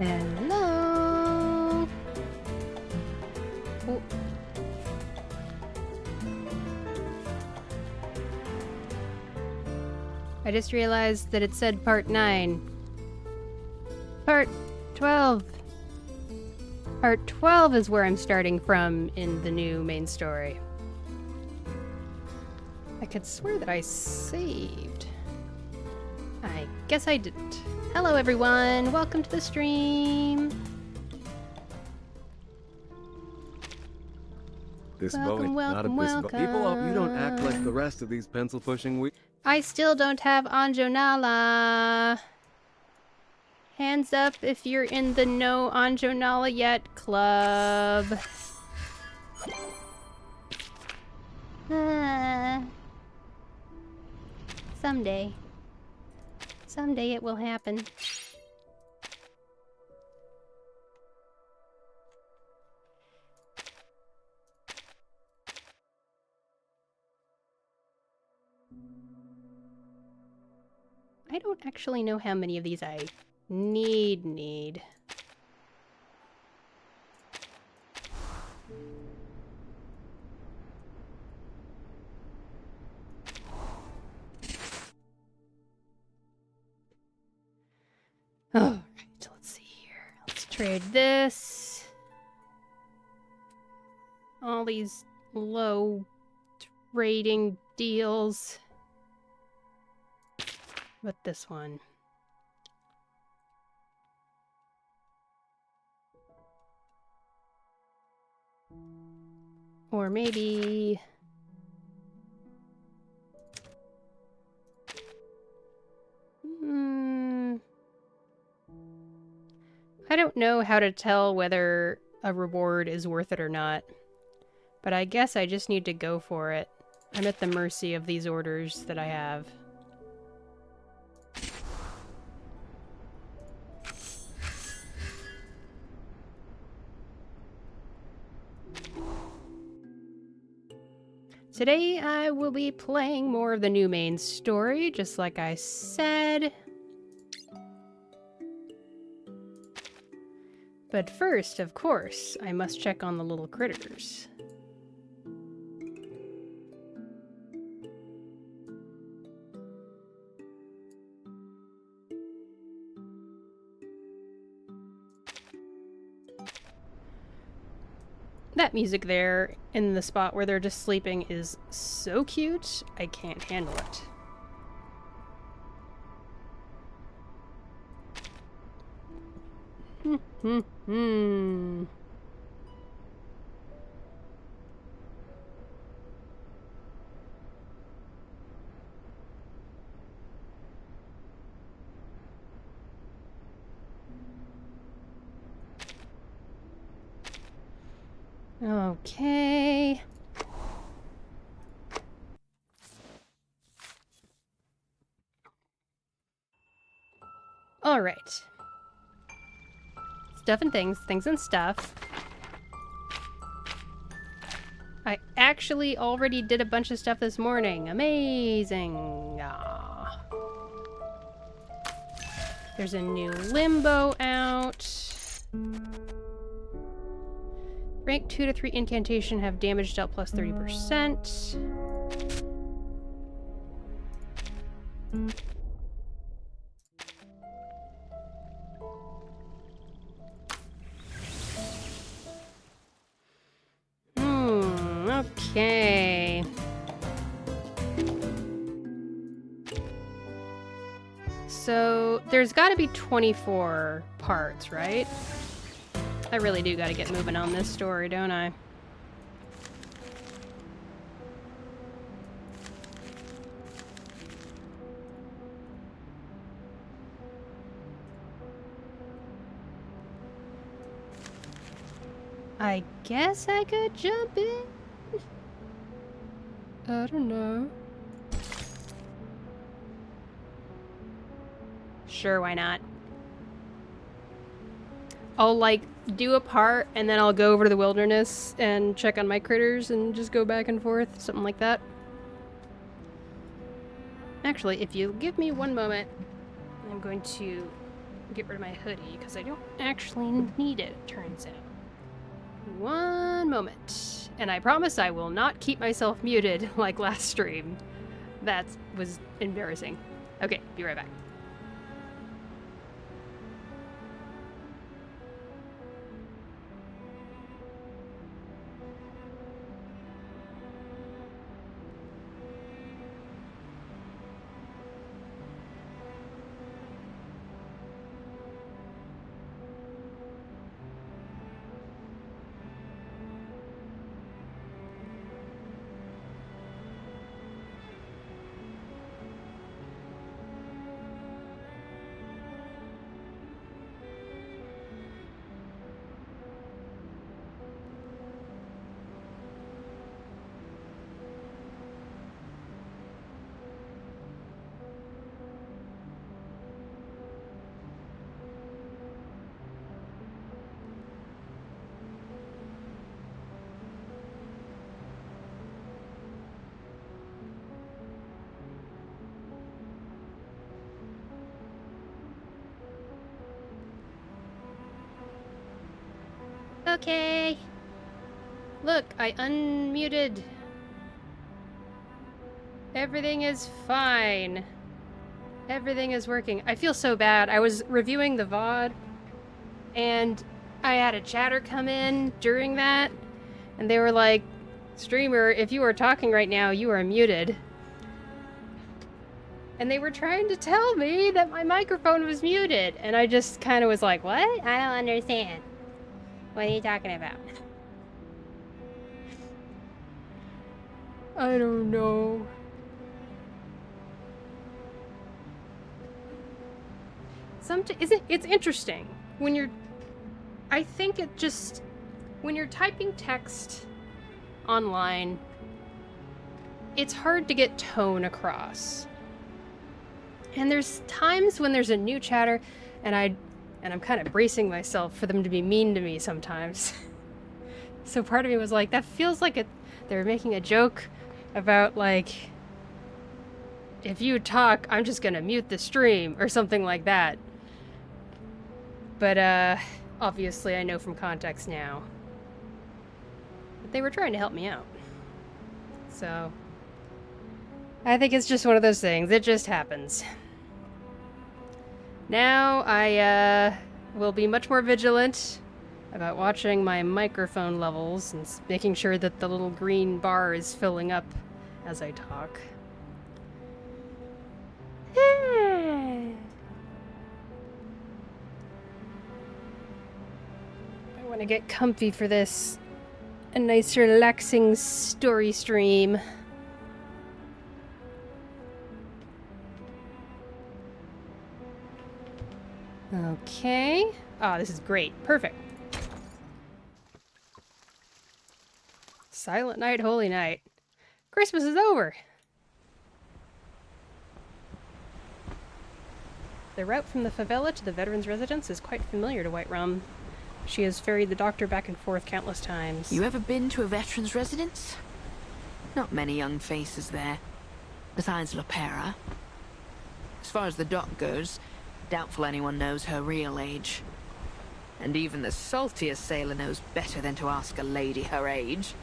Hello. Oh. I just realized that it said part 9. Part 12. Part 12 is where I'm starting from in the new main story. I could swear that I saved. I guess I didn't. Hello everyone, welcome to the stream. This Welcome, bow ain't not a welcome, this bow. People up, you don't act like the welcome. rest of these pencil pushing I still don't have Anjonala. Hands up if you're in the no Anjonala yet club. Someday. Someday it will happen. I don't actually know how many of these I need. Alright, let's see here. Let's trade this. All these low trading deals. But this one. Or maybe... I don't know how to tell whether a reward is worth it or not. But I guess I just need to go for it. I'm at the mercy of these orders that I have. Today I will be playing more of the new main story, just like I said. But first, of course, I must check on the little critters. That music there in the spot where they're just sleeping is so cute, I can't handle it. Okay. All right. Stuff and things, things and stuff. I actually already did a bunch of stuff this morning. Amazing. Ah. There's a new limbo out. Rank 2 to 3 incantation have damage dealt plus 30%. Okay. So there's got to be 24 parts, right? I really do got to get moving on this story, don't I? I guess I could jump in. I don't know. Sure, why not? I'll, like, do a part, and then I'll go over to the wilderness and check on my critters and just go back and forth, something like that. Actually, if you give me one moment, I'm going to get rid of my hoodie because I don't actually need it, it turns out. One moment. And I promise I will not keep myself muted like last stream. That was embarrassing. Okay, be right back. Okay. Look, I unmuted. Everything is fine. Everything is working. I feel so bad. I was reviewing the VOD, and I had a chatter come in during that, and they were like, streamer, if you are talking right now, you are muted. And they were trying to tell me that my microphone was muted, and I just kind of was like, what? I don't understand. What are you talking about? I don't know. It's interesting when you're, I think it just, when you're typing text online, it's hard to get tone across. And there's times when there's a new chatter, and I'm kind of bracing myself for them to be mean to me sometimes. So part of me was like, that feels like they're making a joke about, like, if you talk, I'm just gonna mute the stream, or something like that. But, obviously I know from context now. But they were trying to help me out. So, I think it's just one of those things. It just happens. Now I, will be much more vigilant about watching my microphone levels and making sure that the little green bar is filling up as I talk. I want to get comfy for this. A nice relaxing story stream. Okay. Ah, this is great. Perfect. Silent night, holy night. Christmas is over. The route from the favela to the veterans' residence is quite familiar to White Rum. She has ferried the doctor back and forth countless times. You ever been to a veterans' residence? Not many young faces there, besides Lopera. As far as the doc goes, doubtful anyone knows her real age. And even the saltiest sailor knows better than to ask a lady her age.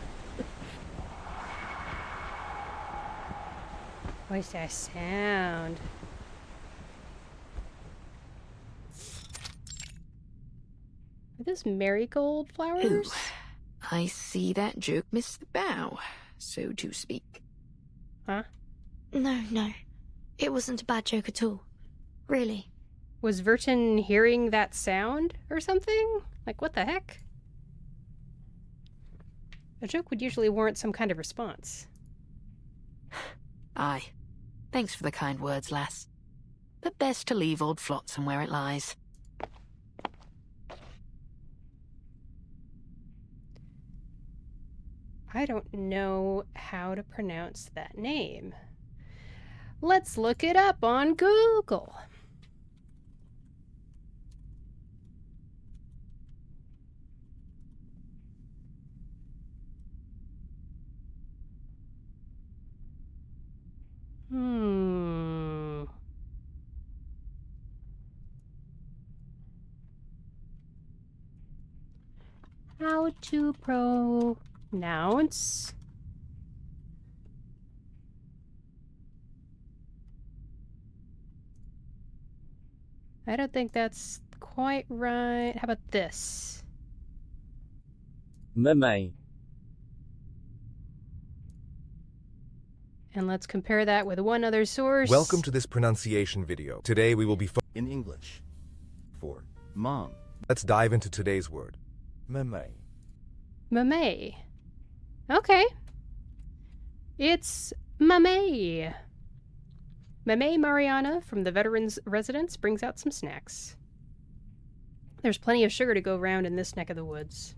What's that sound? Are those marigold flowers? Ooh, I see that joke missed the bow, so to speak. Huh? No. It wasn't a bad joke at all. Really. Was Verton hearing that sound or something? Like, what the heck? A joke would usually warrant some kind of response. Aye. Thanks for the kind words, lass. But best to leave old Flotsam where it lies. I don't know how to pronounce that name. Let's look it up on Google. how to pronounce I don't think that's quite right. How about this? Mamay. And let's compare that with one other source. Welcome to this pronunciation video. Today we will be in English. For mom. Let's dive into today's word. Mamay. Mamay. Okay. It's Mamay. Mamay Mariana from the Veterans Residence brings out some snacks. There's plenty of sugar to go round in this neck of the woods.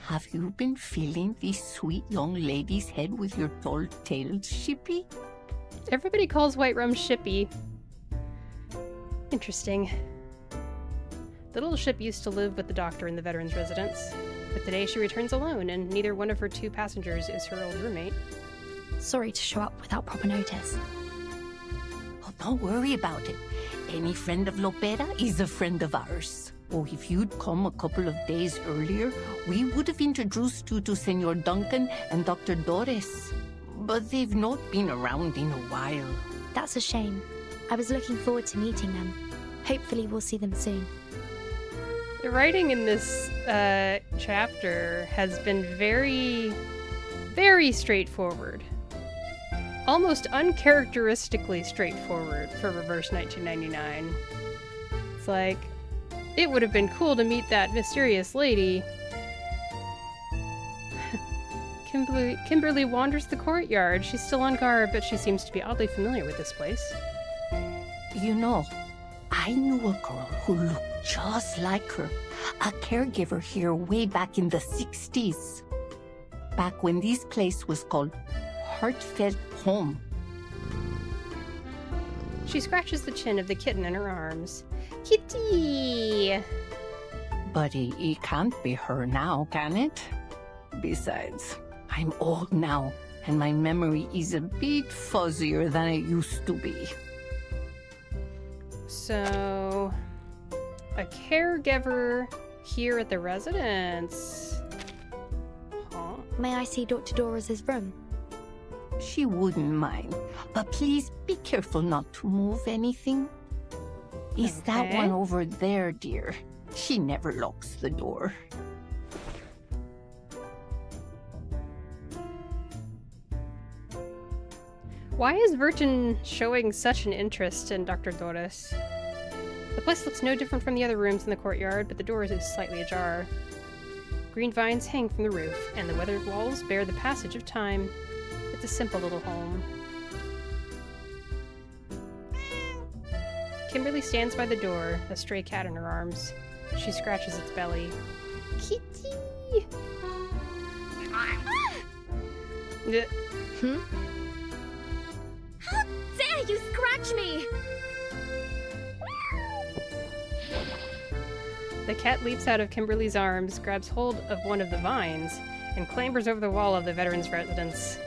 Have you been feeling this sweet young lady's head with your tall-tailed shippy? Everybody calls White Rum Shippy. Interesting. The little ship used to live with the doctor in the Veterans Residence, but today she returns alone, and neither one of her 2 passengers is her old roommate. Sorry to show up without proper notice. Oh, don't worry about it. Any friend of Lopera is a friend of ours. Oh, if you'd come a couple of days earlier, we would have introduced you to Senor Duncan and Dr. Doris. But they've not been around in a while. That's a shame. I was looking forward to meeting them. Hopefully we'll see them soon. The writing in this chapter has been very, very straightforward. Almost uncharacteristically straightforward for Reverse 1999. It's like, it would have been cool to meet that mysterious lady. Kimberly wanders the courtyard. She's still on guard, but she seems to be oddly familiar with this place. You know, I knew a girl who looked just like her. A caregiver here way back in the 60s. Back when this place was called Heartfelt Home. She scratches the chin of the kitten in her arms. Kitty! But it can't be her now, can it? Besides, I'm old now, and my memory is a bit fuzzier than it used to be. So, a caregiver here at the residence. Huh? May I see Dr. Doris's room? She wouldn't mind, but please be careful not to move anything. Is that Okay. one over there, dear? She never locks the door. Why is Virgin showing such an interest in Dr. Doris? The place looks no different from the other rooms in the courtyard, but the door is slightly ajar. Green vines hang from the roof, and the weathered walls bear the passage of time. It's a simple little home. Kimberly stands by the door, a stray cat in her arms. She scratches its belly. Kitty! Hmm? How dare you scratch me! The cat leaps out of Kimberly's arms, grabs hold of one of the vines, and clambers over the wall of the veteran's residence.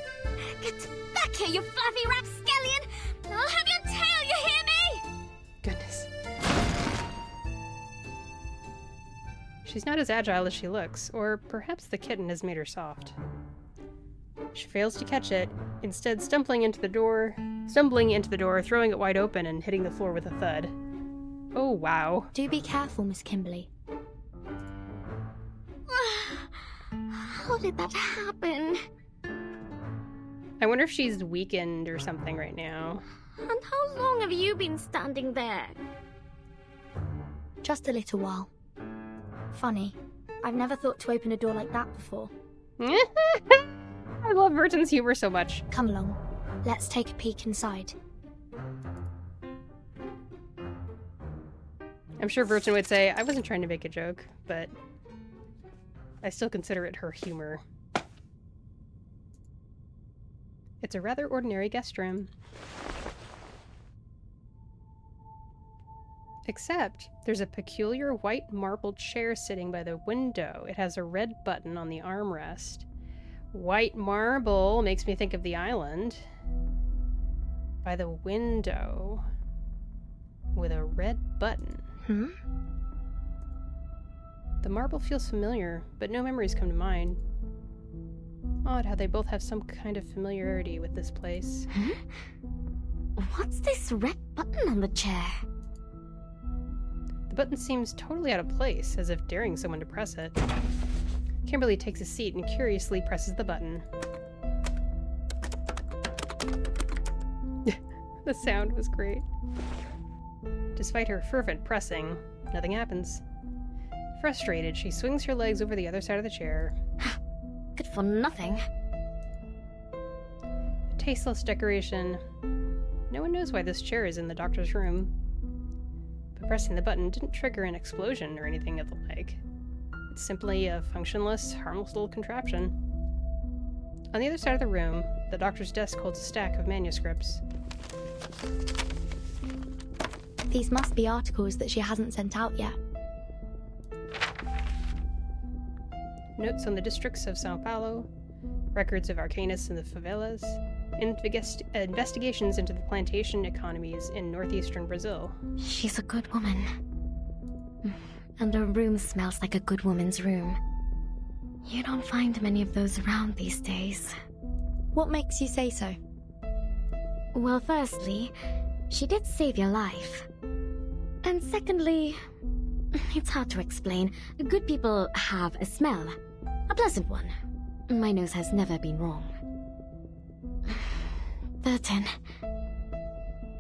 Get back here, you fluffy rapscallion! I'll have your tail, you hear me? Goodness. She's not as agile as she looks, or perhaps the kitten has made her soft. She fails to catch it, instead stumbling into the door, throwing it wide open and hitting the floor with a thud. Oh, wow. Do be careful, Miss Kimberly. How did that happen? I wonder if she's weakened or something right now. And how long have you been standing there? Just a little while. Funny. I've never thought to open a door like that before. I love Virgin's humor so much. Come along. Let's take a peek inside. I'm sure Virgin would say, I wasn't trying to make a joke, but I still consider it her humor. It's a rather ordinary guest room. Except, there's a peculiar white marble chair sitting by the window. It has a red button on the armrest. White marble makes me think of the island. By the window. With a red button. Hmm? The marble feels familiar, but no memories come to mind. Odd how they both have some kind of familiarity with this place. Huh? What's this red button on the chair? The button seems totally out of place, as if daring someone to press it. Kimberly takes a seat and curiously presses the button. The sound was great. Despite her fervent pressing, nothing happens. Frustrated, she swings her legs over the other side of the chair. Good for nothing. A tasteless decoration. No one knows why this chair is in the doctor's room. But pressing the button didn't trigger an explosion or anything of the like. It's simply a functionless, harmless little contraption. On the other side of the room, the doctor's desk holds a stack of manuscripts. These must be articles that she hasn't sent out yet. Notes on the districts of Sao Paulo, records of Arcanus in the favelas, investigations into the plantation economies in northeastern Brazil. She's a good woman. And her room smells like a good woman's room. You don't find many of those around these days. What makes you say so? Well, firstly, she did save your life. And secondly, it's hard to explain. Good people have a smell. A pleasant one. My nose has never been wrong. Burton.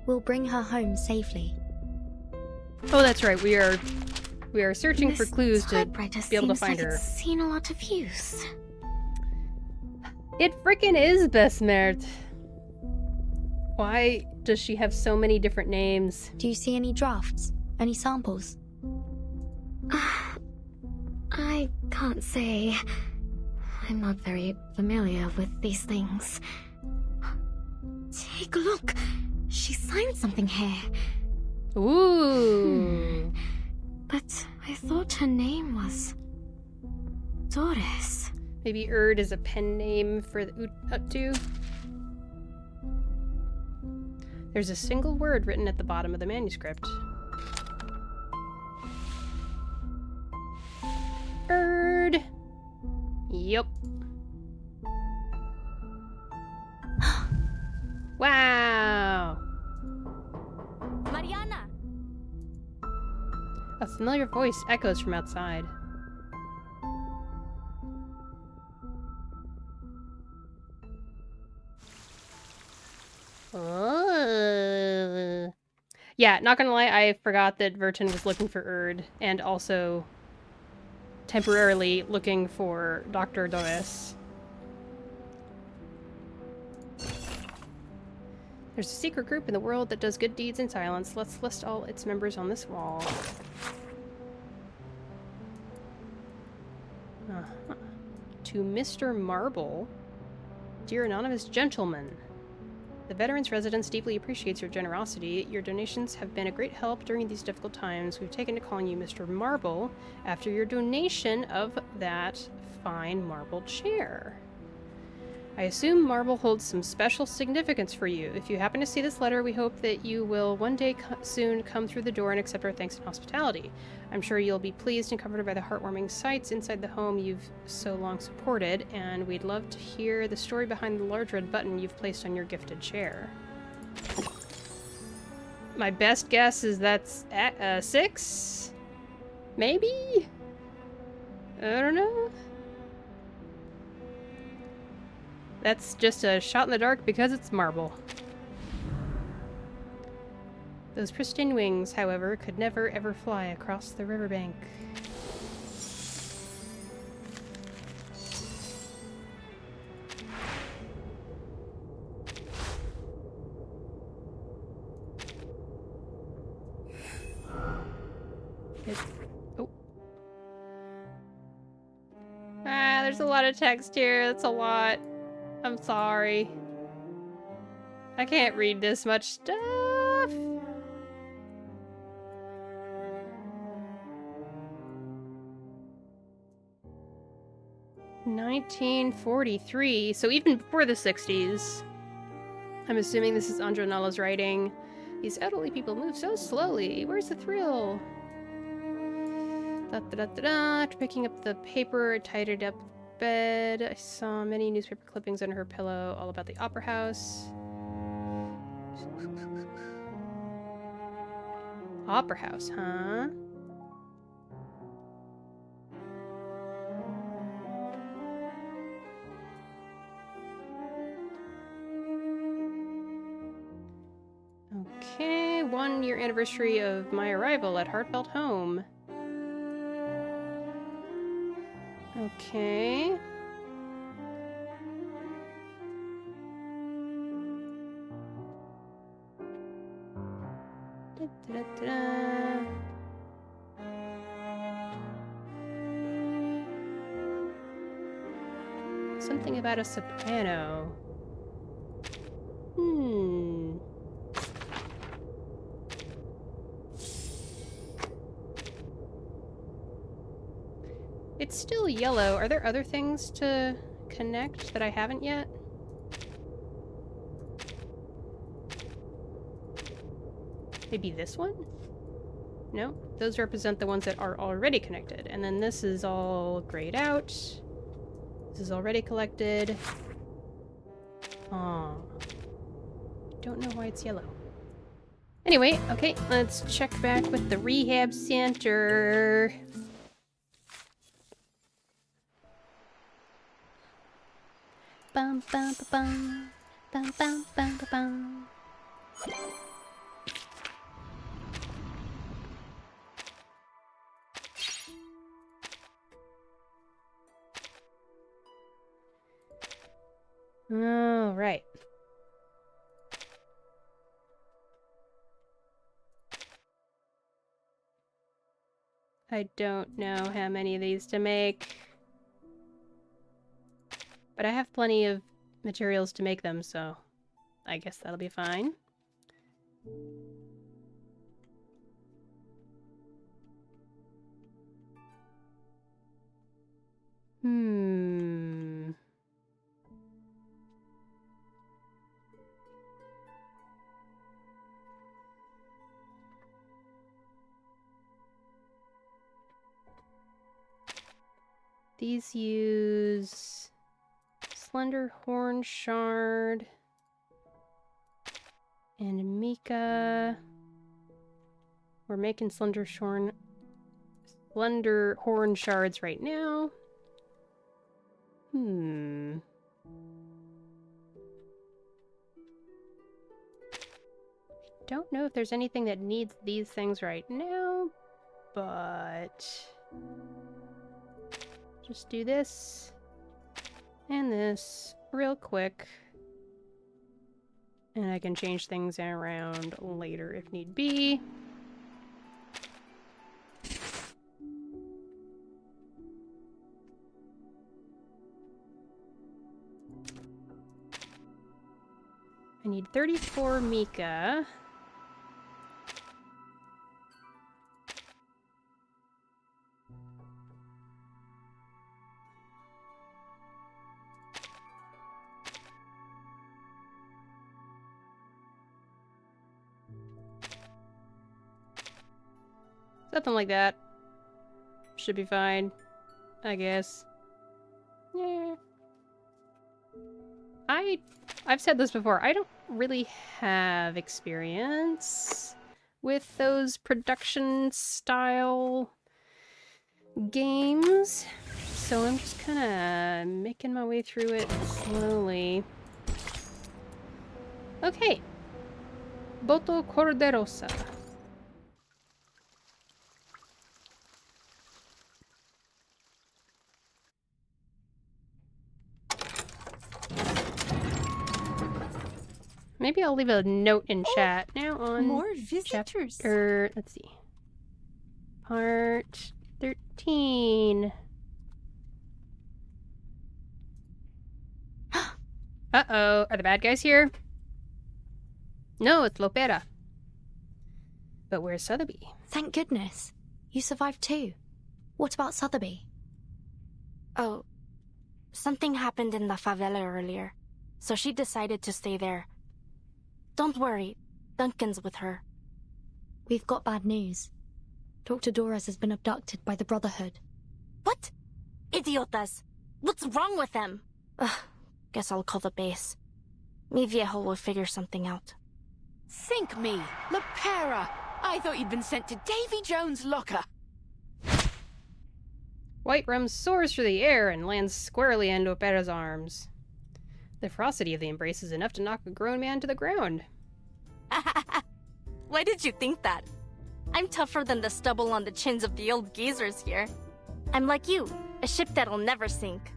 We'll bring her home safely. Oh, that's right. We are searching for This clues to typewriter be able to seems find like her. It's seen a lot of use. It frickin' is Besmert. Why does she have so many different names? Do you see any drafts? Any samples? I can't say. I'm not very familiar with these things. Take a look. She signed something here. Ooh. But I thought her name was Doris. Maybe Erd is a pen name for the Uttu. There's a single word written at the bottom of the manuscript. Erd. Yup. Wow. Mariana! A familiar voice echoes from outside. Yeah, not gonna lie, I forgot that Verton was looking for Erd, and also temporarily looking for Dr. Doris. There's a secret group in the world that does good deeds in silence. Let's list all its members on this wall. To Mr. Marble. Dear anonymous gentleman. The Veterans Residence deeply appreciates your generosity. Your donations have been a great help during these difficult times. We've taken to calling you Mr. Marble after your donation of that fine marble chair. I assume marble holds some special significance for you. If you happen to see this letter, we hope that you will one day soon come through the door and accept our thanks and hospitality. I'm sure you'll be pleased and comforted by the heartwarming sights inside the home you've so long supported, and we'd love to hear the story behind the large red button you've placed on your gifted chair. My best guess is that's 6? Maybe? I don't know. That's just a shot in the dark because it's marble. Those pristine wings, however, could never ever fly across the riverbank. Oh. There's a lot of text here. That's a lot. I'm sorry. I can't read this much stuff. (1943), so even before the 60s. I'm assuming this is Andronella's writing. These elderly people move so slowly. Where's the thrill? After picking up the paper, I tidied up bed. I saw many newspaper clippings under her pillow, all about the opera house. Opera house, huh? Okay, 1-year anniversary of my arrival at Heartfelt Home. Okay. Da-da-da-da. Something about a soprano. It's still yellow. Are there other things to connect that I haven't yet? Maybe this one? No, those represent the ones that are already connected. And then this is all grayed out. This is already collected. Oh. Don't know why it's yellow. Anyway, okay, let's check back with the rehab center. Bum bum bum bum bum bum bum bum. All right. I don't know how many of these to make. But I have plenty of materials to make them, so I guess that'll be fine. These use Slender Horn Shard and Mika. We're making Slender Horn Shards right now. Don't know if there's anything that needs these things right now, but just do this and this real quick, and I can change things around later if need be. I need 34 Mika. Something like that. Should be fine, I guess. Yeah. I've said this before, I don't really have experience with those production style games, so I'm just kind of making my way through it slowly. Okay. Boto Corderosa. Maybe I'll leave a note in chat now on More visitors. chapter, let's see. Part 13. Uh-oh, are the bad guys here? No, it's Lopera. But where's Sotheby? Thank goodness. You survived too. What about Sotheby? Oh, something happened in the favela earlier, so she decided to stay there. Don't worry, Duncan's with her. We've got bad news. Dr. Doras has been abducted by the Brotherhood. What? Idiotas! What's wrong with them? Ugh, guess I'll call the base. Mi viejo will figure something out. Think me, Lepera! I thought you'd been sent to Davy Jones' locker. White Rum soars through the air and lands squarely in Lopera's arms. The ferocity of the embrace is enough to knock a grown man to the ground. Why did you think that? I'm tougher than the stubble on the chins of the old geezers here. I'm like you, a ship that'll never sink.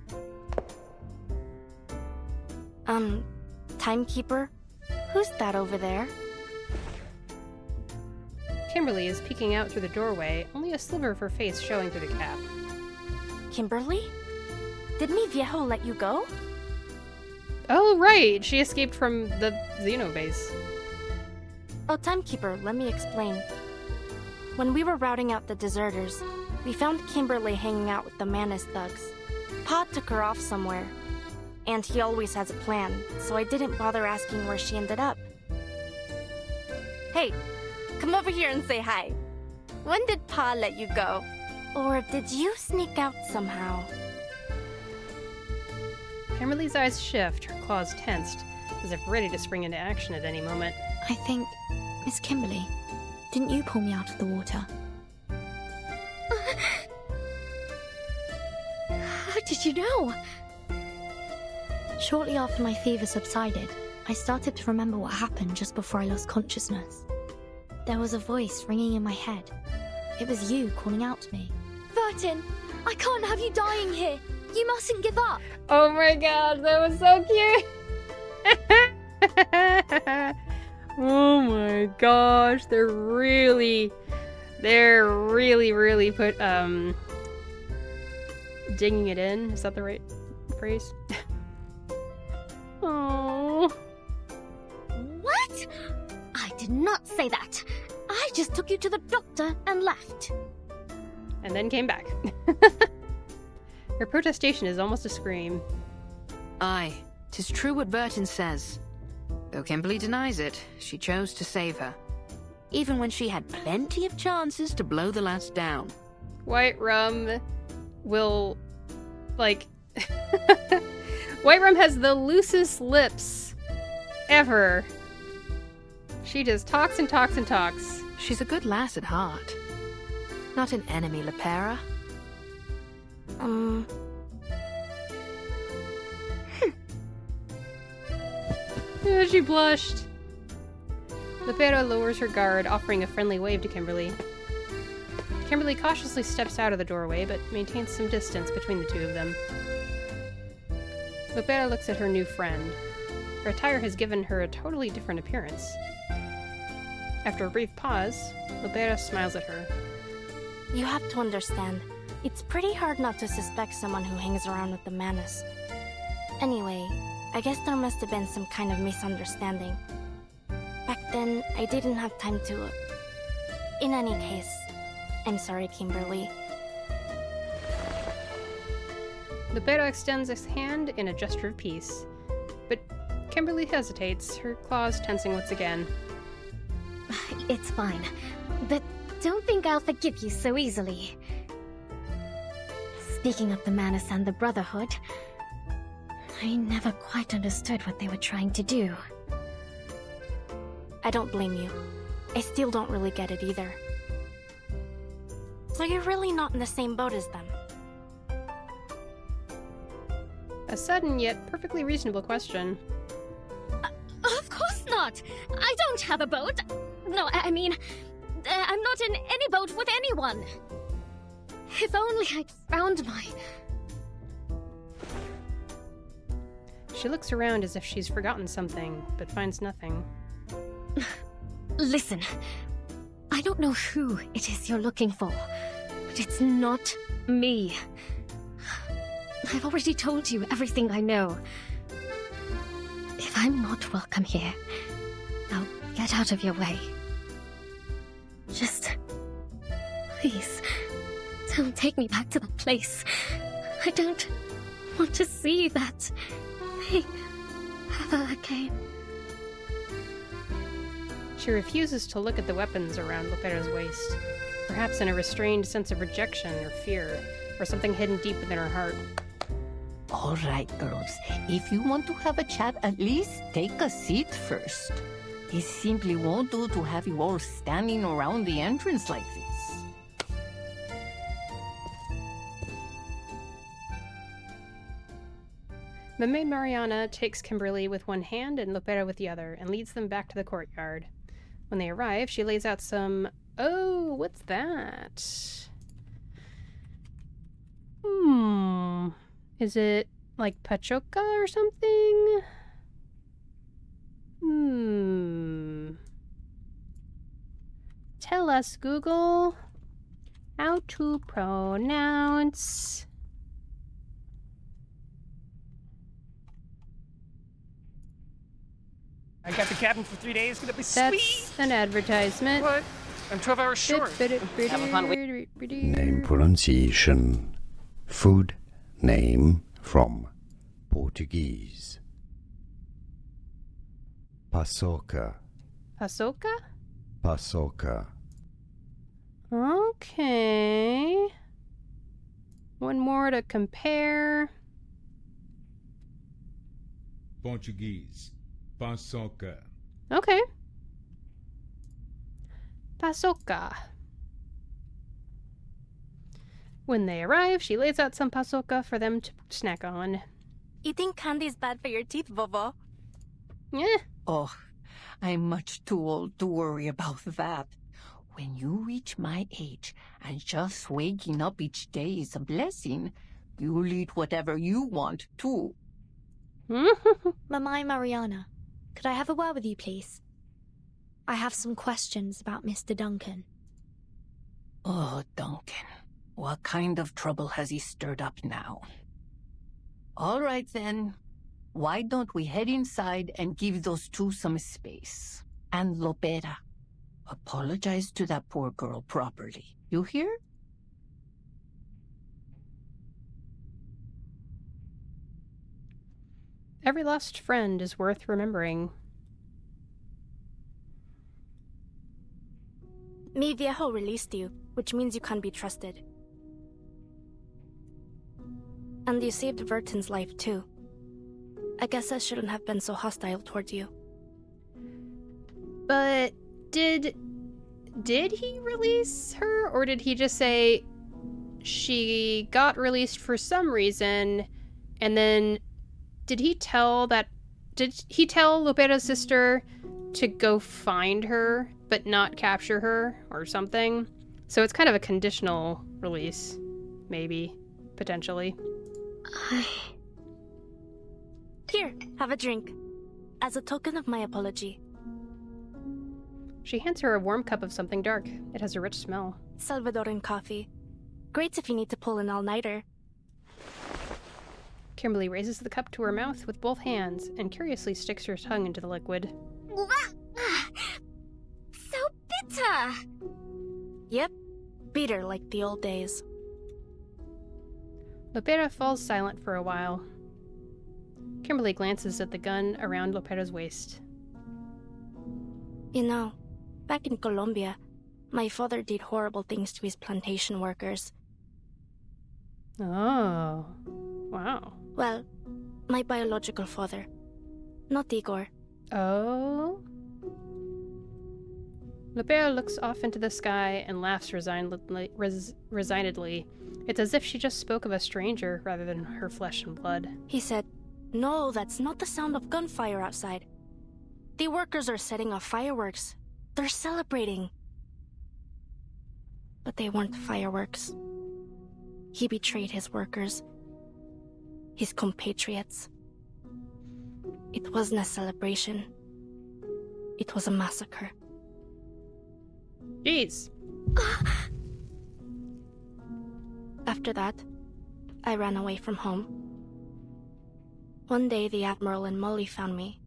Timekeeper? Who's that over there? Kimberly is peeking out through the doorway, only a sliver of her face showing through the cap. Kimberly? Did mi viejo let you go? Oh, right! She escaped from the Xeno base. Oh, Timekeeper, let me explain. When we were routing out the deserters, we found Kimberly hanging out with the Manus thugs. Pa took her off somewhere. And he always has a plan, so I didn't bother asking where she ended up. Hey, come over here and say hi. When did Pa let you go? Or did you sneak out somehow? Kimberly's eyes shift, her claws tensed, as if ready to spring into action at any moment. I think... Miss Kimberly, didn't you pull me out of the water? How did you know? Shortly after my fever subsided, I started to remember what happened just before I lost consciousness. There was a voice ringing in my head. It was you calling out to me. Vertin, I can't have you dying here. You mustn't give up. Oh my god, that was so cute! Oh my gosh, they're really put, digging it in. Is that the right phrase? Oh. What? I did not say that. I just took you to the doctor and left. And then came back. Her protestation is almost a scream. Aye, 'tis true what Vertin says. Though Kimberly denies it, she chose to save her. Even when she had plenty of chances to blow the last down. White Rum will, like... White Rum has the loosest lips ever. She just talks and talks and talks. She's a good lass at heart. Not an enemy, Lepera. Yeah, she blushed. Lepera lowers her guard, offering a friendly wave to Kimberly. Kimberly cautiously steps out of the doorway, but maintains some distance between the two of them. Lepera looks at her new friend. Her attire has given her a totally different appearance. After a brief pause, Lepera smiles at her. You have to understand, it's pretty hard not to suspect someone who hangs around with the Manus. Anyway, I guess there must have been some kind of misunderstanding. Back then, I didn't have time to... In any case, I'm sorry, Kimberly. Lepera extends his hand in a gesture of peace, but Kimberly hesitates, her claws tensing once again. It's fine, but don't think I'll forgive you so easily. Speaking of the Manus and the Brotherhood, I never quite understood what they were trying to do. I don't blame you. I still don't really get it either. So you're really not in the same boat as them? A sudden yet perfectly reasonable question. Of course not! I don't have a boat! No, I mean, I'm not in any boat with anyone! If only I'd found my... She looks around as if she's forgotten something, but finds nothing. Listen, I don't know who it is you're looking for, but it's not me. I've already told you everything I know. If I'm not welcome here, I'll get out of your way. Just... please, don't take me back to that place. I don't want to see that thing ever again. She refuses to look at the weapons around Lepera's waist. perhaps in a restrained sense of rejection or fear, or something hidden deep within her heart. All right, girls. If you want to have a chat, at least take a seat first. It simply won't do to have you all standing around the entrance like this. Mame Mariana takes Kimberly with one hand and Lopera with the other, and leads them back to the courtyard. When they arrive, she lays out some... Oh, what's that? Is it like pachoka or something? Tell us, Google, how to pronounce... I got the cabin for 3 days. It's gonna be That's sweet. an advertisement. What? I'm 12 hours short. Have a fun week. Name pronunciation. Food name from Portuguese. Paçoca. Paçoca? Paçoca. Okay. One more to compare. Portuguese. Paçoca. Okay. Paçoca. When they arrive, she lays out some paçoca for them to snack on. Eating candy is bad for your teeth, Bobo. Yeah. Oh, I'm much too old to worry about that. When you reach my age and just waking up each day is a blessing, you'll eat whatever you want, too. Mamai Mariana, could I have a word with you, please? I have some questions about Mr. Duncan. Oh, Duncan. What kind of trouble has he stirred up now? All right, then. Why don't we head inside and give those two some space? And Lopera, apologize to that poor girl properly. You hear? Every lost friend is worth remembering. Mi viejo released you, which means you can't be trusted. And you saved Verton's life, too. I guess I shouldn't have been so hostile towards you. But did he release her, or did he just say she got released for some reason, and then did he tell Lopera's sister to go find her but not capture her or something? So it's kind of a conditional release, maybe, potentially. Here, have a drink. As a token of my apology. She hands her a warm cup of something dark. It has a rich smell. Salvadoran coffee. Great if you need to pull an all-nighter. Kimberly raises the cup to her mouth with both hands and curiously sticks her tongue into the liquid. So bitter! Yep, bitter like the old days. Lopera falls silent for a while. Kimberly glances at the gun around Lopera's waist. You know, back in Colombia, my father did horrible things to his plantation workers. Oh, wow. Well, my biological father. Not Igor. Oh? Lopera looks off into the sky and laughs resignedly. It's as if she just spoke of a stranger rather than her flesh and blood. He said, "No, that's not the sound of gunfire outside. The workers are setting off fireworks. They're celebrating." But they weren't fireworks. He betrayed his workers. His compatriots. It wasn't a celebration. It was a massacre. Jeez. After that, I ran away from home. One day, the Admiral and Molly found me.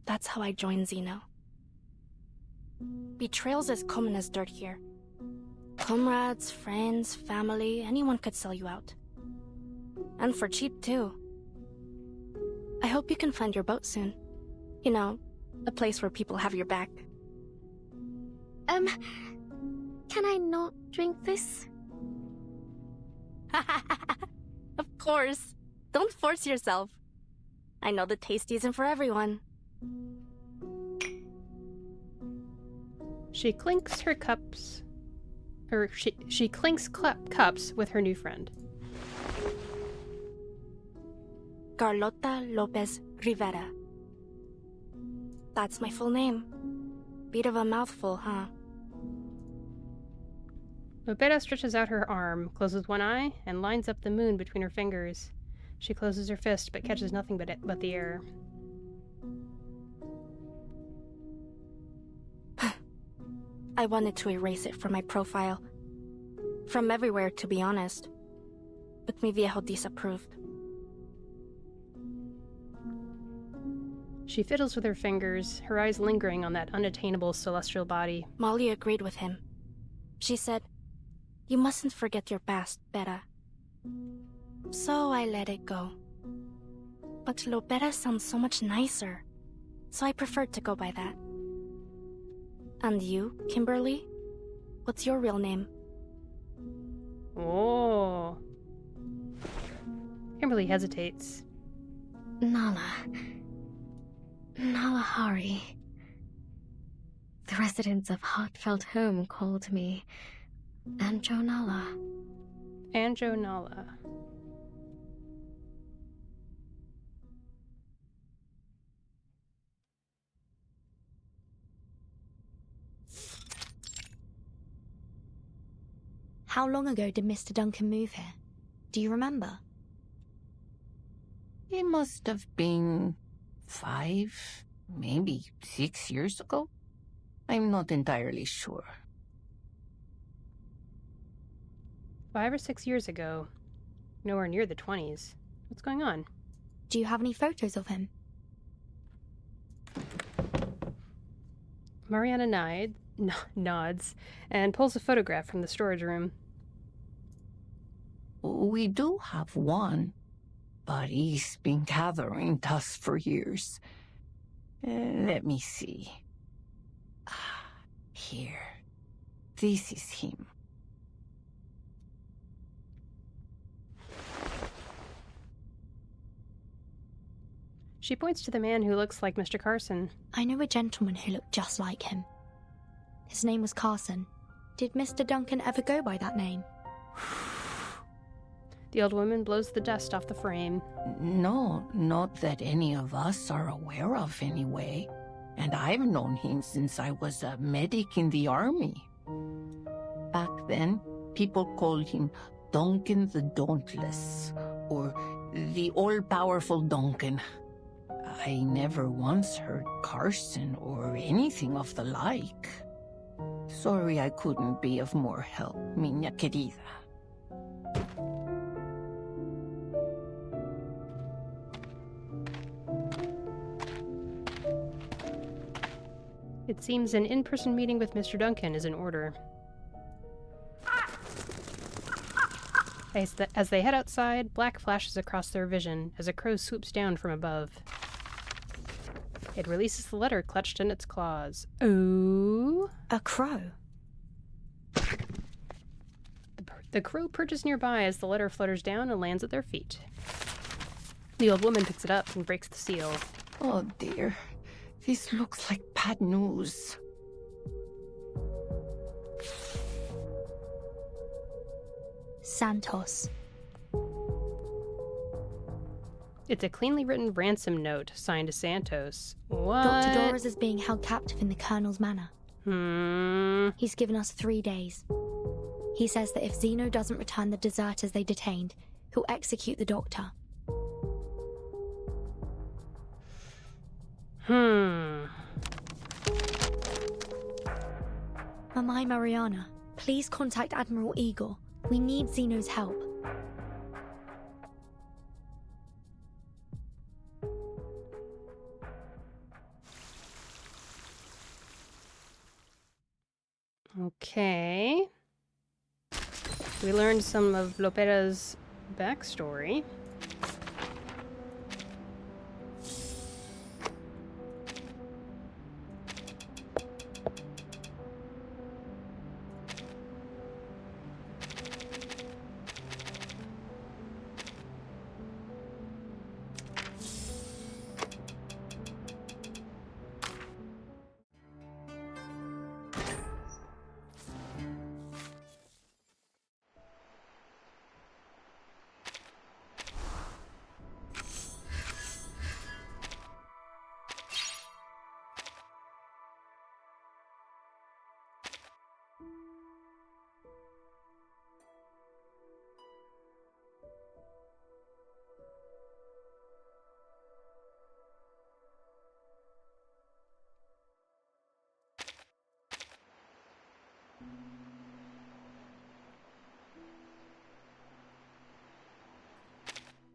That's how I joined Xeno. Betrayal's as common as dirt here. Comrades, friends, family, anyone could sell you out. And for cheap, too. I hope you can find your boat soon. You know, a place where people have your back. Can I not drink this? Of course. Don't force yourself. I know the taste isn't for everyone. She clinks her cups, or she clinks cups with her new friend. Carlota Lopez Rivera. That's my full name. Bit of a mouthful, huh? Lopera stretches out her arm, closes one eye, and lines up the moon between her fingers. She closes her fist, but catches nothing but the air. I wanted to erase it from my profile. From everywhere, to be honest. But mi viejo disapproved. She fiddles with her fingers, her eyes lingering on that unattainable celestial body. Molly agreed with him. She said, "You mustn't forget your past, Beta." So I let it go. But Lopera sounds so much nicer, so I preferred to go by that. And you, Kimberly? What's your real name? Oh. Kimberly hesitates. Nala. Nala Hari. The residents of Heartfelt Home called me Anjo Nala. Anjo Nala. How long ago did Mr. Duncan move here? Do you remember? It must have been 5, maybe 6 years ago. I'm not entirely sure. 5 or 6 years ago. Nowhere near the 20s. What's going on? Do you have any photos of him? Mariana nods and pulls a photograph from the storage room. We do have one, but he's been gathering dust for years. Let me see. Here. This is him. She points to the man who looks like Mr. Carson. I know a gentleman who looked just like him. His name was Carson. Did Mr. Duncan ever go by that name? The old woman blows the dust off the frame. No, not that any of us are aware of anyway. And I've known him since I was a medic in the army. Back then, people called him Duncan the Dauntless, or the all-powerful Duncan. I never once heard Carson or anything of the like. Sorry I couldn't be of more help, miña querida. It seems an in-person meeting with Mr. Duncan is in order. As they head outside, black flashes across their vision as a crow swoops down from above. It releases the letter clutched in its claws. Ooh. A crow? The crow perches nearby as the letter flutters down and lands at their feet. The old woman picks it up and breaks the seal. Oh dear. This looks like bad news. Santos. It's a cleanly written ransom note signed to Santos. What? Dr. Doris is being held captive in the Colonel's manor. He's given us 3 days. He says that if Zeno doesn't return the deserters they detained, he'll execute the doctor. Mamai Mariana, please contact Admiral Eagle. We need Zeno's help. Okay. We learned some of Lopera's backstory.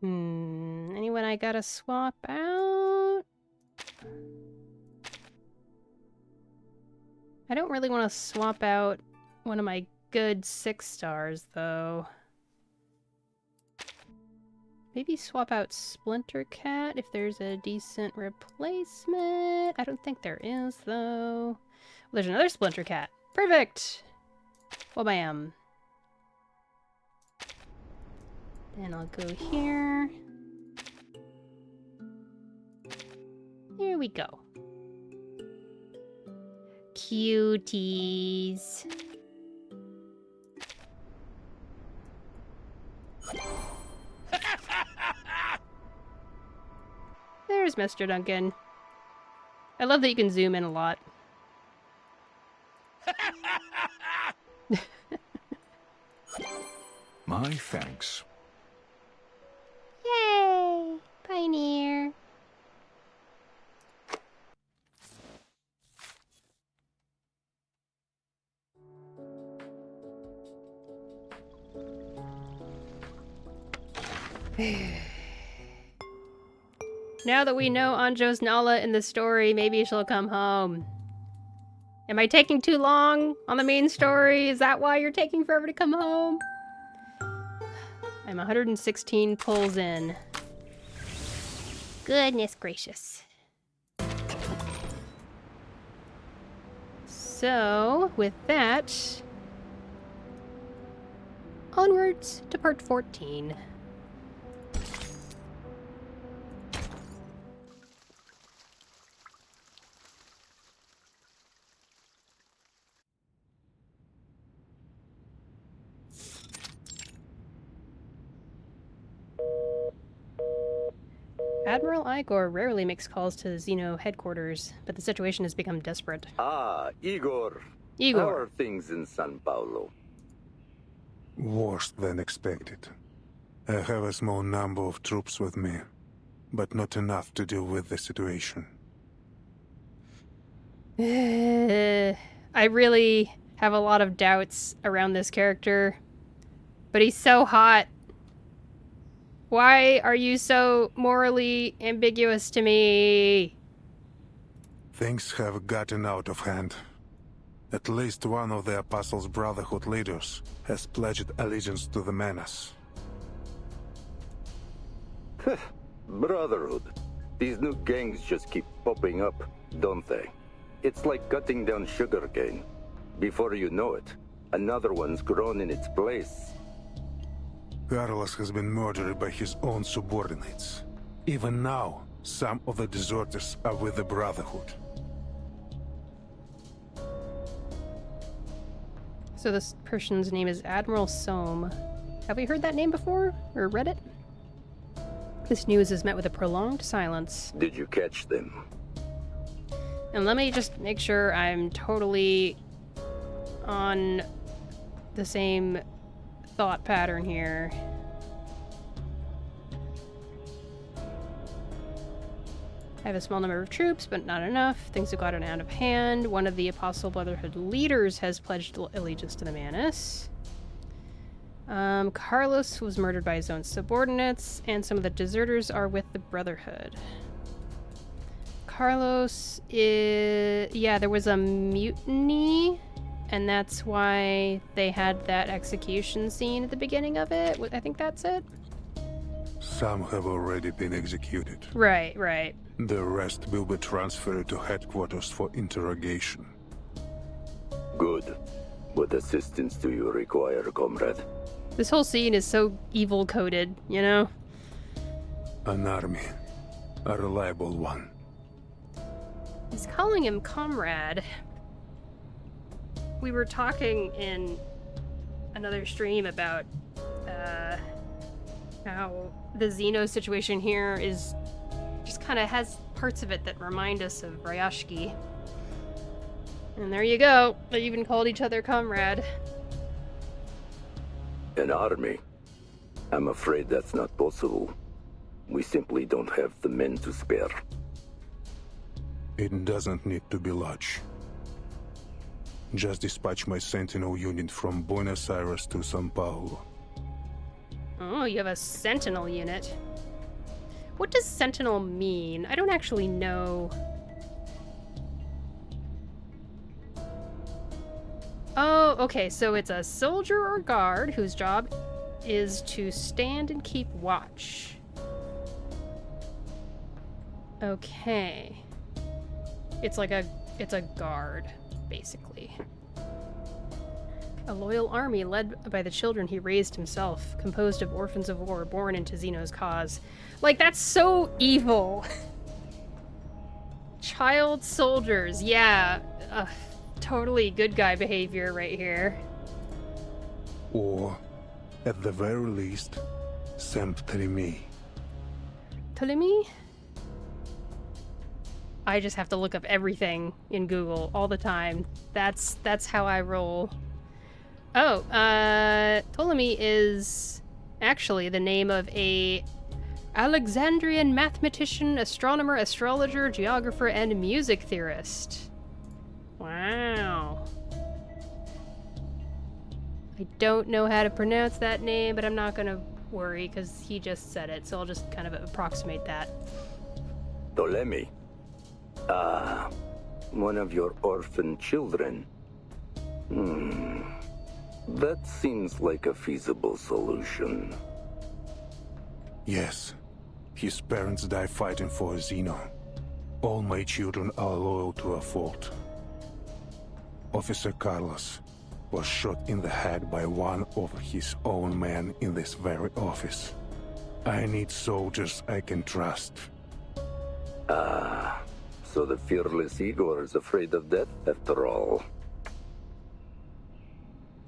Anyone I gotta swap out? I don't really want to swap out one of my good 6 stars, though. Maybe swap out Splinter Cat if there's a decent replacement. I don't think there is, though. Well, there's another Splinter Cat. Perfect! Well, bam. Then I'll go here. There we go. Cuties. There's Mr. Duncan. I love that you can zoom in a lot. My thanks. Yay! Pioneer. Now that we know Anjo's Nala in the story, maybe she'll come home. Am I taking too long on the main story? Is that why you're taking forever to come home? I'm 116 pulls in. Goodness gracious. So, with that, onwards to part 14. Admiral Igor rarely makes calls to Xeno headquarters, but the situation has become desperate. Ah, Igor. Igor. How are things in San Paulo? Worse than expected. I have a small number of troops with me, but not enough to deal with the situation. I really have a lot of doubts around this character, but he's so hot. Why are you so morally ambiguous to me? Things have gotten out of hand. At least one of the Apostles' Brotherhood leaders has pledged allegiance to the Menace. Brotherhood. These new gangs just keep popping up, don't they? It's like cutting down sugarcane. Before you know it, another one's grown in its place. Carlos has been murdered by his own subordinates. Even now, some of the deserters are with the Brotherhood. So this person's name is Admiral Sohm. Have we heard that name before? Or read it? This news is met with a prolonged silence. Did you catch them? And let me just make sure I'm totally on the same thought pattern here. I have a small number of troops, but not enough. Things have gotten out of hand. One of the Apostle Brotherhood leaders has pledged allegiance to the Manus. Carlos was murdered by his own subordinates, and some of the deserters are with the Brotherhood. Carlos is... yeah, there was a mutiny, and that's why they had that execution scene at the beginning of it. I think that's it. Some have already been executed. Right, right. The rest will be transferred to headquarters for interrogation. Good. What assistance do you require, comrade? This whole scene is so evil-coded, you know? An army. A reliable one. He's calling him comrade. We were talking in another stream about how the Xeno situation here is just kind of has parts of it that remind us of Ryashki. And there you go. They even called each other comrade. An army? I'm afraid that's not possible. We simply don't have the men to spare. It doesn't need to be large. Just dispatch my Sentinel unit from Buenos Aires to São Paulo. Oh, you have a Sentinel unit. What does sentinel mean? I don't actually know. Oh, okay, so it's a soldier or guard whose job is to stand and keep watch. Okay. It's a guard, basically. A loyal army led by the children he raised himself, composed of orphans of war born into Zeno's cause. Like, that's so evil. Child soldiers, yeah. Totally good guy behavior right here. Or, at the very least, Saint-Théremy. Ptolemy? I just have to look up everything in Google all the time. That's how I roll. Oh, Ptolemy is actually the name of a Alexandrian mathematician, astronomer, astrologer, geographer, and music theorist. Wow. I don't know how to pronounce that name, but I'm not gonna worry because he just said it, so I'll just kind of approximate that. Ptolemy. Ah, one of your orphan children. That seems like a feasible solution. Yes. His parents died fighting for Zeno. All my children are loyal to a fault. Officer Carlos was shot in the head by one of his own men in this very office. I need soldiers I can trust. Ah, so the fearless Igor is afraid of death after all.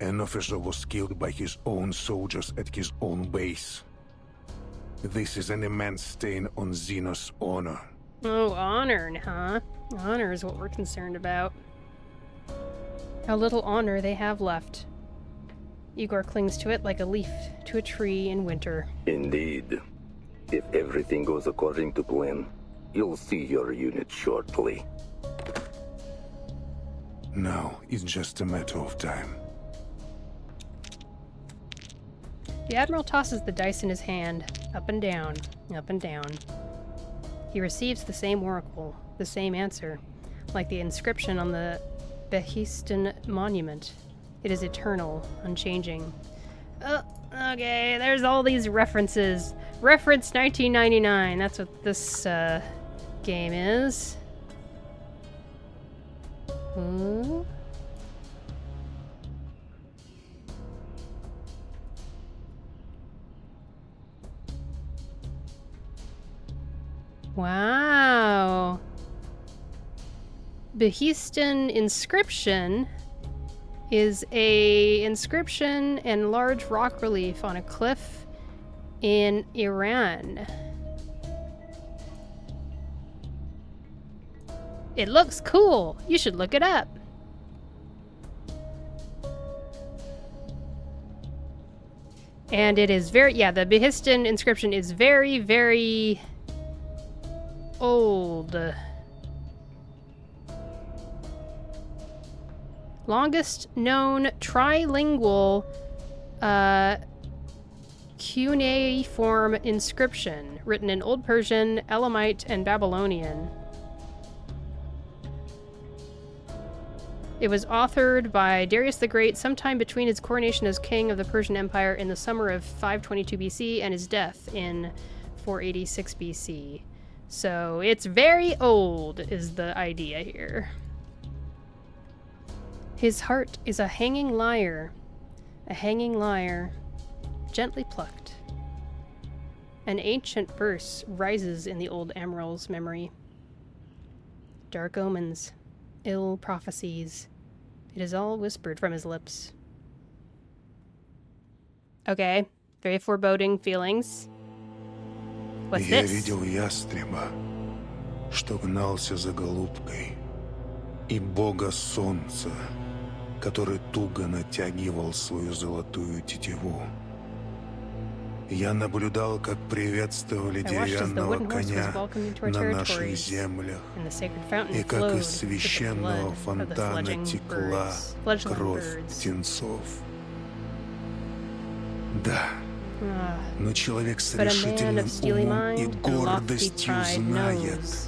An officer was killed by his own soldiers at his own base. This is an immense stain on Zeno's honor. Oh, honor, huh? Honor is what we're concerned about. How little honor they have left. Igor clings to it like a leaf to a tree in winter. Indeed. If everything goes according to plan, you'll see your unit shortly. Now, it's just a matter of time. The Admiral tosses the dice in his hand, up and down, up and down. He receives the same oracle, the same answer, like the inscription on the Behistun monument. It is eternal, unchanging. Oh, okay, there's all these references. Reference 1999, that's what this game is. Huh? Wow. Behistun inscription is a inscription and large rock relief on a cliff in Iran. It looks cool. You should look it up. And it is very, yeah, the Behistun inscription is very, very old. Longest known trilingual cuneiform inscription, written in Old Persian, Elamite, and Babylonian. It was authored by Darius the Great sometime between his coronation as king of the Persian Empire in the summer of 522 BC and his death in 486 BC. So it's very old, is the idea here. His heart is a hanging lyre, gently plucked. An ancient verse rises in the old Amiral's memory. Dark omens, ill prophecies. It is all whispered from his lips. Okay, very foreboding feelings. What's Я this? видел ястреба, что гнался за голубкой, и бога солнца, который туго натягивал свою золотую тетиву. Я наблюдал, как приветствовали деревянного коня на наших землях, и как из священного фонтана текла кровь птенцов. Да, Но человек с But a man решительным of steely умом и mind and lofty гордостью pride знает, knows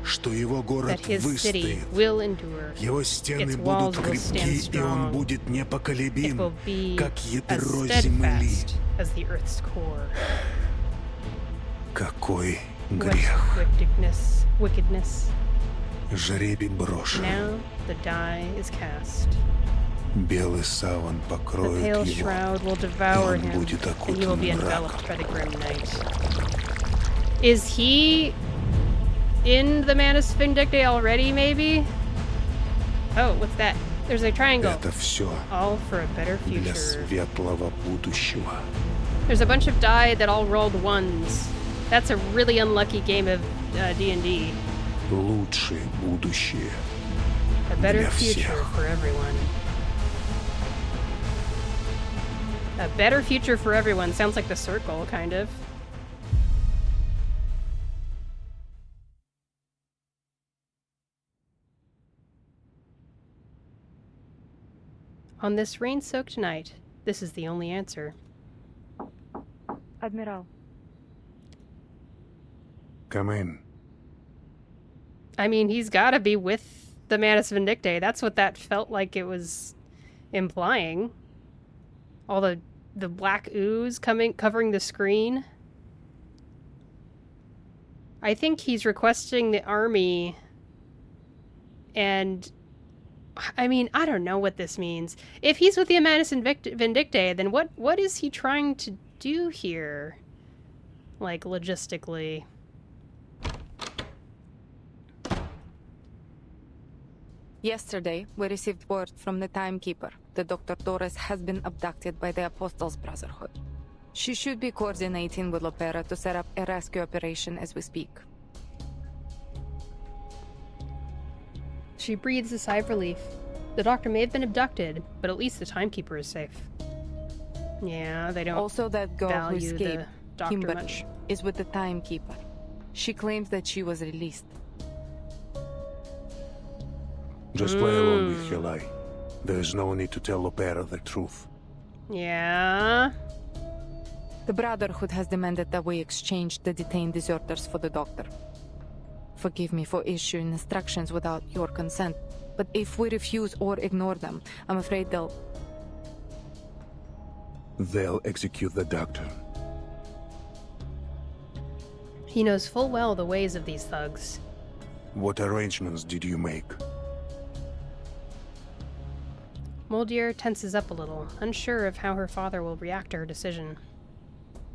что его город that his city выстоит. will endure. Его стены Its будут walls will stand крепки, и он strong. будет It непоколебим, will be как as ядро земли. steadfast as the earth's core. Какой What грех! wickedness. Жребий брошен. Now the die is cast. Белый саван The покроет pale его, shroud will и devour он him, будет and he will be окутан enveloped мраком. by the grim night. Is he in the Manus Vindictae already, maybe? Oh, what's that? There's a triangle. Это все All for a better для future. светлого будущего. There's a bunch of die that all rolled ones. That's a really unlucky game of D&D. Лучшее будущее A better для future всех. for everyone. A better future for everyone. Sounds like the circle, kind of. On this rain-soaked night, this is the only answer. Admiral. Come in. I mean, he's gotta be with the Manus Vindictae. That's what that felt like it was implying. All the black ooze covering the screen. I think he's requesting the army, and I mean, I don't know what this means. If he's with the Manus Vindictae, then what is he trying to do here? Like, logistically. Yesterday, we received word from the Timekeeper that Dr. Torres has been abducted by the Apostles' Brotherhood. She should be coordinating with Lopera to set up a rescue operation as we speak. She breathes a sigh of relief. The doctor may have been abducted, but at least the Timekeeper is safe. Yeah, they don't Also, that girl who value the escaped, doctor Kimberly, much. is with the Timekeeper. She claims that she was released. Just play along with Helai. There is no need to tell Opera the truth. Yeah. The Brotherhood has demanded that we exchange the detained deserters for the doctor. Forgive me for issuing instructions without your consent, but if we refuse or ignore them, I'm afraid they'll... They'll execute the doctor. He knows full well the ways of these thugs. What arrangements did you make? Moldier tenses up a little, unsure of how her father will react to her decision.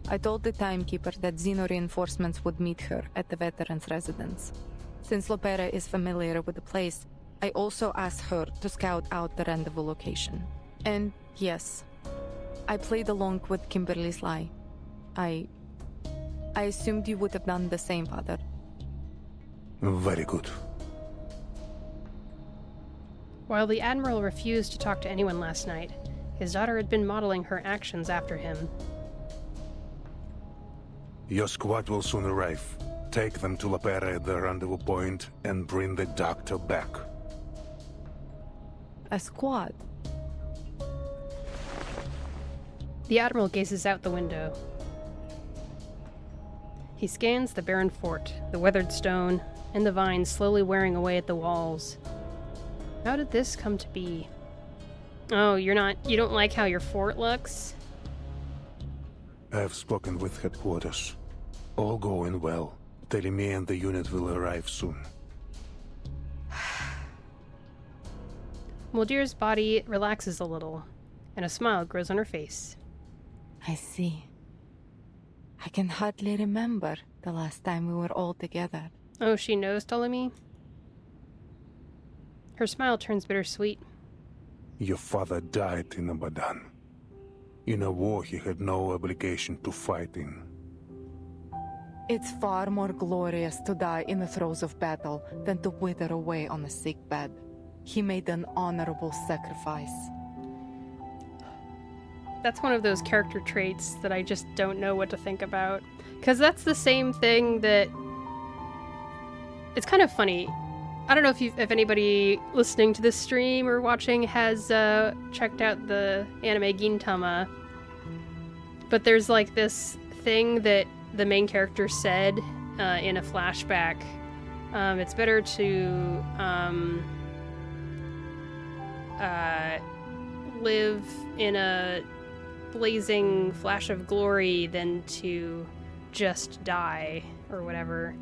I told the Timekeeper that Xeno reinforcements would meet her at the veteran's residence. Since Lopera is familiar with the place, I also asked her to scout out the rendezvous location. And yes, I played along with Kimberly's lie. I assumed you would have done the same, Father. Very good. While the Admiral refused to talk to anyone last night, his daughter had been modeling her actions after him. Your squad will soon arrive. Take them to Lopera at the rendezvous point and bring the doctor back. A squad? The Admiral gazes out the window. He scans the barren fort, the weathered stone, and the vines slowly wearing away at the walls. How did this come to be? Oh, you don't like how your fort looks? I have spoken with headquarters. All going well. Telemi and the unit will arrive soon. Moldier's body relaxes a little, and a smile grows on her face. I see. I can hardly remember the last time we were all together. Oh, she knows Ptolemy? Her smile turns bittersweet. Your father died in Abadan. In a war he had no obligation to fight in. It's far more glorious to die in the throes of battle than to wither away on a sick bed. He made an honorable sacrifice. That's one of those character traits that I just don't know what to think about. Because that's the same thing that... It's kind of funny. I don't know if anybody listening to this stream or watching has checked out the anime Gintama, but there's like this thing that the main character said in a flashback. It's better to live in a blazing flash of glory than to just die, or whatever.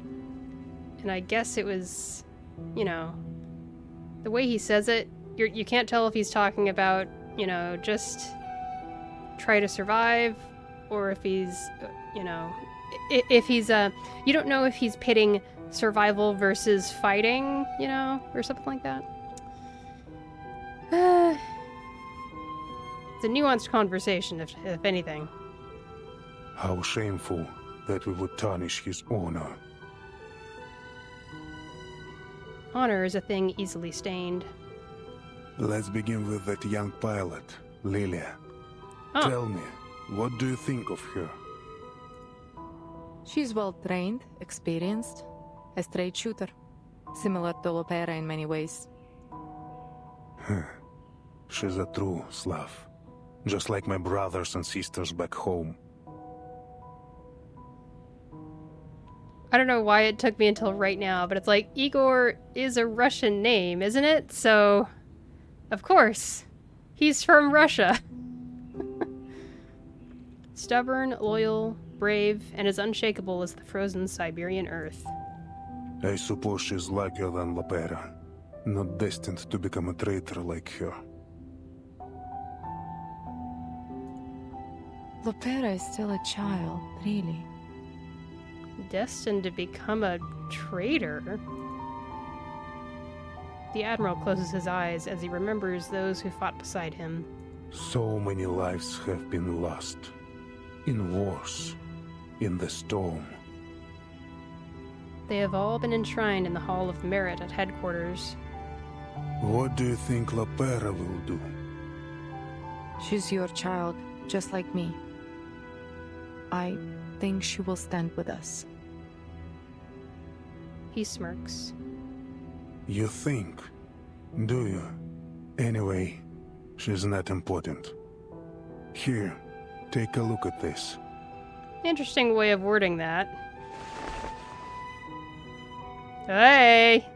And I guess it was, you know, the way he says it, you can't tell if he's talking about, you know, just try to survive, or if he's, you know, if he's, you don't know if he's pitting survival versus fighting, you know, or something like that. It's a nuanced conversation, if anything. How shameful that we would tarnish his honor. Honor is a thing easily stained. Let's begin with that young pilot, Lilia. Oh. Tell me, what do you think of her? She's well trained, experienced, a straight shooter, similar to Lopera in many ways. She's a true Slav, just like my brothers and sisters back home. I don't know why it took me until right now, but it's like, Igor is a Russian name, isn't it? So, of course, he's from Russia. Stubborn, loyal, brave, and as unshakable as the frozen Siberian earth. I suppose she's luckier than Lopera, not destined to become a traitor like her. Lopera is still a child, really. Destined to become a traitor? The Admiral closes his eyes as he remembers those who fought beside him. So many lives have been lost. In wars, in the storm. They have all been enshrined in the Hall of Merit at headquarters. What do you think Lopera will do? She's your child, just like me. I think she will stand with us. He smirks. You think? Do you? Anyway, she's not important. Here, take a look at this. Interesting way of wording that. Hey!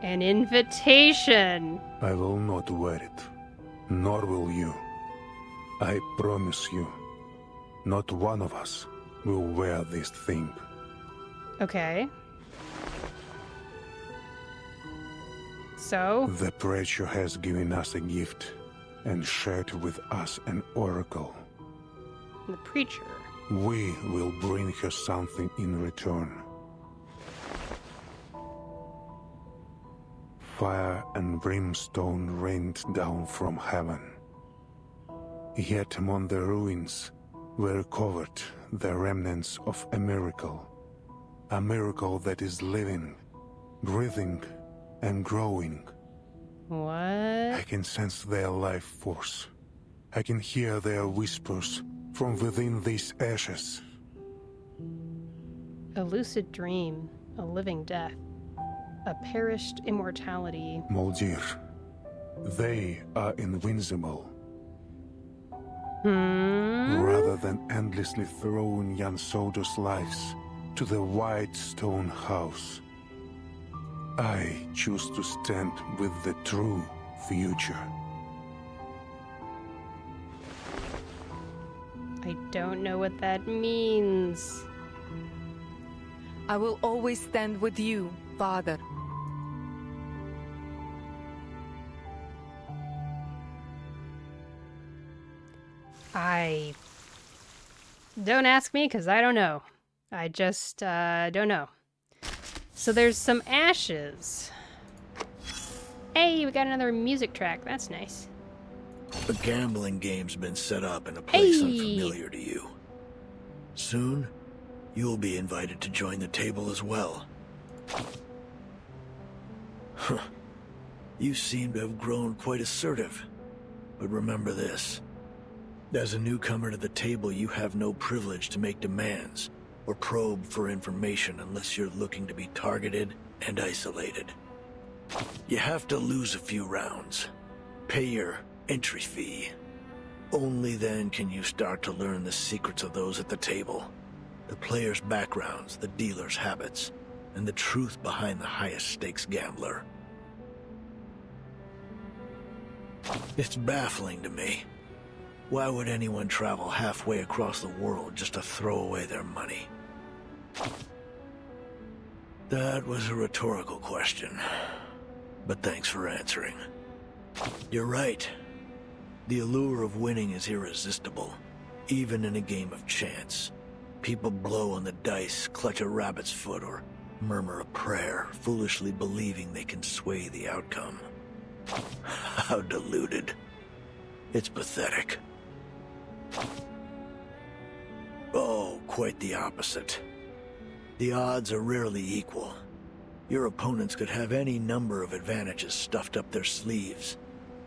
An invitation! I will not wear it. Nor will you. I promise you. Not one of us will wear this thing. Okay. So? The preacher has given us a gift and shared with us an oracle. The preacher. We will bring her something in return. Fire and brimstone rained down from heaven. Yet among the ruins were covered the remnants of a miracle that is living, breathing, and growing. What? I can sense their life force. I can hear their whispers from within these ashes. A lucid dream, a living death, a perished immortality. Moldir, they are invincible. Rather than endlessly throwing young soldiers' lives to the white stone house, I choose to stand with the true future. I don't know what that means. I will always stand with you, Father. Don't ask me, because I don't know. I just, don't know. So there's some ashes. Hey, we got another music track. That's nice. A gambling game's been set up in a place unfamiliar to you. Soon, you'll be invited to join the table as well. Huh. You seem to have grown quite assertive. But remember this. As a newcomer to the table, you have no privilege to make demands or probe for information unless you're looking to be targeted and isolated. You have to lose a few rounds. Pay your entry fee. Only then can you start to learn the secrets of those at the table. The players' backgrounds, the dealers' habits, and the truth behind the highest stakes gambler. It's baffling to me. Why would anyone travel halfway across the world just to throw away their money? That was a rhetorical question, but thanks for answering. You're right. The allure of winning is irresistible, even in a game of chance. People blow on the dice, clutch a rabbit's foot, or murmur a prayer, foolishly believing they can sway the outcome. How deluded. It's pathetic. Oh, quite the opposite. The odds are rarely equal. Your opponents could have any number of advantages stuffed up their sleeves.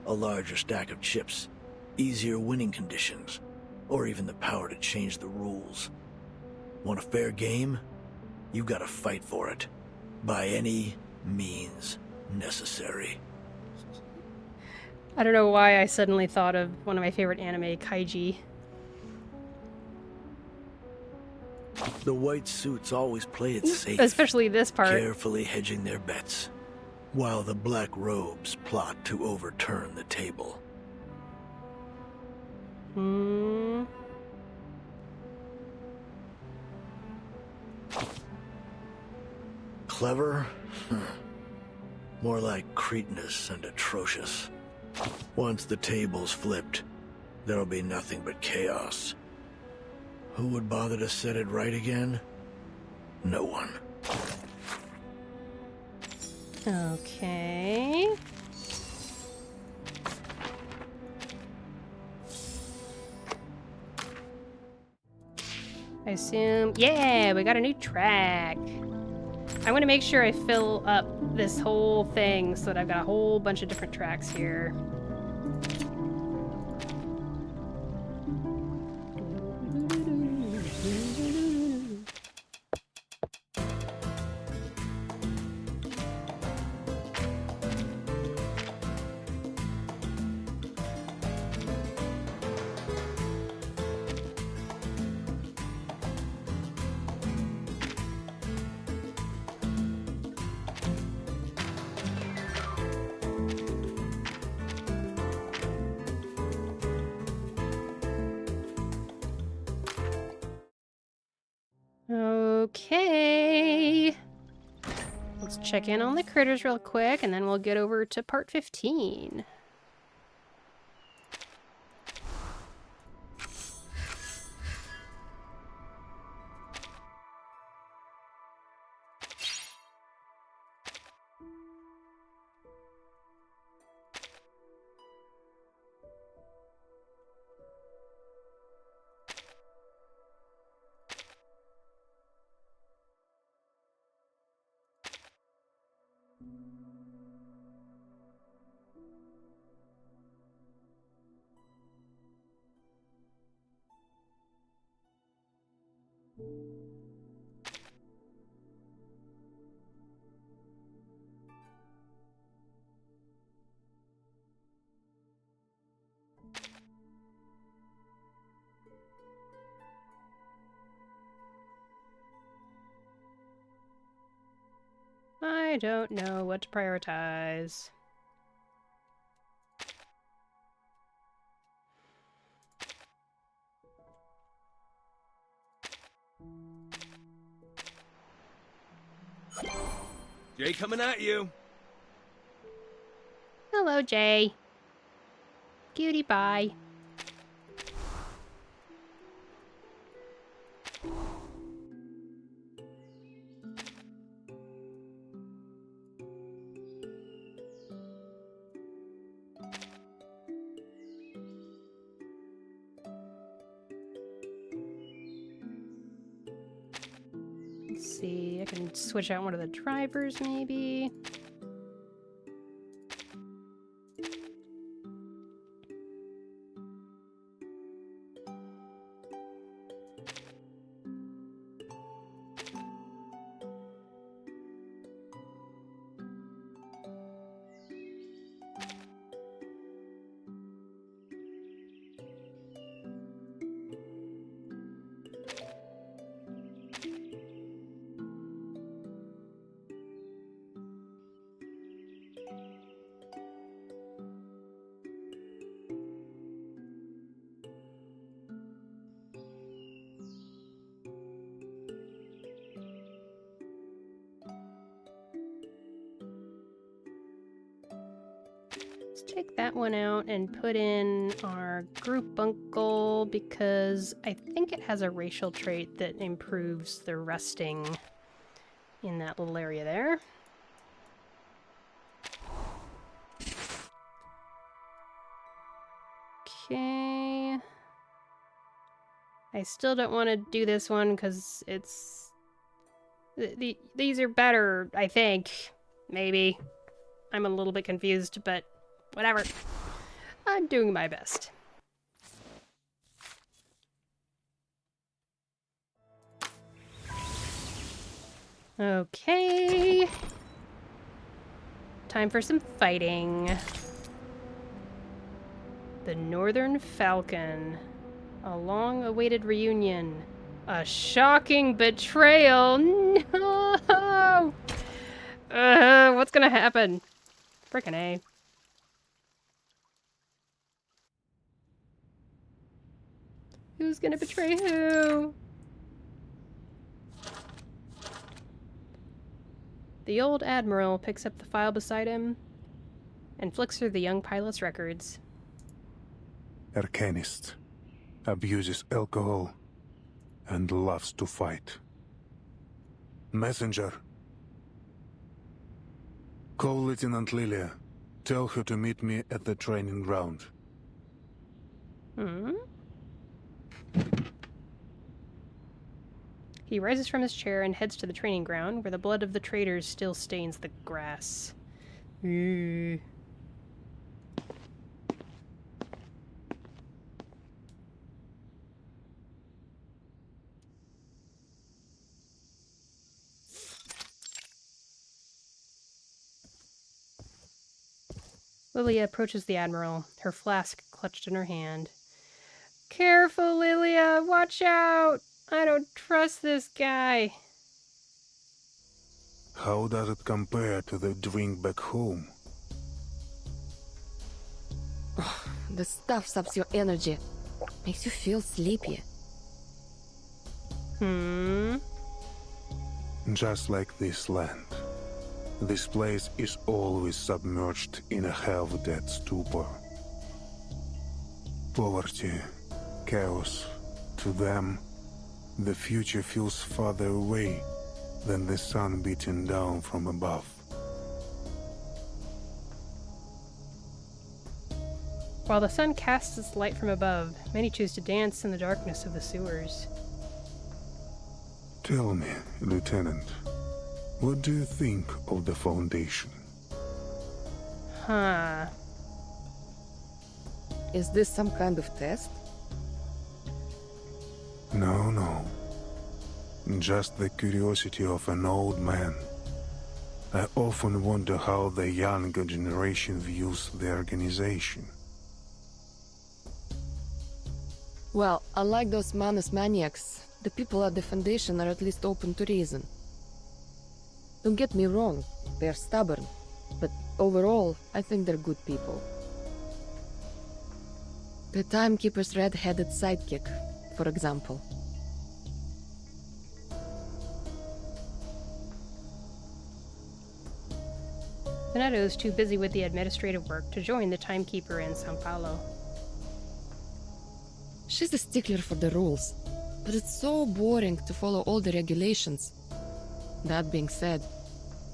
A larger stack of chips, easier winning conditions, or even the power to change the rules. Want a fair game? You've got to fight for it. By any means necessary. I don't know why I suddenly thought of one of my favorite anime, Kaiji. The white suits always play it safe. Especially this part. Carefully hedging their bets, while the black robes plot to overturn the table. Clever? More like cretinous and atrocious. Once the table's flipped, there'll be nothing but chaos. Who would bother to set it right again? No one. Okay. I assume... Yeah, we got a new track. I want to make sure I fill up this whole thing so that I've got a whole bunch of different tracks here. Okay. Let's check in on the critters real quick, and then we'll get over to part 15. I don't know what to prioritize. Jay coming at you. Hello, Jay. Cutie pie. Let's see, I can switch out one of the drivers, maybe. take that one out and put in our group uncle because I think it has a racial trait that improves the resting in that little area there. Okay. I still don't want to do this one because it's... these are better, I think. Maybe. I'm a little bit confused, but whatever. I'm doing my best. Okay. Time for some fighting. The Northern Falcon. A long-awaited reunion. A shocking betrayal. No! What's gonna happen? Frickin' A. Who's gonna betray who? The old admiral picks up the file beside him and flicks through the young pilot's records. Arcanist. Abuses alcohol and loves to fight. Messenger. Call Lieutenant Lilia. Tell her to meet me at the training ground. He rises from his chair and heads to the training ground, where the blood of the traitors still stains the grass. Lilia approaches the Admiral, her flask clutched in her hand. Careful, Lilia! Watch out! I don't trust this guy. How does it compare to the drink back home? The stuff saps your energy. Makes you feel sleepy. Just like this land. This place is always submerged in a half-dead stupor. Poverty, chaos. To them, the future feels farther away than the sun beating down from above. While the sun casts its light from above, many choose to dance in the darkness of the sewers. Tell me, Lieutenant, what do you think of the Foundation? Is this some kind of test? No. Just the curiosity of an old man. I often wonder how the younger generation views the organization. Well, unlike those Manus maniacs, the people at the Foundation are at least open to reason. Don't get me wrong, they're stubborn, but overall, I think they're good people. The Timekeeper's red-headed sidekick, for example. Benedetto's too busy with the administrative work to join the Timekeeper in Sao Paulo. She's a stickler for the rules, but it's so boring to follow all the regulations. That being said,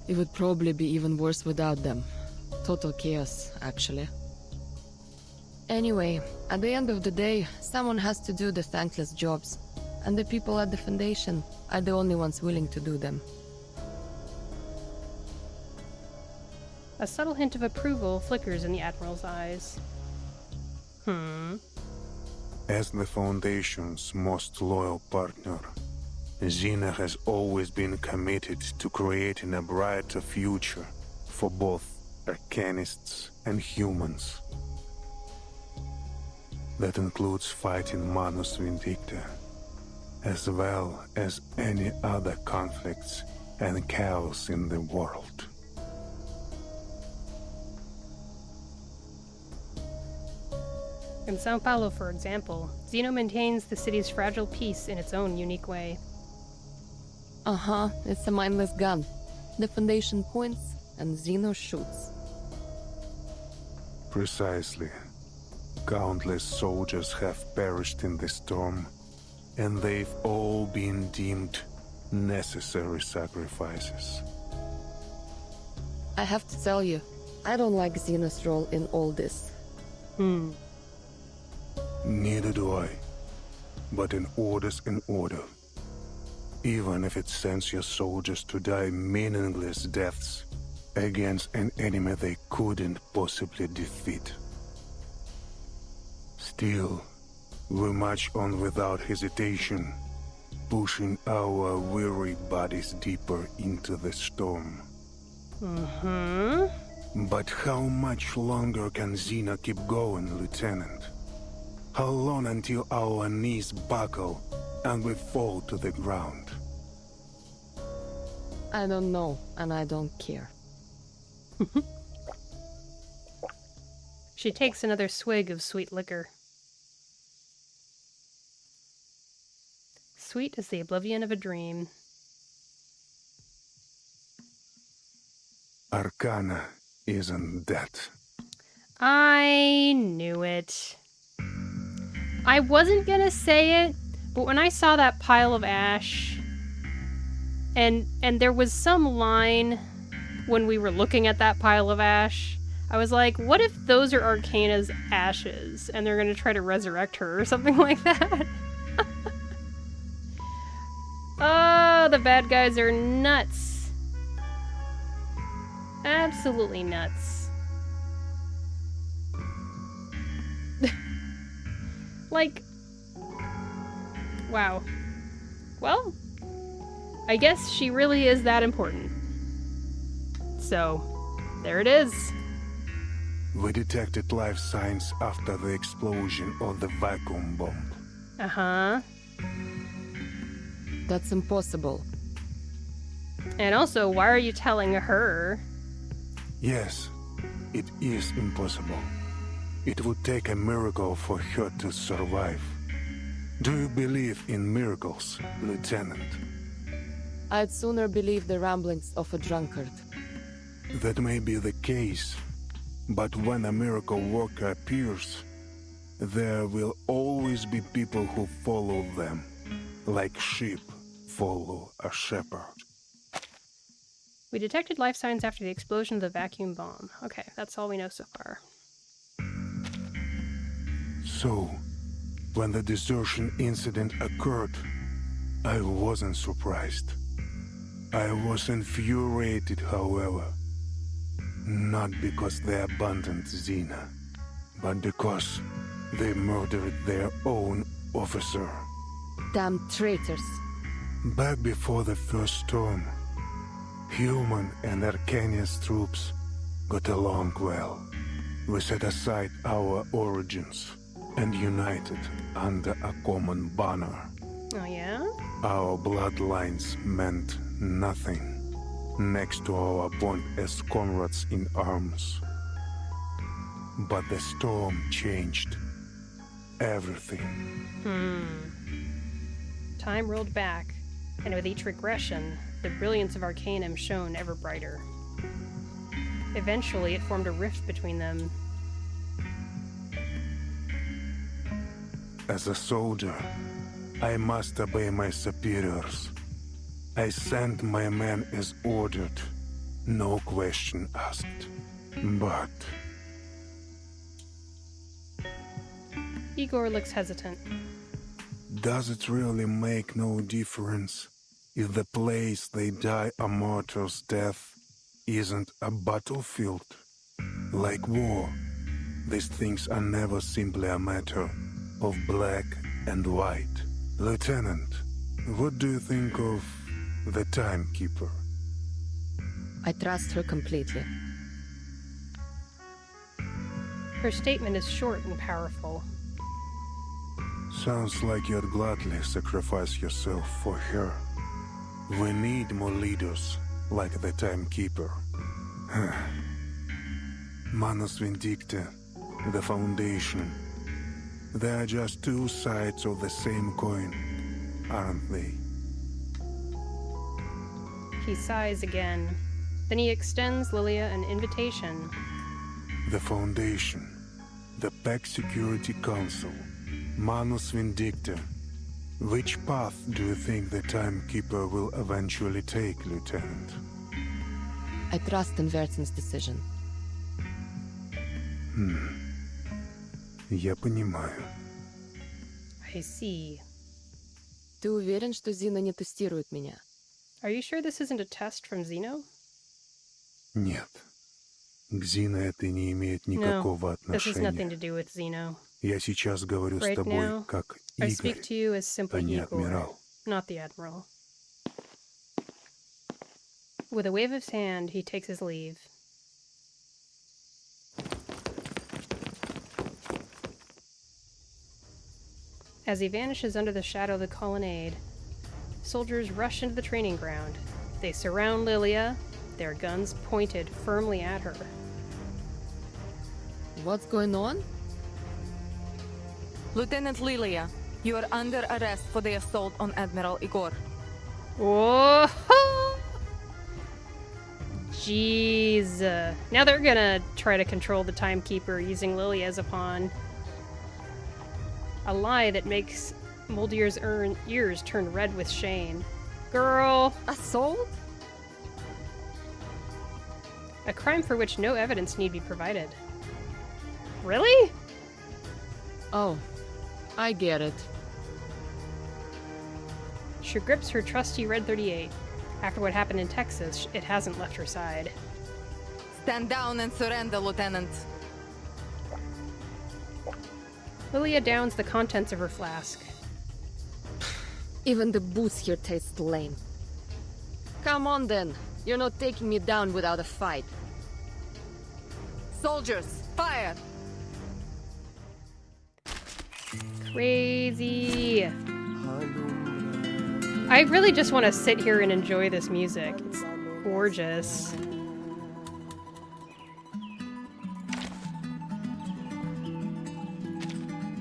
it would probably be even worse without them. Total chaos, actually. Anyway, at the end of the day, someone has to do the thankless jobs, and the people at the Foundation are the only ones willing to do them. A subtle hint of approval flickers in the Admiral's eyes. As the Foundation's most loyal partner, Xena has always been committed to creating a brighter future for both Arcanists and humans. That includes fighting Manus Vindicta, as well as any other conflicts and chaos in the world. In Sao Paulo, for example, Xeno maintains the city's fragile peace in its own unique way. It's a mindless gun. The Foundation points, and Xeno shoots. Precisely. Countless soldiers have perished in the storm, and they've all been deemed necessary sacrifices. I have to tell you, I don't like Xena's role in all this. Neither do I. But an order's an order. Even if it sends your soldiers to die meaningless deaths against an enemy they couldn't possibly defeat. Still, we march on without hesitation, pushing our weary bodies deeper into the storm. But how much longer can Xena keep going, Lieutenant? How long until our knees buckle and we fall to the ground? I don't know, and I don't care. She takes another swig of sweet liquor. Sweet as the oblivion of a dream. Arcana isn't that. I knew it. I wasn't gonna say it, but when I saw that pile of ash, and there was some line when we were looking at that pile of ash, I was like, what if those are Arcana's ashes, and they're gonna try to resurrect her or something like that? Oh, the bad guys are nuts. Absolutely nuts. Like, wow. Well, I guess she really is that important. So, there it is. We detected life signs after the explosion of the vacuum bomb. Uh-huh. That's impossible. And also, why are you telling her? Yes, it is impossible. It would take a miracle for her to survive. Do you believe in miracles, Lieutenant? I'd sooner believe the ramblings of a drunkard. That may be the case, but when a miracle worker appears, there will always be people who follow them, like sheep follow a shepherd. We detected life signs after the explosion of the vacuum bomb. Okay, that's all we know so far. So, when the desertion incident occurred, I wasn't surprised. I was infuriated, however. Not because they abandoned Xena, but because they murdered their own officer. Damn traitors. Back before the first storm, Human and Arcania's troops got along well. We set aside our origins and united under a common banner. Oh yeah? Our bloodlines meant nothing next to our bond as comrades in arms. But the storm changed everything. Time rolled back, and with each regression, the brilliance of Arcanum shone ever brighter. Eventually, it formed a rift between them. As a soldier, I must obey my superiors. I sent my men as ordered, no question asked. But... Igor looks hesitant. does it really make no difference if the place they die a martyr's death isn't a battlefield? Like war, these things are never simply a matter of black and white. Lieutenant, what do you think of the Timekeeper? I trust her completely. Her statement is short and powerful. Sounds like you'd gladly sacrifice yourself for her. We need more leaders like the Timekeeper. Manus Vindicta, the Foundation. They are just two sides of the same coin, aren't they? He sighs again. Then he extends Lilia an invitation. The Foundation, the Pack Security Council, Manus Vindicta. Which path do you think the Timekeeper will eventually take, Lieutenant? I trust in Vertin's decision. Я понимаю. I see. Ты уверен, что Зина не тестирует меня? Are you sure this isn't a test from Zeno? Нет. К Зино это не имеет никакого This has nothing to отношения. do with Zeno. Я сейчас говорю с Right тобой now, как I speak Игорь, to you as simply а не Igor, адмирал. not the Admiral. With a wave of his hand, he takes his leave. As he vanishes under the shadow of the colonnade, soldiers rush into the training ground. They surround Lilia, their guns pointed firmly at her. What's going on? Lieutenant Lilia, you are under arrest for the assault on Admiral Igor. Whoa! Jeez. Now they're gonna try to control the Timekeeper using Lily as a pawn. A lie that makes Moldier's ears turn red with shame. Girl! Assault? A crime for which no evidence need be provided. Really? Oh, I get it. She grips her trusty Red 38. After what happened in Texas, it hasn't left her side. Stand down and surrender, Lieutenant. Lilia downs the contents of her flask. Even the booze here tastes lame. Come on then. You're not taking me down without a fight. Soldiers, fire! Crazy. I really just want to sit here and enjoy this music. It's gorgeous.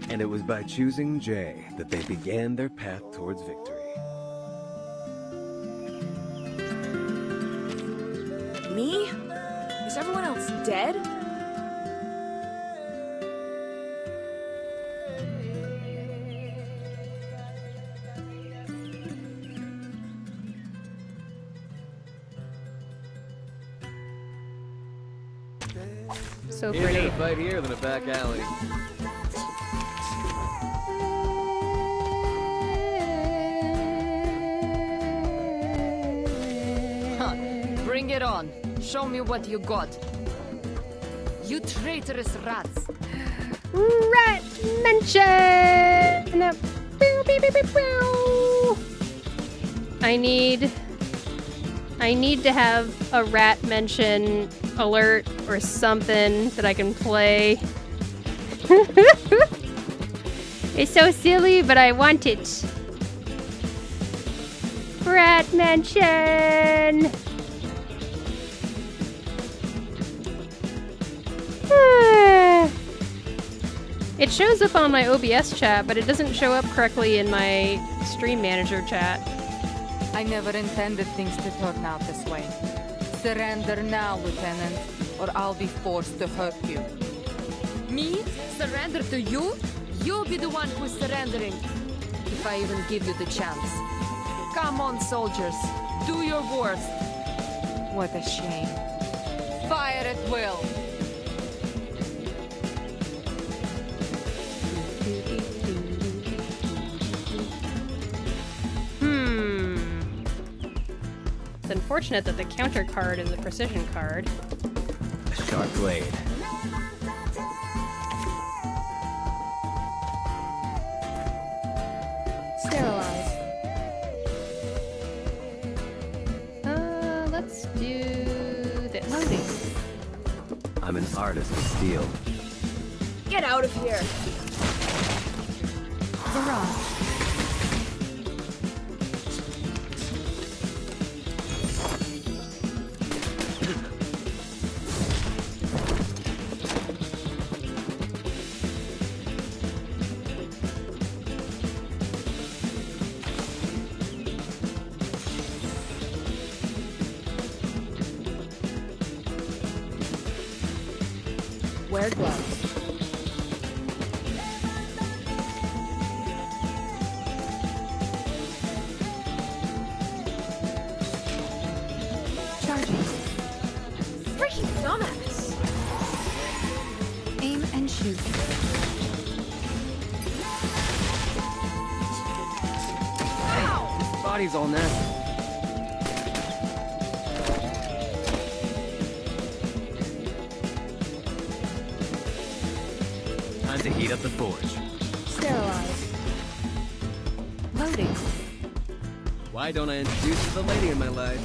And it was by choosing Jay that they began their path towards victory. Me? Is everyone else dead? So Easier pretty. to fight here than a back alley. Bring it on. Show me what you got. You traitorous rats. Rat mention! Pew, pew, pew, pew, pew. I need to have a rat mention alert or something that I can play. It's so silly, but I want it. Rat mention! It shows up on my OBS chat, but it doesn't show up correctly in my stream manager chat. I never intended things to turn out this way. Surrender now, Lieutenant, or I'll be forced to hurt you. Me? Surrender to you? You'll be the one who's surrendering. If I even give you the chance. Come on, soldiers. Do your worst. What a shame. Fire at will! It's unfortunate that the counter card is a precision card. A sharp blade. Sterilize. Let's do this. I'm an artist of steel. Get out of here. Barrage. wear gloves. Freaking dumbass! Aim and shoot. His body's all nasty. Time to heat up the forge. Sterilize. Loading. Why don't I introduce you to the lady in my life?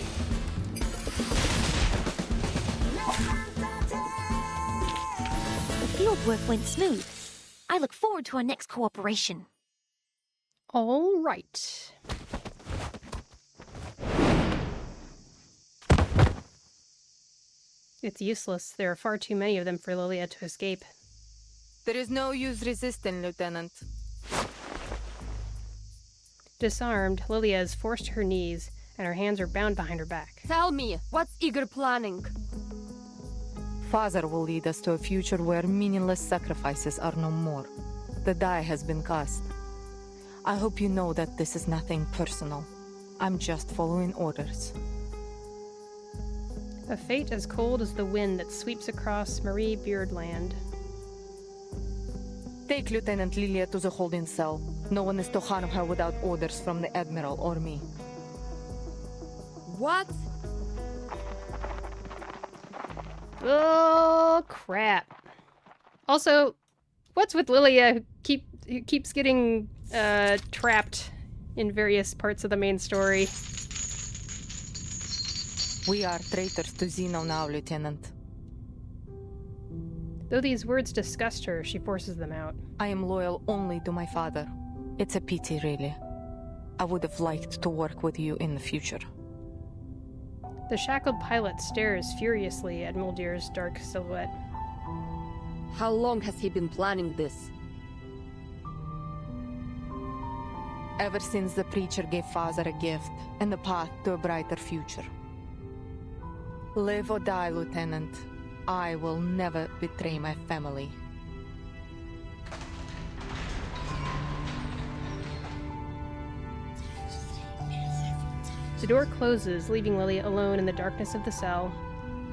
The fieldwork went smooth. I look forward to our next cooperation. All right. It's useless. There are far too many of them for Lilia to escape. There is no use resisting, Lieutenant. Disarmed, Lilia is forced to her knees, and her hands are bound behind her back. Tell me, what's Igor planning? Father will lead us to a future where meaningless sacrifices are no more. The die has been cast. I hope you know that this is nothing personal. I'm just following orders. A fate as cold as the wind that sweeps across Marie Beardland. Take Lieutenant Lilia to the holding cell. No one is to harm her without orders from the Admiral or me. What? Oh, crap. Also, what's with Lilia who keeps getting trapped in various parts of the main story? We are traitors to Zeno now, Lieutenant. Though these words disgust her, she forces them out. I am loyal only to my father. It's a pity, really. I would have liked to work with you in the future. The shackled pilot stares furiously at Muldir's dark silhouette. How long has he been planning this? Ever since the preacher gave Father a gift and the path to a brighter future. Live or die, Lieutenant. I will never betray my family. The door closes, leaving Lilia alone in the darkness of the cell.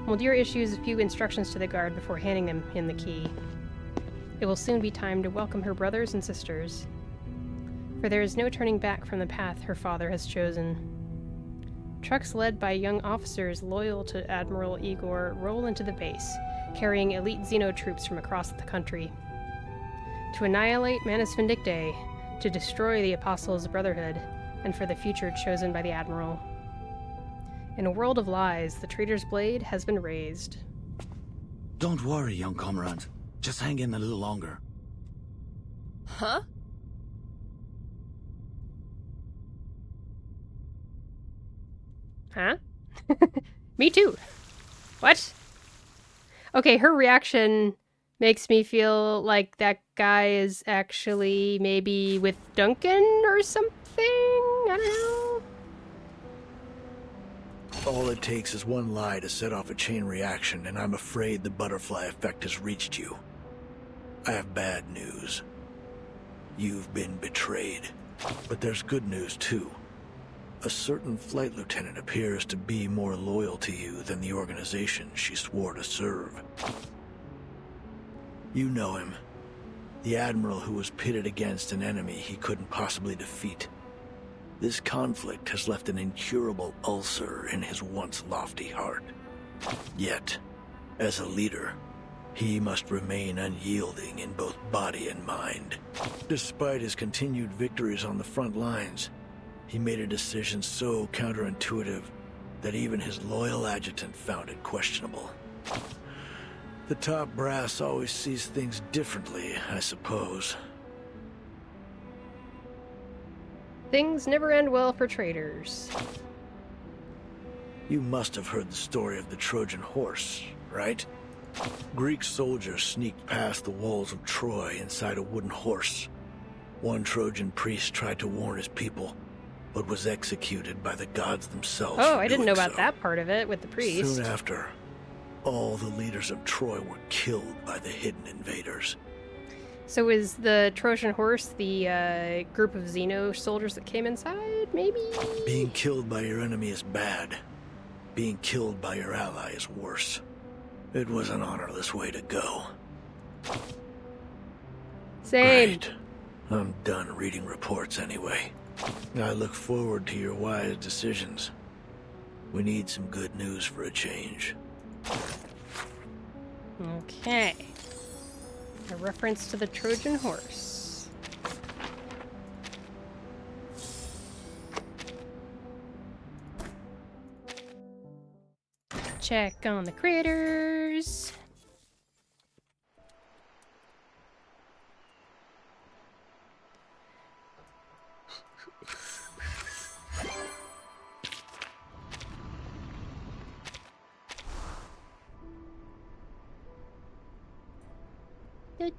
Muldir issues a few instructions to the guard before handing them in the key. It will soon be time to welcome her brothers and sisters, for there is no turning back from the path her father has chosen. Trucks led by young officers loyal to Admiral Igor roll into the base, carrying elite Xeno troops from across the country. To annihilate Manus Vindictae, to destroy the Apostles' Brotherhood, and for the future chosen by the Admiral. In a world of lies, the traitor's blade has been raised. Don't worry, young comrade. Just hang in a little longer. Huh? Huh? Me too. What? Okay, her reaction makes me feel like that guy is actually maybe with Duncan or something? I don't know. All it takes is one lie to set off a chain reaction, and I'm afraid the butterfly effect has reached you. I have bad news. You've been betrayed. But there's good news, too. A certain flight lieutenant appears to be more loyal to you than the organization she swore to serve. You know him. The Admiral who was pitted against an enemy he couldn't possibly defeat. This conflict has left an incurable ulcer in his once lofty heart. Yet, as a leader, he must remain unyielding in both body and mind. Despite his continued victories on the front lines, he made a decision so counterintuitive that even his loyal adjutant found it questionable. The top brass always sees things differently, I suppose. Things never end well for traitors. You must have heard the story of the Trojan horse, right? Greek soldiers sneaked past the walls of Troy inside a wooden horse. One Trojan priest tried to warn his people, but was executed by the gods themselves. Oh, I didn't know about that part of it with the priest. Soon after, All the leaders of Troy were killed by the hidden invaders. So is the Trojan horse the group of Xeno soldiers that came inside, maybe? Being killed by your enemy is bad. Being killed by your ally is worse. It was an honorless way to go. Same. Great. I'm done reading reports anyway. I look forward to your wise decisions. We need some good news for a change. Okay. A reference to the Trojan horse. Check on the critters.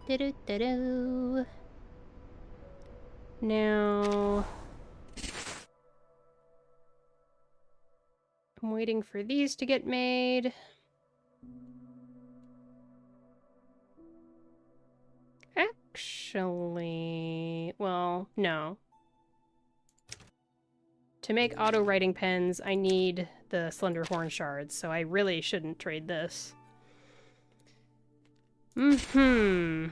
Do-do-do-do-do. Now, I'm waiting for these to get made. Actually, well, no. To make auto writing pens, I need the slender horn shards, so I really shouldn't trade this. Mm-hmm.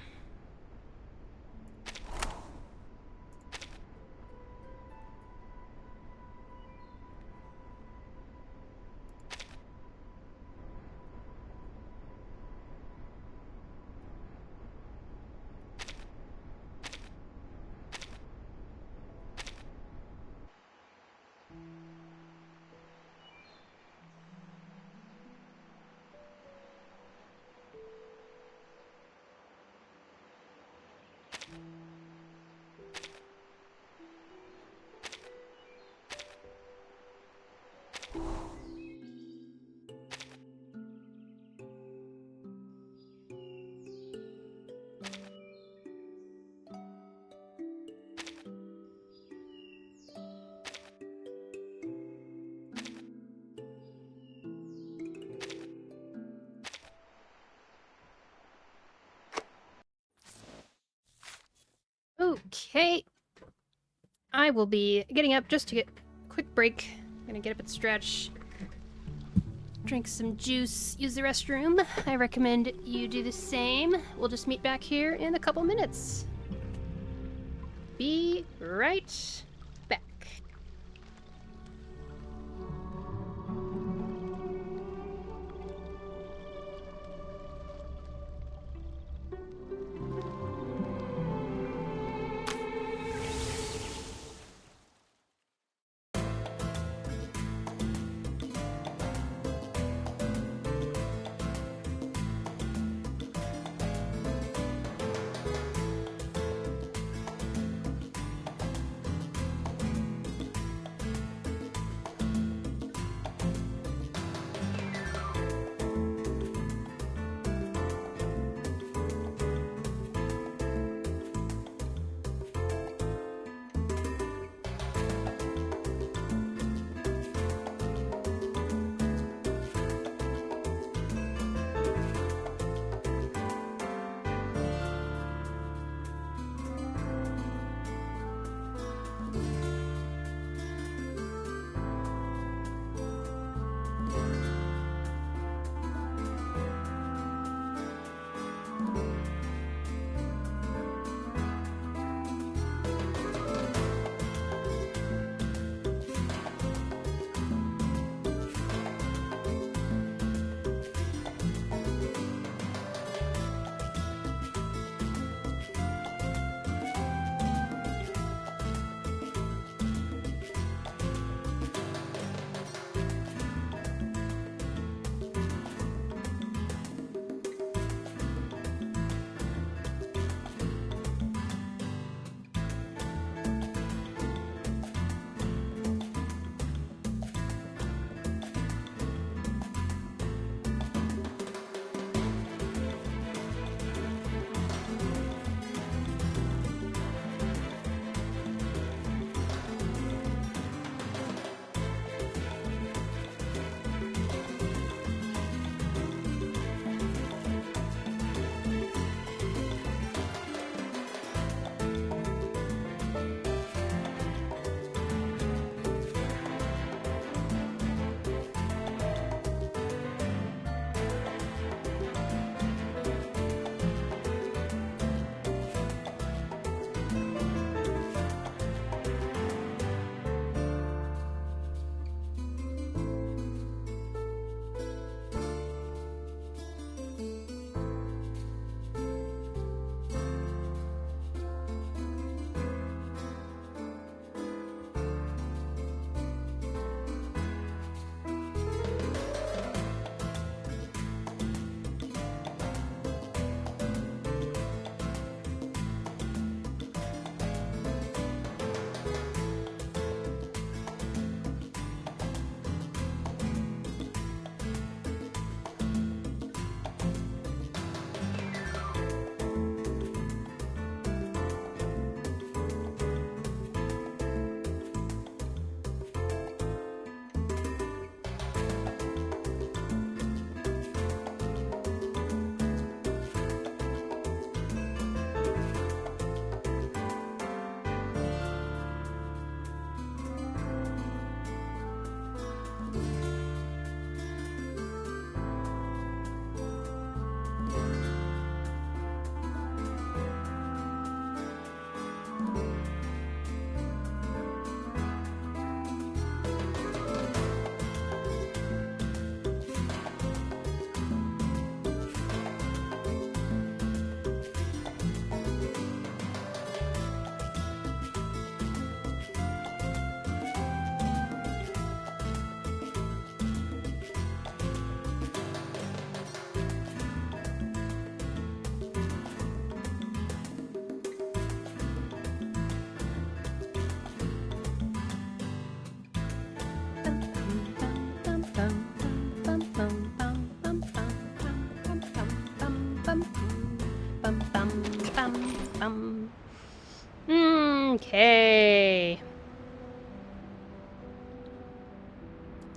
Okay. I will be getting up just to get a quick break. I'm gonna get up and stretch. Drink some juice, use the restroom. I recommend you do the same. We'll just meet back here in a couple minutes. Be right back.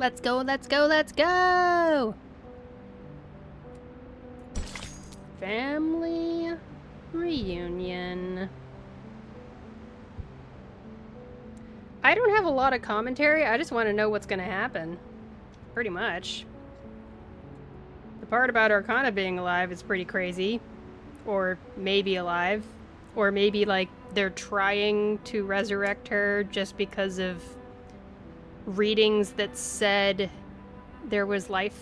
Let's go, let's go, let's go! Family reunion. I don't have a lot of commentary. I just want to know what's going to happen. Pretty much. The part about Arcana being alive is pretty crazy. Or maybe alive. Or maybe, like, they're trying to resurrect her just because of readings that said there was life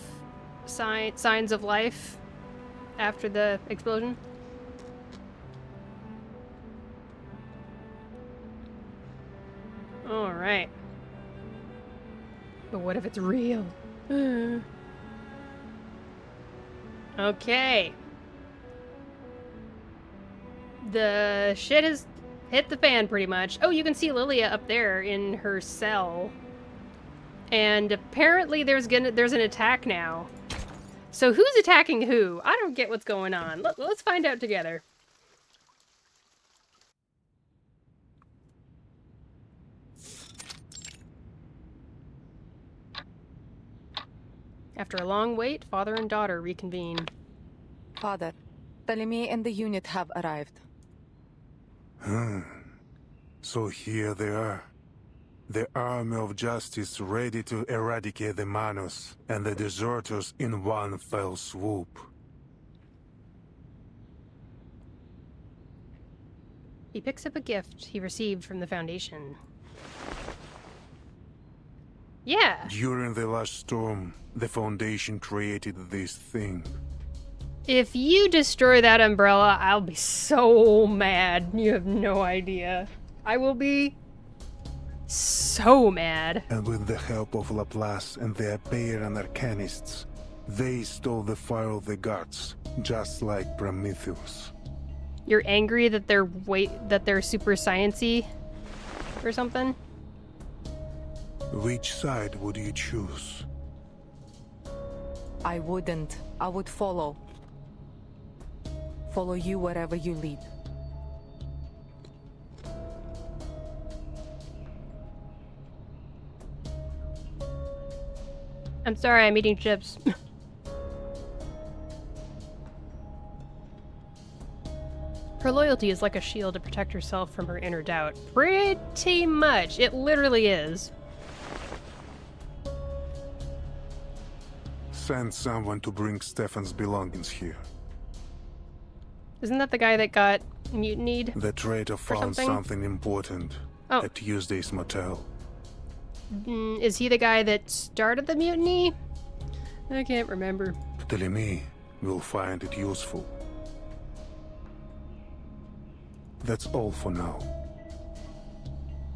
signs of life after the explosion. All right. But what if it's real? Okay. The shit has hit the fan pretty much. Oh, you can see Lilia up there in her cell. And apparently there's an attack now. So who's attacking who? I don't get what's going on. Let's find out together. After a long wait, father and daughter reconvene. Father, Ptolemy and the unit have arrived. So here they are. The army of justice ready to eradicate the Manus and the deserters in one fell swoop. He picks up a gift he received from the Foundation. Yeah! During the last storm, the Foundation created this thing. If you destroy that umbrella, I'll be so mad. You have no idea. I will be so mad. And with the help of Laplace and the Aperan Arcanists, they stole the fire of the gods, just like Prometheus. You're angry that they're super science-y or something? Which side would you choose? I wouldn't. I would follow. Follow you wherever you lead. I'm sorry, I'm eating chips. Her loyalty is like a shield to protect herself from her inner doubt. Pretty much. It literally is. Send someone to bring Stefan's belongings here. Isn't that the guy that got mutinied? The traitor found something important at Tuesday's motel. Is he the guy that started the mutiny? I can't remember. Ptolemy will find it useful. That's all for now.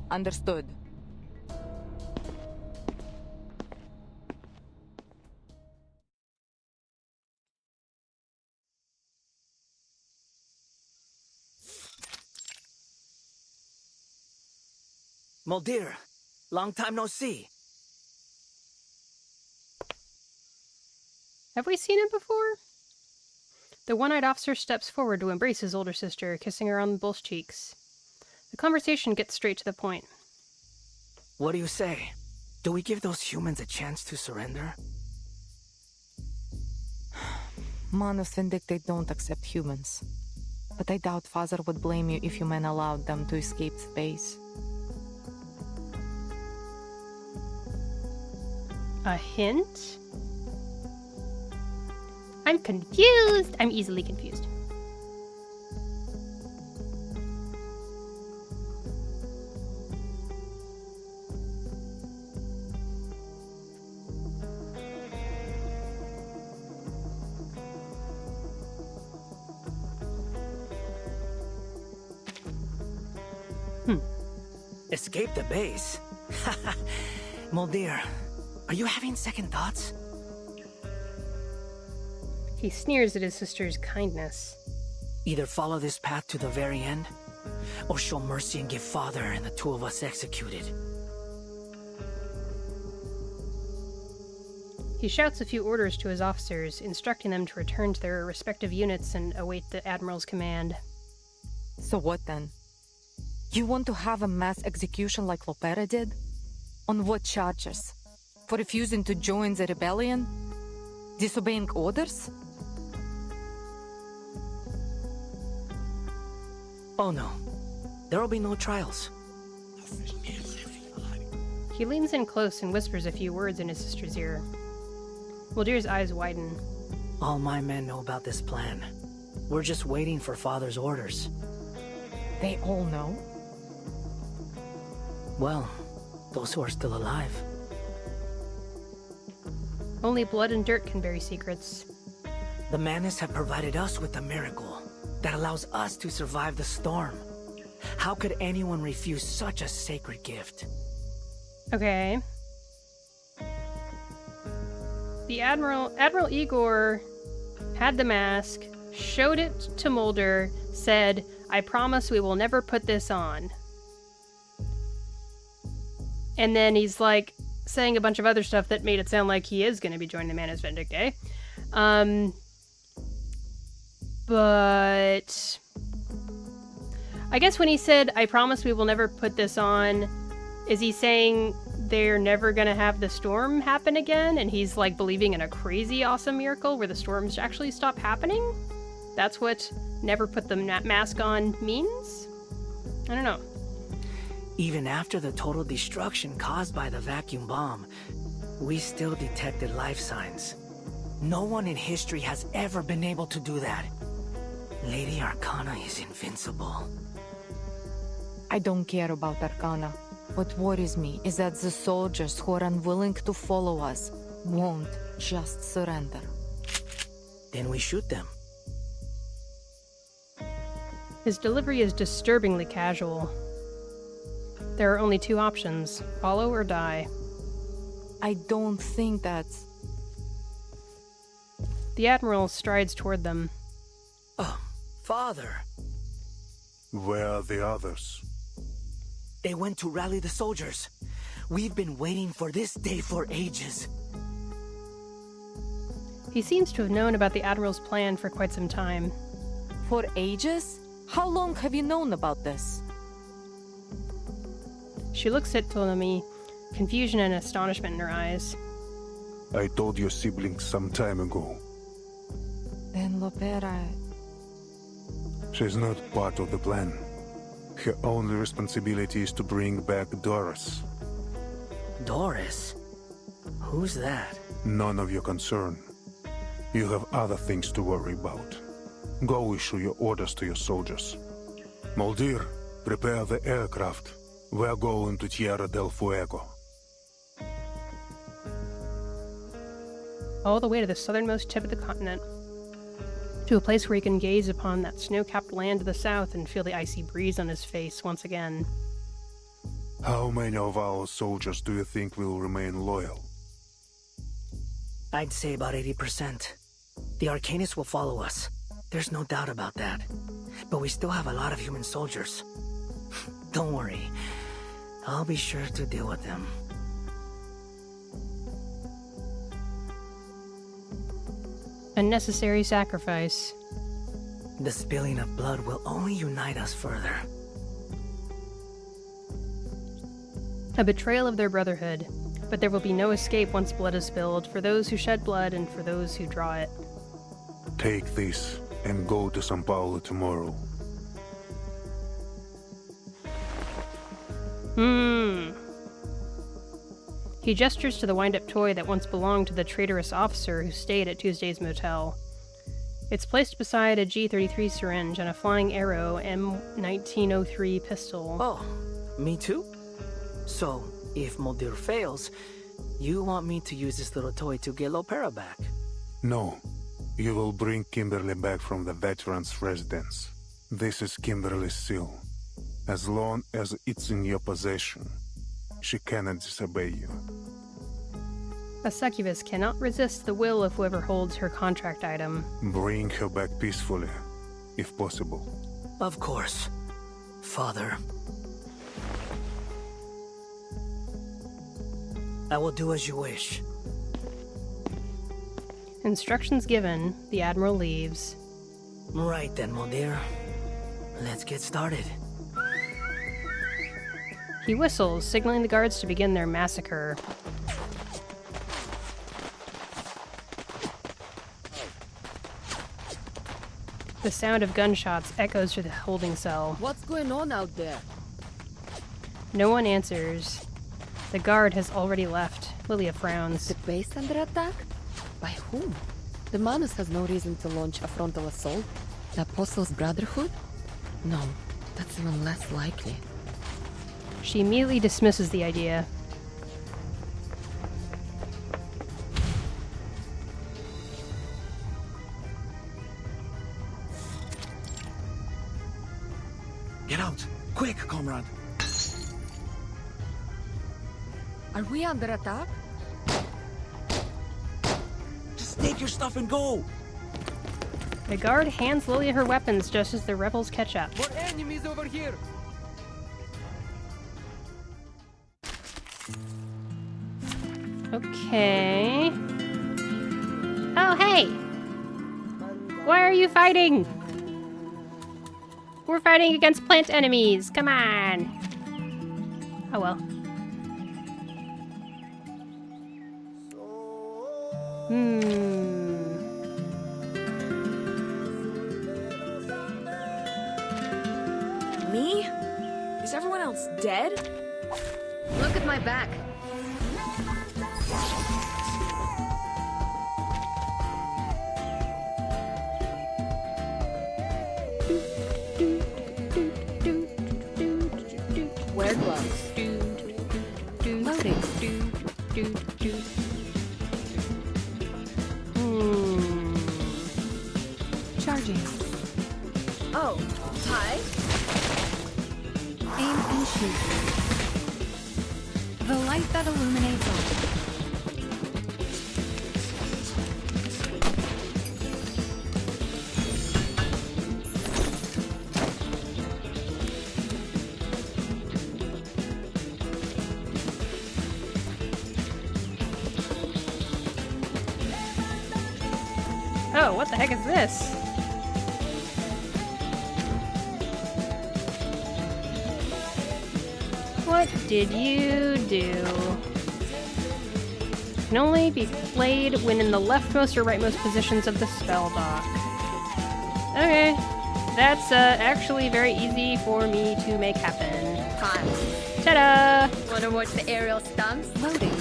Understood. Muldir, long time no see. Have we seen him before? The one-eyed officer steps forward to embrace his older sister, kissing her on both cheeks. The conversation gets straight to the point. What do you say? Do we give those humans a chance to surrender? Manus Vindicate don't accept humans. But I doubt Father would blame you if you men allowed them to escape space. A hint? I'm confused. I'm easily confused. Escape the base? Muldir, are you having second thoughts? He sneers at his sister's kindness. Either follow this path to the very end, or show mercy and get Father and the two of us executed. He shouts a few orders to his officers, instructing them to return to their respective units and await the Admiral's command. So what then? You want to have a mass execution like Lopera did? On what charges? For refusing to join the rebellion? Disobeying orders? Oh no. There will be no trials. He leans in close and whispers a few words in his sister's ear. Muldir's eyes widen. All my men know about this plan. We're just waiting for Father's orders. They all know? Well, those who are still alive. Only blood and dirt can bury secrets. The Manus have provided us with a miracle that allows us to survive the storm. How could anyone refuse such a sacred gift? Okay. The Admiral Igor had the mask, showed it to Mulder, said, "I promise we will never put this on." And then he's like saying a bunch of other stuff that made it sound like he is going to be joining the Manus Vindictae. But I guess when he said, "I promise we will never put this on," is he saying they're never going to have the storm happen again? And he's like believing in a crazy awesome miracle where the storms actually stop happening? That's what never put the mask on means? I don't know. Even after the total destruction caused by the vacuum bomb, we still detected life signs. No one in history has ever been able to do that. Lady Arcana is invincible. I don't care about Arcana. What worries me is that the soldiers who are unwilling to follow us won't just surrender. Then we shoot them. His delivery is disturbingly casual. There are only two options, follow or die. I don't think that's... The Admiral strides toward them. Oh, Father. Where are the others? They went to rally the soldiers. We've been waiting for this day for ages. He seems to have known about the Admiral's plan for quite some time. For ages? How long have you known about this? She looks at Ptolemy, confusion and astonishment in her eyes. I told your siblings some time ago. Then Lopera... She's not part of the plan. Her only responsibility is to bring back Doris. Doris? Who's that? None of your concern. You have other things to worry about. Go issue your orders to your soldiers. Muldir, prepare the aircraft. We're going to Tierra del Fuego. All the way to the southernmost tip of the continent. To a place where he can gaze upon that snow-capped land to the south and feel the icy breeze on his face once again. How many of our soldiers do you think will remain loyal? I'd say about 80%. The Arcanists will follow us. There's no doubt about that. But we still have a lot of human soldiers. Don't worry. I'll be sure to deal with them. A necessary sacrifice. The spilling of blood will only unite us further. A betrayal of their brotherhood, but there will be no escape once blood is spilled, for those who shed blood and for those who draw it. Take this and go to São Paulo tomorrow. He gestures to the wind-up toy that once belonged to the traitorous officer who stayed at Tuesday's motel. It's placed beside a G-33 syringe and a flying arrow M1903 pistol. Oh, me too? So, if Muldir fails, you want me to use this little toy to get Lopera back? No. You will bring Kimberly back from the veterans' residence. This is Kimberly's seal. As long as it's in your possession, she cannot disobey you. A succubus cannot resist the will of whoever holds her contract item. Bring her back peacefully, if possible. Of course, Father. I will do as you wish. Instructions given, the Admiral leaves. Right then, Muldir. Let's get started. He whistles, signaling the guards to begin their massacre. The sound of gunshots echoes through the holding cell. What's going on out there? No one answers. The guard has already left. Lilia frowns. The base under attack? By whom? The Manus has no reason to launch a frontal assault. The Apostles' Brotherhood? No, that's even less likely. She immediately dismisses the idea. Get out! Quick, comrade! Are we under attack? Just take your stuff and go! The guard hands Lilia her weapons just as the rebels catch up. More enemies over here! Okay. Oh, hey! Why are you fighting? We're fighting against plant enemies. Come on. Oh well. Me? Is everyone else dead? Look at my back. Wear gloves. Loading. Charging. Oh, hi. Aim and shoot. The light that illuminates all. Oh, what the heck is this? What did you do? Can only be played when in the leftmost or rightmost positions of the spell dock. Okay, that's actually very easy for me to make happen. Time. Ta-da! Wanna watch the aerial stunts? Loading.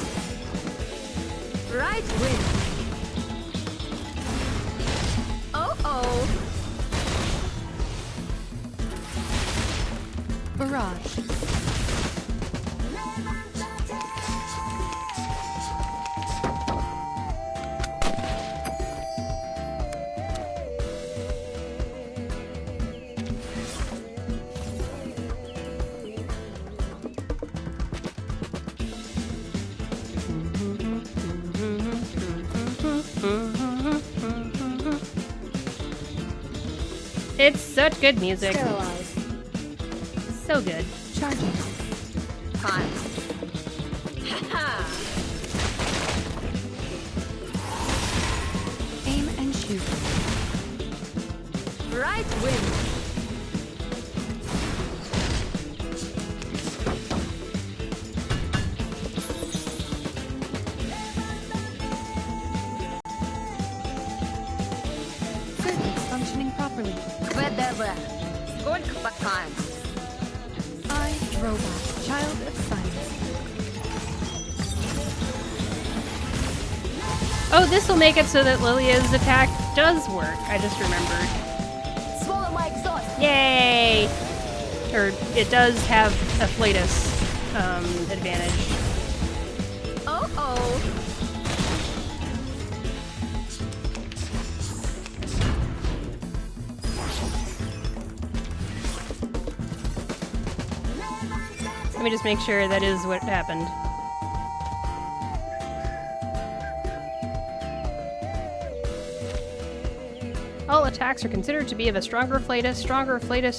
Right wing. Oh. Barrage. It's such good music. Sterilize. So good. Charging. Time. Aim and shoot. Right wing. Circuits functioning properly. Whatever. Сколько time? I, robot, child of science. Oh, this will make it so that Lilia's attack does work. I just remembered. Swallow my exhaust. Yay! Or it does have a flatus advantage. Oh. Let me just make sure that is what happened. All attacks are considered to be of a stronger flatus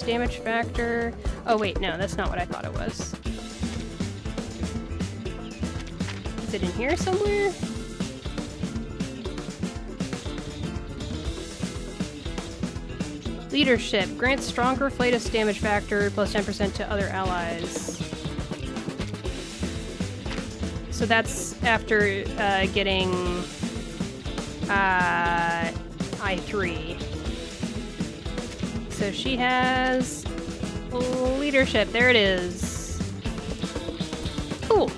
damage factor. Oh wait, no, that's not what I thought it was. Is it in here somewhere? Leadership grants stronger flatus damage factor plus 10% to other allies. So that's after getting I3. so she has leadership. There it is. Cool.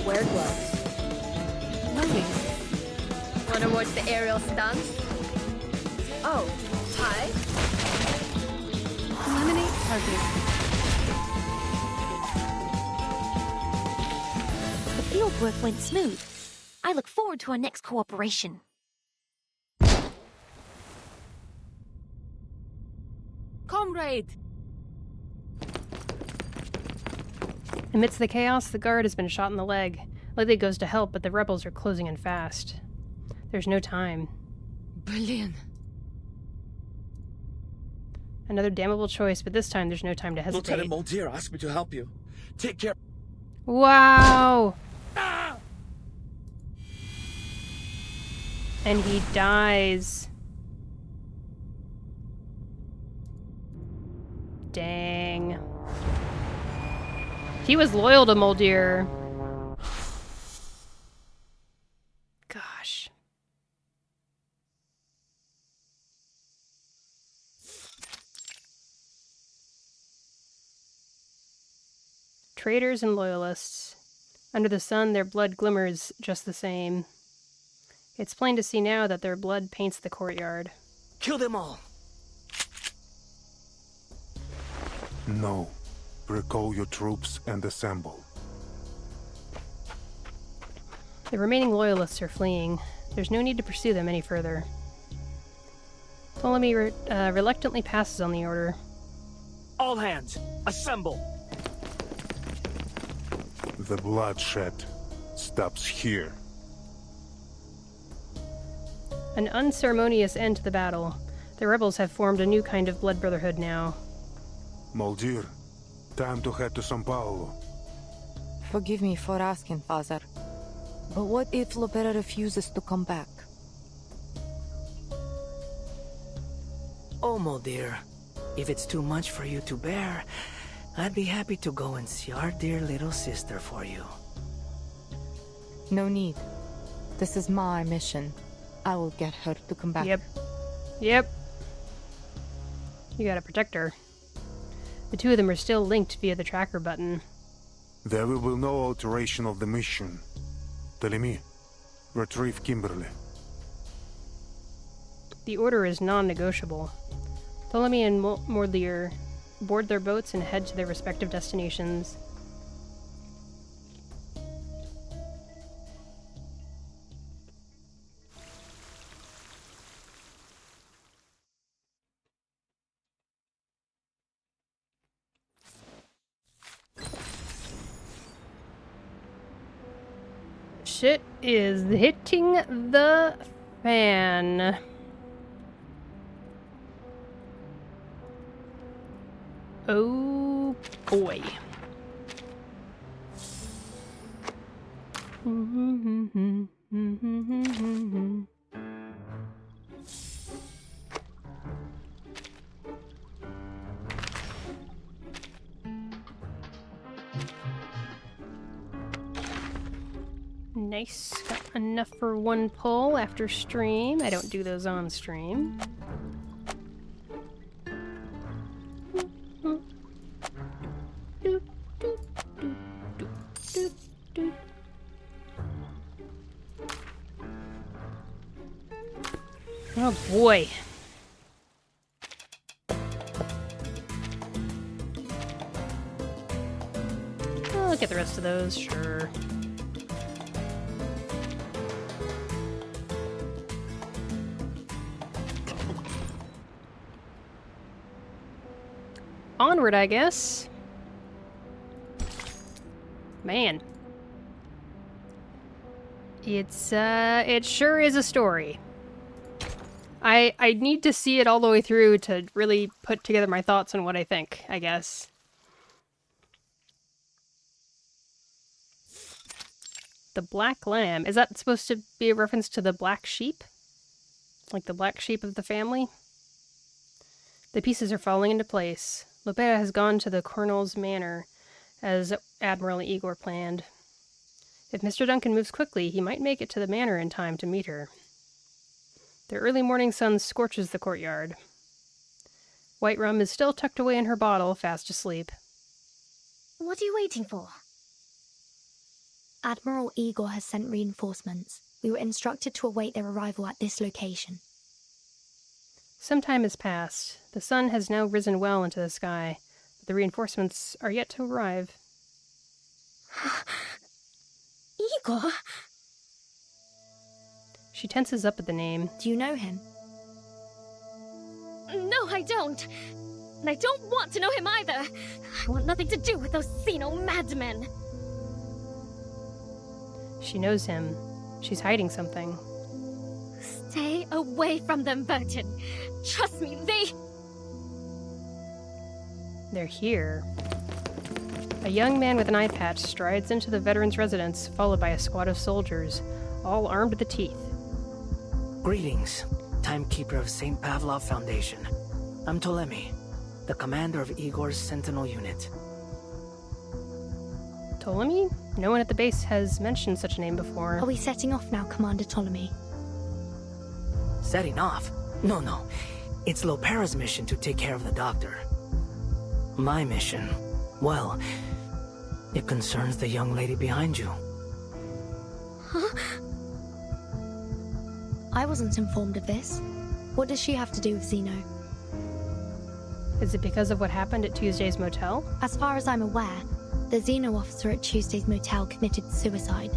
Wear gloves. Moving. Wanna watch the aerial stunts? Oh, hi. Eliminate target. The field work went smooth. I look forward to our next cooperation. Comrade! Amidst the chaos, the guard has been shot in the leg. Lately goes to help, but the rebels are closing in fast. There's no time. Brilliant. Another damnable choice, but this time there's no time to hesitate. Lieutenant Mulder asked me to help you. Take care. Wow! And he dies. Dang. He was loyal to Mulder. Gosh. Traitors and loyalists. Under the sun, their blood glimmers just the same. It's plain to see now that their blood paints the courtyard. Kill them all. No. Recall your troops and assemble. The remaining loyalists are fleeing. There's no need to pursue them any further. Ptolemy reluctantly passes on the order. All hands, assemble. The bloodshed stops here. An unceremonious end to the battle. The rebels have formed a new kind of blood brotherhood now. Mulder, time to head to São Paulo. Forgive me for asking, Father. But what if Lopera refuses to come back? Oh, Mulder, if it's too much for you to bear, I'd be happy to go and see our dear little sister for you. No need. This is my mission. I will get her to come back. Yep. Yep. You gotta protect her. The two of them are still linked via the tracker button. There will be no alteration of the mission. Ptolemy, retrieve Kimberly. The order is non-negotiable. Ptolemy and Mordlir board their boats and head to their respective destinations. Shit is hitting the fan. Oh boy. Nice. Got enough for one pull after stream. I don't do those on stream. Oh boy. I'll look at the rest of those, sure. Onward, I guess. Man. It sure is a story. I need to see it all the way through to really put together my thoughts on what I think, I guess. The Black Lamb. Is that supposed to be a reference to the black sheep? Like the black sheep of the family? The pieces are falling into place. Lopera has gone to the Colonel's manor, as Admiral Igor planned. If Mr. Duncan moves quickly, he might make it to the manor in time to meet her. The early morning sun scorches the courtyard. White rum is still tucked away in her bottle, fast asleep. What are you waiting for? Admiral Igor has sent reinforcements. We were instructed to await their arrival at this location. Some time has passed. The sun has now risen well into the sky, but the reinforcements are yet to arrive. Igor? She tenses up at the name. Do you know him? No, I don't. And I don't want to know him either. I want nothing to do with those Xeno madmen. She knows him. She's hiding something. Stay away from them, Burton. Trust me, They're here. A young man with an eye patch strides into the veteran's residence, followed by a squad of soldiers, all armed to the teeth. Greetings, Timekeeper of St. Pavlov Foundation. I'm Ptolemy, the commander of Igor's Sentinel unit. Ptolemy? No one at the base has mentioned such a name before. Are we setting off now, Commander Ptolemy? Setting off? No. It's Lopera's mission to take care of the doctor. My mission, well, it concerns the young lady behind you. Huh? I wasn't informed of this. What does she have to do with Xeno? Is it because of what happened at Tuesday's motel? As far as I'm aware, the Xeno officer at Tuesday's motel committed suicide.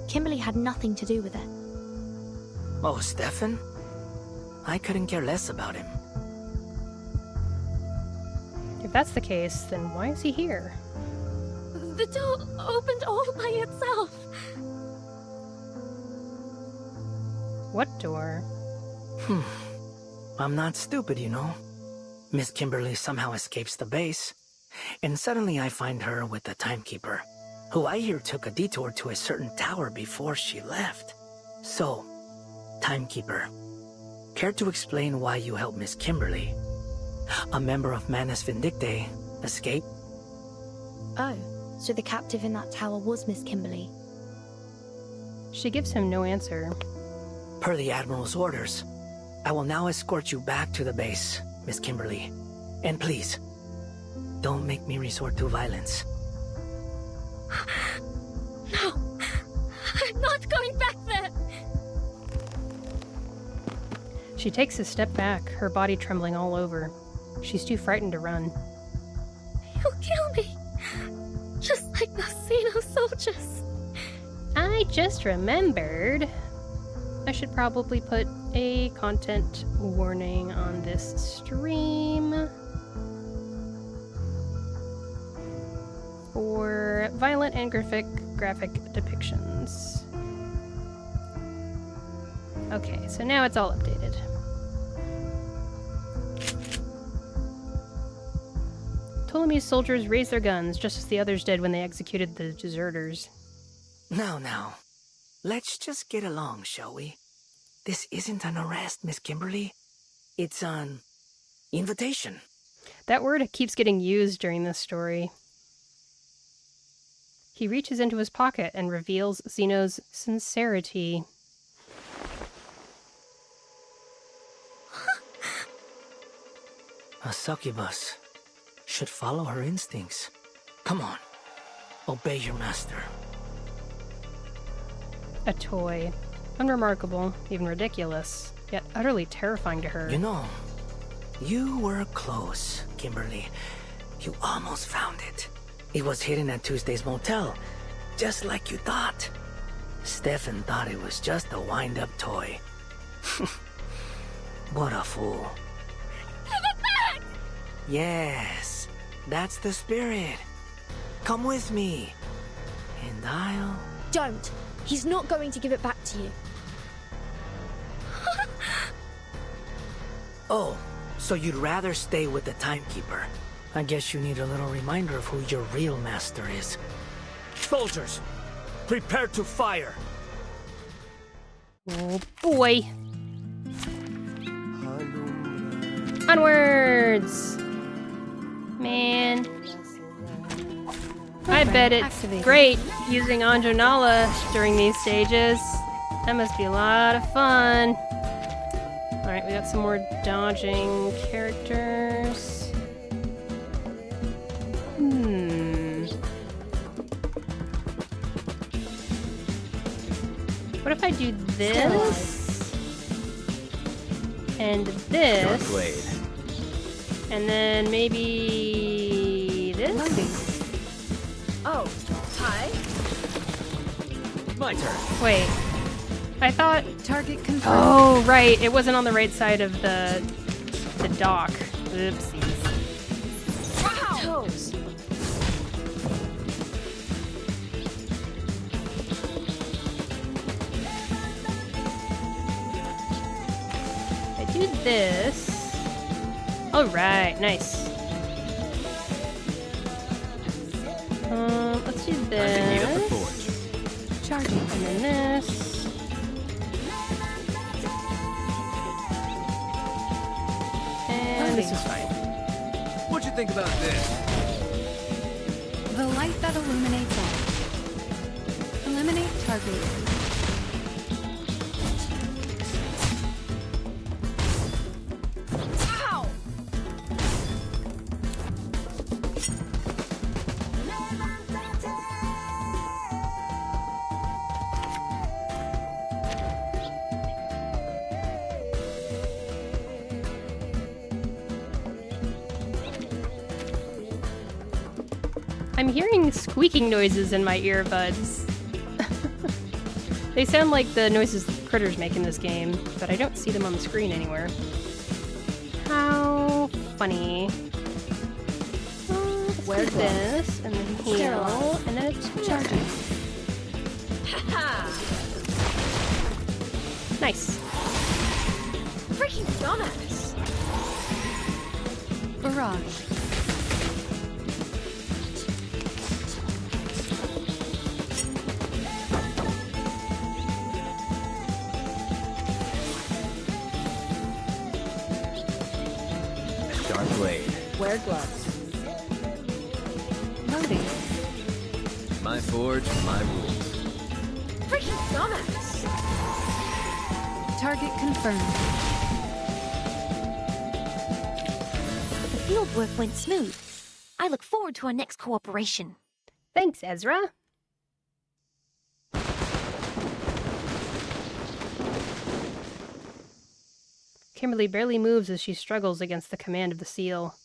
Kimberly had nothing to do with it. Oh, Stefan? I couldn't care less about him. If that's the case, then why is he here? The door opened all by itself. What door? I'm not stupid, you know. Miss Kimberly somehow escapes the base, and suddenly I find her with the Timekeeper, who I hear took a detour to a certain tower before she left. So, Timekeeper, care to explain why you helped Miss Kimberly, a member of Manus Vindictae, escape? Oh, so the captive in that tower was Miss Kimberly. She gives him no answer. Per the Admiral's orders, I will now escort you back to the base, Miss Kimberly. And please, don't make me resort to violence. No, I'm not going back there. She takes a step back, her body trembling all over. She's too frightened to run. You'll kill me, just like those Xeno soldiers. I just remembered. I should probably put a content warning on this stream for violent and graphic depictions. Okay, so now it's all updated. Ptolemy's soldiers raised their guns, just as the others did when they executed the deserters. Now. Let's just get along, shall we? This isn't an arrest, Miss Kimberly. It's an invitation. That word keeps getting used during this story. He reaches into his pocket and reveals Xeno's sincerity. A succubus should follow her instincts. Come on, obey your master. A toy. Unremarkable, even ridiculous, yet utterly terrifying to her. You know, you were close, Kimberly. You almost found it. It was hidden at Tuesday's motel, just like you thought. Stefan thought it was just a wind-up toy. What a fool. Give it back! Yes, that's the spirit. Come with me, and I'll... Don't! He's not going to give it back to you. Oh, so you'd rather stay with the Timekeeper. I guess you need a little reminder of who your real master is. Soldiers, prepare to fire! Oh boy. Onwards! Man. I bet it's great using Anjanala during these stages. That must be a lot of fun. Alright, we got some more dodging characters. What if I do this? And this? And then maybe this? Oh, hi. My turn. Wait. I thought... Target confirmed. Oh, right. It wasn't on the right side of the dock. Oopsies. Wow. Toes. I do this. All right, nice. Let's do this. Charging. And then this. And this is fine. What'd you think about this? The light that illuminates all. Eliminate target. I'm hearing squeaking noises in my earbuds. They sound like the noises critters make in this game, but I don't see them on the screen anywhere. How funny. Let's do this, and then heal, and then it's charging. Nice. Freaking dumbass. Barrage. Blade. Wear gloves. Loading. My forge, my rules. Freaking dumbass. Target confirmed. The field work went smooth. I look forward to our next cooperation. Thanks, Ezra. Kimberly barely moves as she struggles against the command of the seal.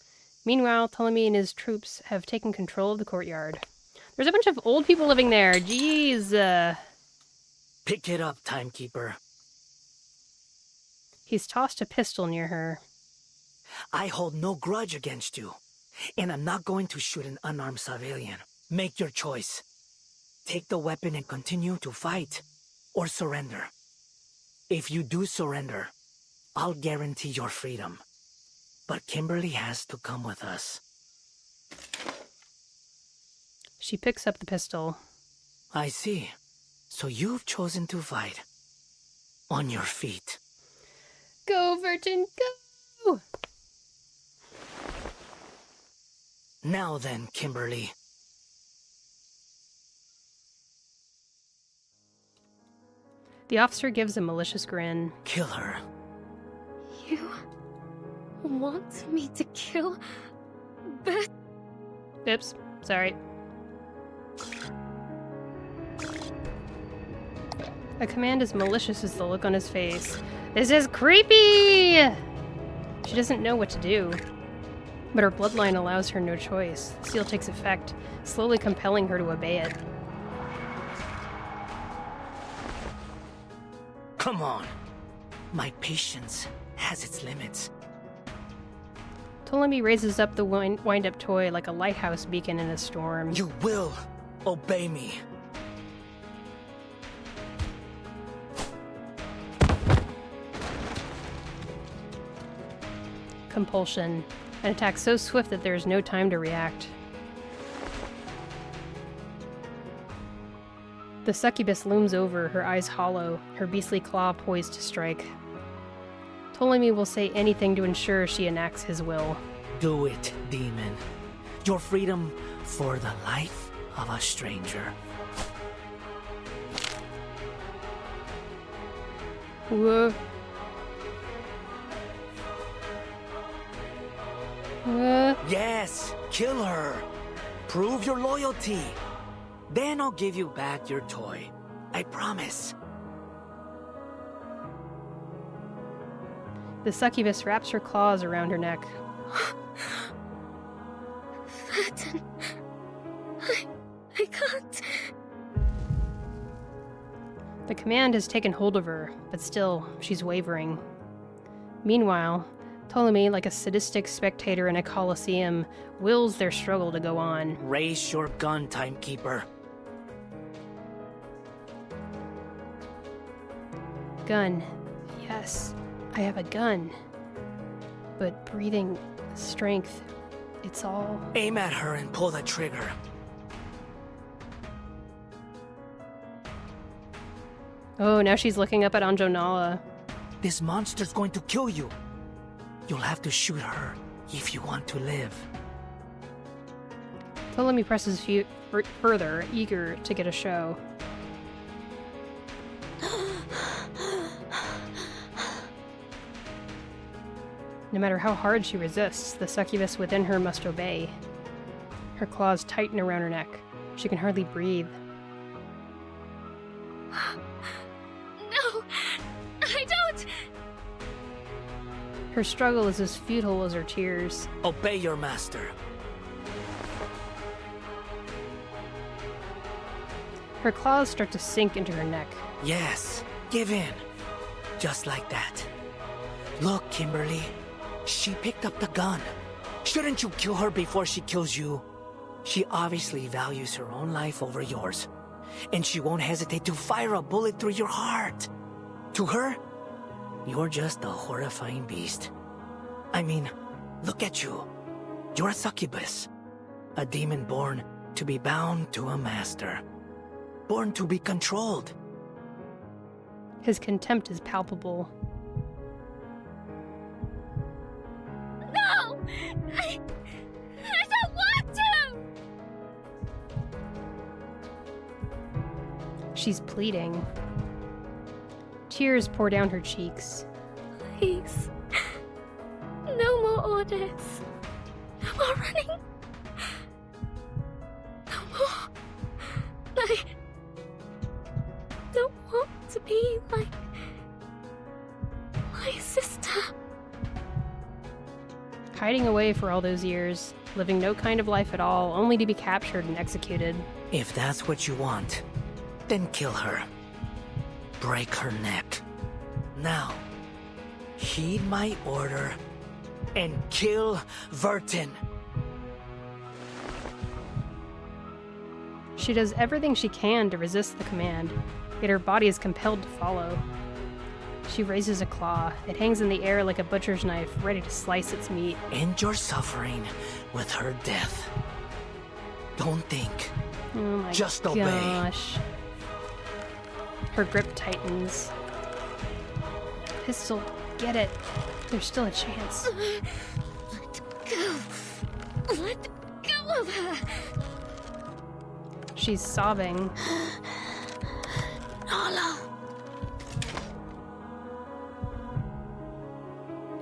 Meanwhile, Ptolemy and his troops have taken control of the courtyard. There's a bunch of old people living there. Jeez. Pick it up, timekeeper. He's tossed a pistol near her. I hold no grudge against you, and I'm not going to shoot an unarmed civilian. Make your choice. Take the weapon and continue to fight, or surrender. If you do surrender, I'll guarantee your freedom. But Kimberly has to come with us. She picks up the pistol. I see. So you've chosen to fight. On your feet. Go, Virgin, go! Now then, Kimberly. The officer gives a malicious grin. Kill her. You want me to kill Beth? Oops, sorry. A command as malicious as the look on his face. This is creepy! She doesn't know what to do. But her bloodline allows her no choice. The seal takes effect, slowly compelling her to obey it. Come on. My patience has its limits. Ptolemy raises up the wind-up toy like a lighthouse beacon in a storm. You will obey me. Compulsion. An attack so swift that there is no time to react. The succubus looms over, her eyes hollow, her beastly claw poised to strike. Ptolemy will say anything to ensure she enacts his will. Do it, demon. Your freedom for the life of a stranger. Whoa. Yes, kill her. Prove your loyalty. Then I'll give you back your toy. I promise. The succubus wraps her claws around her neck. Vertin, I can't. The command has taken hold of her, but still, she's wavering. Meanwhile, Ptolemy, like a sadistic spectator in a coliseum, wills their struggle to go on. Raise your gun, timekeeper. Gun. Yes, I have a gun. But breathing, strength, it's all... Aim at her and pull the trigger. Oh, now she's looking up at Anjonala. This monster's going to kill you. You'll have to shoot her if you want to live. Ptolemy presses further, eager to get a show. No matter how hard she resists, the succubus within her must obey. Her claws tighten around her neck. She can hardly breathe. No! I don't! Her struggle is as futile as her tears. Obey your master. Her claws start to sink into her neck. Yes, give in. Just like that. Look, Kimberly. She picked up the gun. Shouldn't you kill her before she kills you? She obviously values her own life over yours. And she won't hesitate to fire a bullet through your heart. To her, you're just a horrifying beast. I mean, look at you. You're a succubus. A demon born to be bound to a master. Born to be controlled. His contempt is palpable. No! I don't want to! She's pleading. Tears pour down her cheeks. Please. No more orders. No more running. No more. I don't want to be like my sister. Hiding away for all those years, living no kind of life at all, only to be captured and executed. If that's what you want, then kill her. Break her neck. Now, heed my order and kill Vertin. She does everything she can to resist the command, yet her body is compelled to follow. She raises a claw. It hangs in the air like a butcher's knife, ready to slice its meat. End your suffering with her death. Don't think. Oh my Just obey. Gosh. Her grip tightens. Pistol, get it. There's still a chance. Let go. Let go of her. She's sobbing. Nala.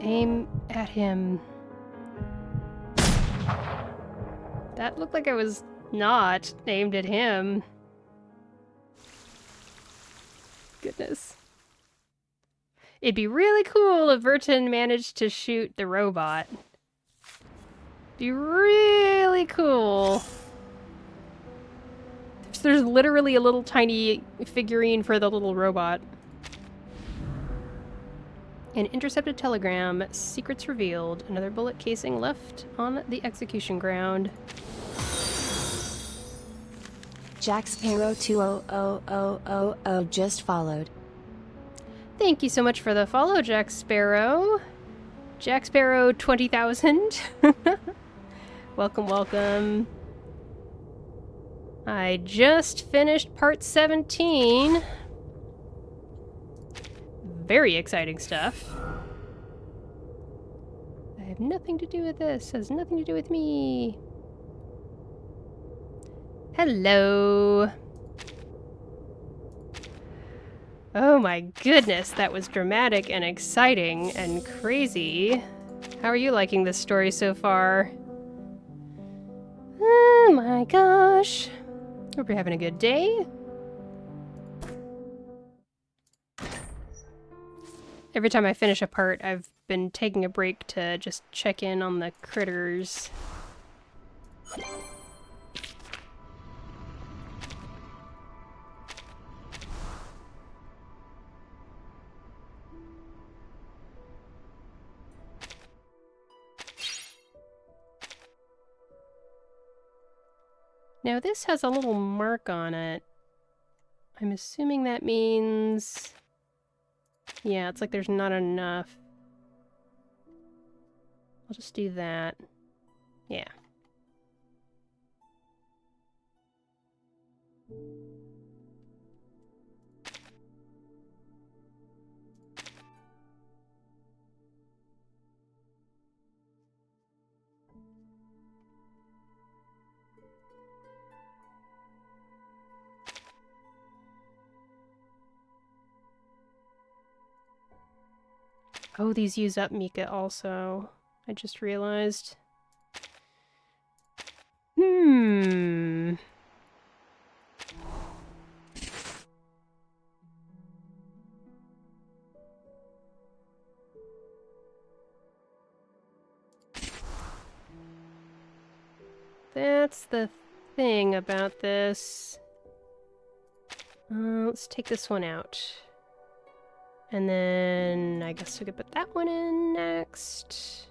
Aim at him. That looked like it was not aimed at him. Goodness. It'd be really cool if Vertin managed to shoot the robot. Be really cool. There's literally a little tiny figurine for the little robot. An intercepted telegram, secrets revealed, another bullet casing left on the execution ground. Jack Sparrow 20000 just followed. Thank you so much for the follow, Jack Sparrow. Jack Sparrow 20,000. Welcome, welcome. I just finished part 17. Very exciting stuff. I have nothing to do with this. Has nothing to do with me. Hello. Oh my goodness, that was dramatic and exciting and crazy. How are you liking this story so far? Oh my gosh. Hope you're having a good day. Every time I finish a part, I've been taking a break to just check in on the critters. Now this has a little mark on it. I'm assuming that means... yeah, it's like there's not enough. I'll just do that. Yeah. Oh, these use up Mika also. I just realized. That's the thing about this. Let's take this one out. And then I guess we could put that one in next.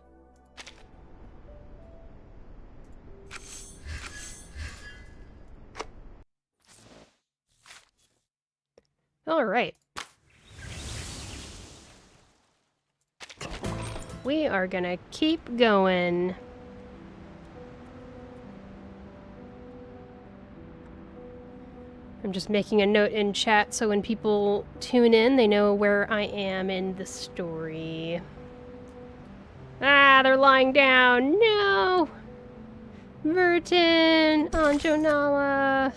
All right. We are gonna keep going. I'm just making a note in chat so when people tune in, they know where I am in the story. Ah, they're lying down. No! Vertin! Anjonala!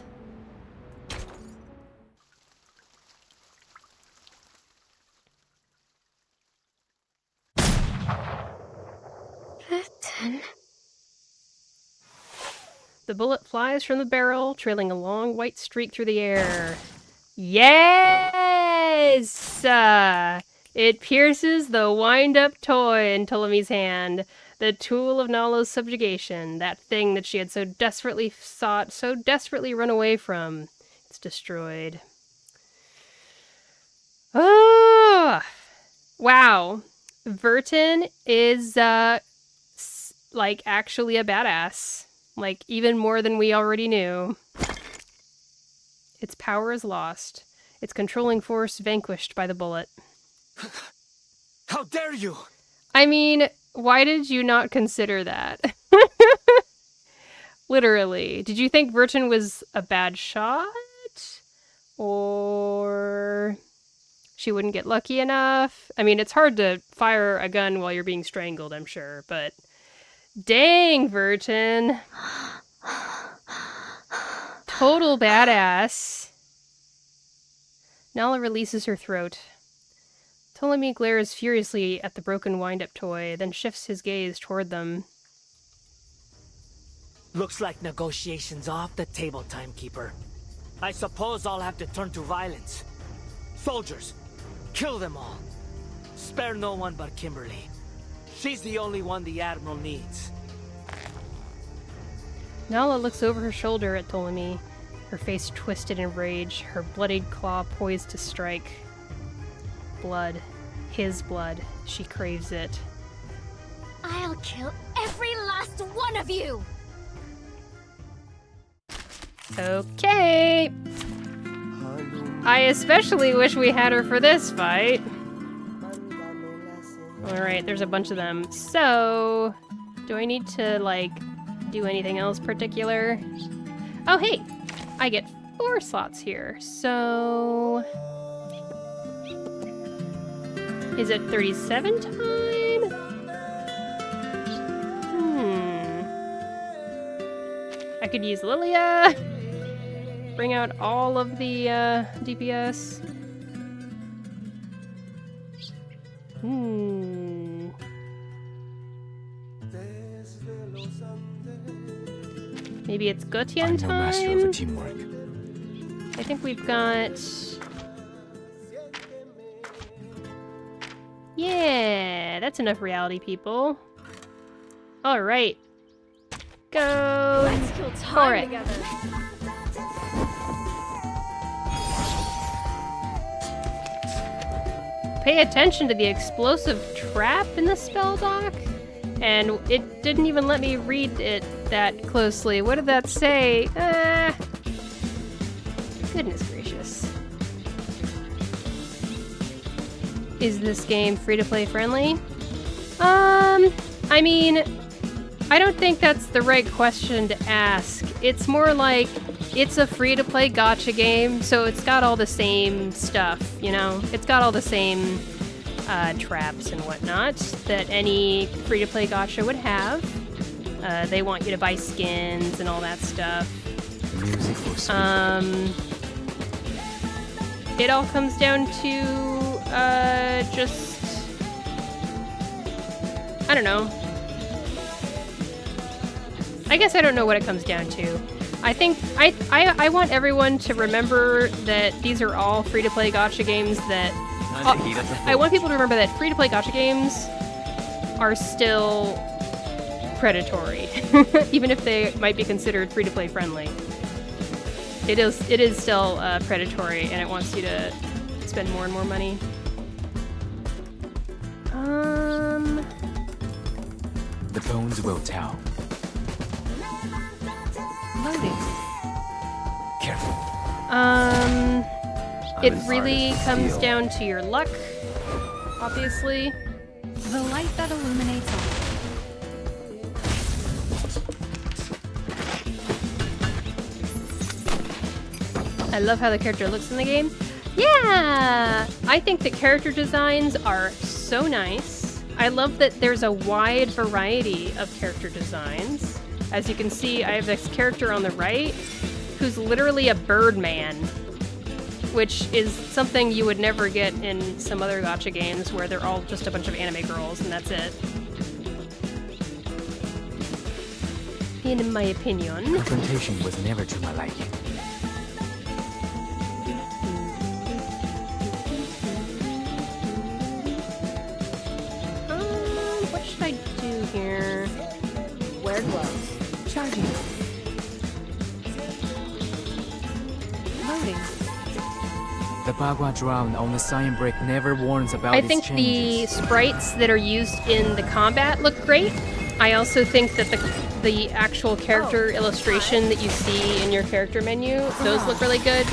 Vertin. The bullet flies from the barrel, trailing a long white streak through the air. Yes! It pierces the wind-up toy in Ptolemy's hand, the tool of Nala's subjugation, that thing that she had so desperately sought, so desperately run away from. It's destroyed. Oh! Wow. Vertin is, like, actually a badass. Like, even more than we already knew. Its power is lost. Its controlling force vanquished by the bullet. How dare you! I mean, why did you not consider that? Literally. Did you think Vertin was a bad shot? Or she wouldn't get lucky enough? I mean, it's hard to fire a gun while you're being strangled, I'm sure, but... dang, Vertin. Total badass. Nala releases her throat. Ptolemy glares furiously at the broken wind-up toy, then shifts his gaze toward them. Looks like negotiations off the table, Timekeeper. I suppose I'll have to turn to violence. Soldiers, kill them all. Spare no one but Kimberly. She's the only one the Admiral needs. Nala looks over her shoulder at Ptolemy, her face twisted in rage, her bloodied claw poised to strike. Blood. His blood. She craves it. I'll kill every last one of you! Okay. I especially wish we had her for this fight. Alright, there's a bunch of them. So, do I need to, like, do anything else particular? Oh, hey! I get 4 slots here, so... is it 37 time? I could use Lilia. bring out all of the DPS. Maybe it's Gutian time? I'm no master of teamwork. I think we've got... Yeah, that's enough reality people. Alright. Go! Let's kill time together. Pay attention to the explosive trap in the spell doc. And it didn't even let me read it that closely. What did that say? Goodness gracious. Is this game free-to-play friendly? I mean, I don't think that's the right question to ask. It's more like, it's a free-to-play gacha game, so it's got all the same stuff, you know? It's got all the same traps and whatnot that any free-to-play gacha would have. They want you to buy skins and all that stuff. Music for speed. It all comes down to just, I don't know. I guess I don't know what it comes down to. I think I want everyone to remember that these are all free-to-play gacha games that I want people to remember that free-to-play gacha games are still predatory, even if they might be considered free-to-play friendly. It is still predatory, and it wants you to spend more and more money. The bones will tell. Loading. Careful. It really comes down to your luck, obviously. The light that illuminates all. I love how the character looks in the game. Yeah! I think the character designs are so nice. I love that there's a wide variety of character designs. As you can see, I have this character on the right who's literally a birdman, which is something you would never get in some other gacha games where they're all just a bunch of anime girls and that's it. In my opinion. Confrontation was never to my liking. What should I do here? Wear gloves. Charging. Loading. The Bagua drown on the sign brick never warns about I its think changes. the sprites that are used in the combat look great. I also think that the actual character illustration that you see in your character menu, those look really good.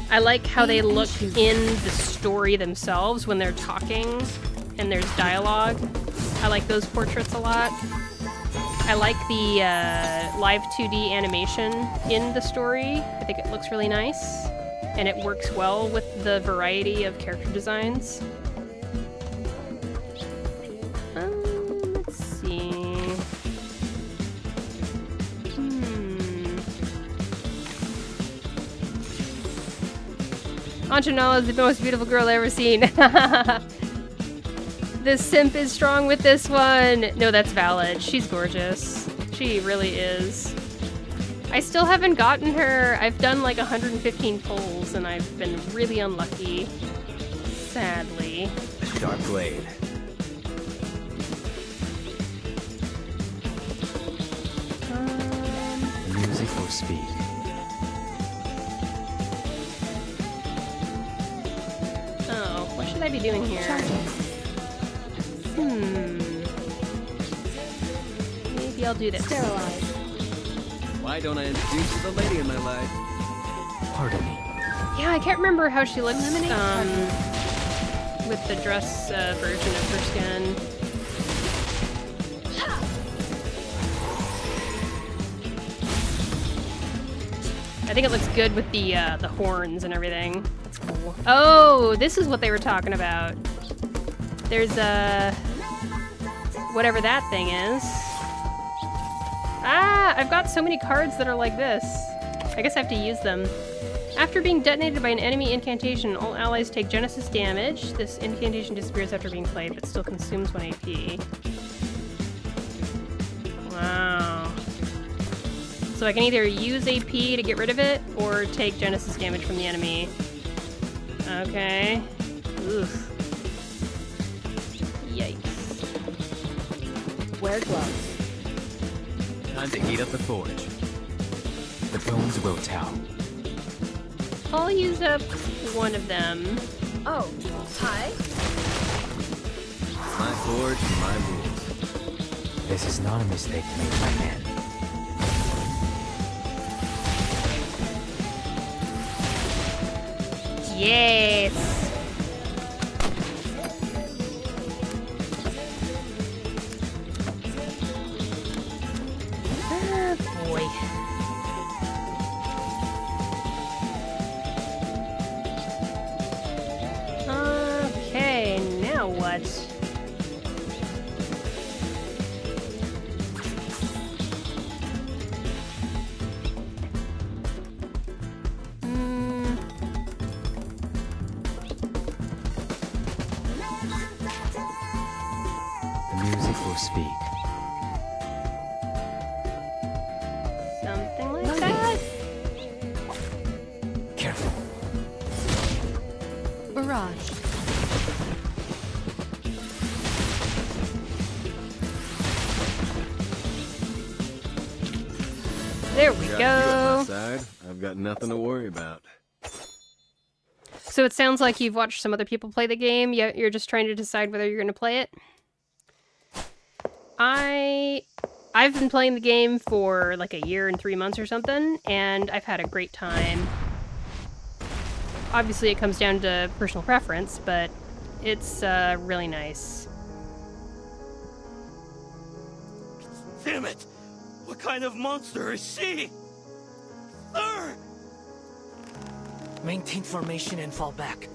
I like how they look in the story themselves when they're talking and there's dialogue. I like those portraits a lot. I like the live 2D animation in the story. I think it looks really nice. And it works well with the variety of character designs. Let's see. Anjanala is the most beautiful girl I've ever seen. This simp is strong with this one. No, that's valid. She's gorgeous. She really is. I still haven't gotten her. I've done like 115 pulls and I've been really unlucky. Sadly. Dark Blade. Music for speed. Oh, what should I be doing here? Maybe I'll do this. Sterilize. Why don't I introduce you to the lady in my life? Pardon me. Yeah, I can't remember how she looks with the dress version of her skin. I think it looks good with the horns and everything. That's cool. Oh, this is what they were talking about. There's whatever that thing is. Ah, I've got so many cards that are like this. I guess I have to use them. After being detonated by an enemy incantation, all allies take Genesis damage. This incantation disappears after being played, but still consumes 1 AP. Wow. So I can either use AP to get rid of it, or take Genesis damage from the enemy. Okay. Oof. Yikes. Wear gloves. Time to heat up the forge. The bones will tell. I'll use up one of them. Oh, hi. My forge, my rules. This is not a mistake to make, my man. Yes! Ah, boy. Okay, now what? The music will speak. Something like that? Careful. Barrage. There we Got you go. at my side. I've got nothing to worry about. So it sounds like you've watched some other people play the game, yet you're just trying to decide whether you're going to play it. I've been playing the game for like a year and 3 months or something, and I've had a great time. Obviously it comes down to personal preference, but it's really nice. Damn it! What kind of monster is she? Sir! Maintain formation and fall back.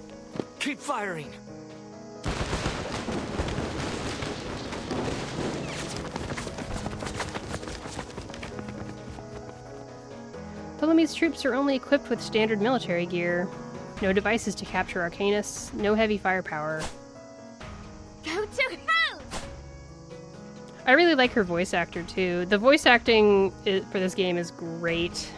Keep firing. Ptolemy's troops are only equipped with standard military gear. No devices to capture Arcanus, no heavy firepower. Go to hell! I really like her voice actor too. The voice acting for this game is great.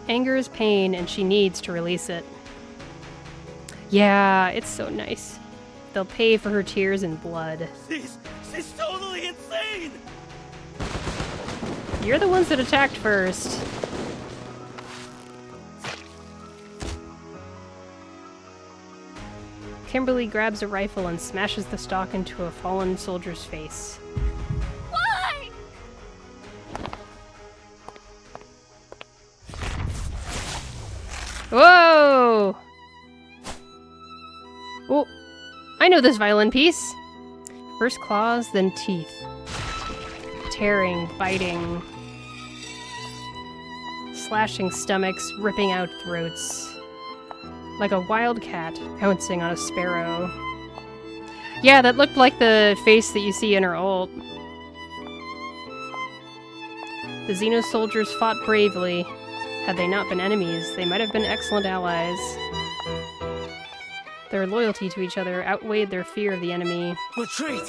Anger is pain, and she needs to release it. Yeah, it's so nice. They'll pay for her tears and blood. She's totally insane! You're the ones that attacked first. Kimberly grabs a rifle and smashes the stock into a fallen soldier's face. Why? Whoa! Oh, I know this violin piece. First claws, then teeth. Tearing, biting. Slashing stomachs, ripping out throats. Like a wild cat pouncing on a sparrow. Yeah, that looked like the face that you see in her ult. The Xeno soldiers fought bravely. Had they not been enemies, they might have been excellent allies. Their loyalty to each other outweighed their fear of the enemy. Retreat!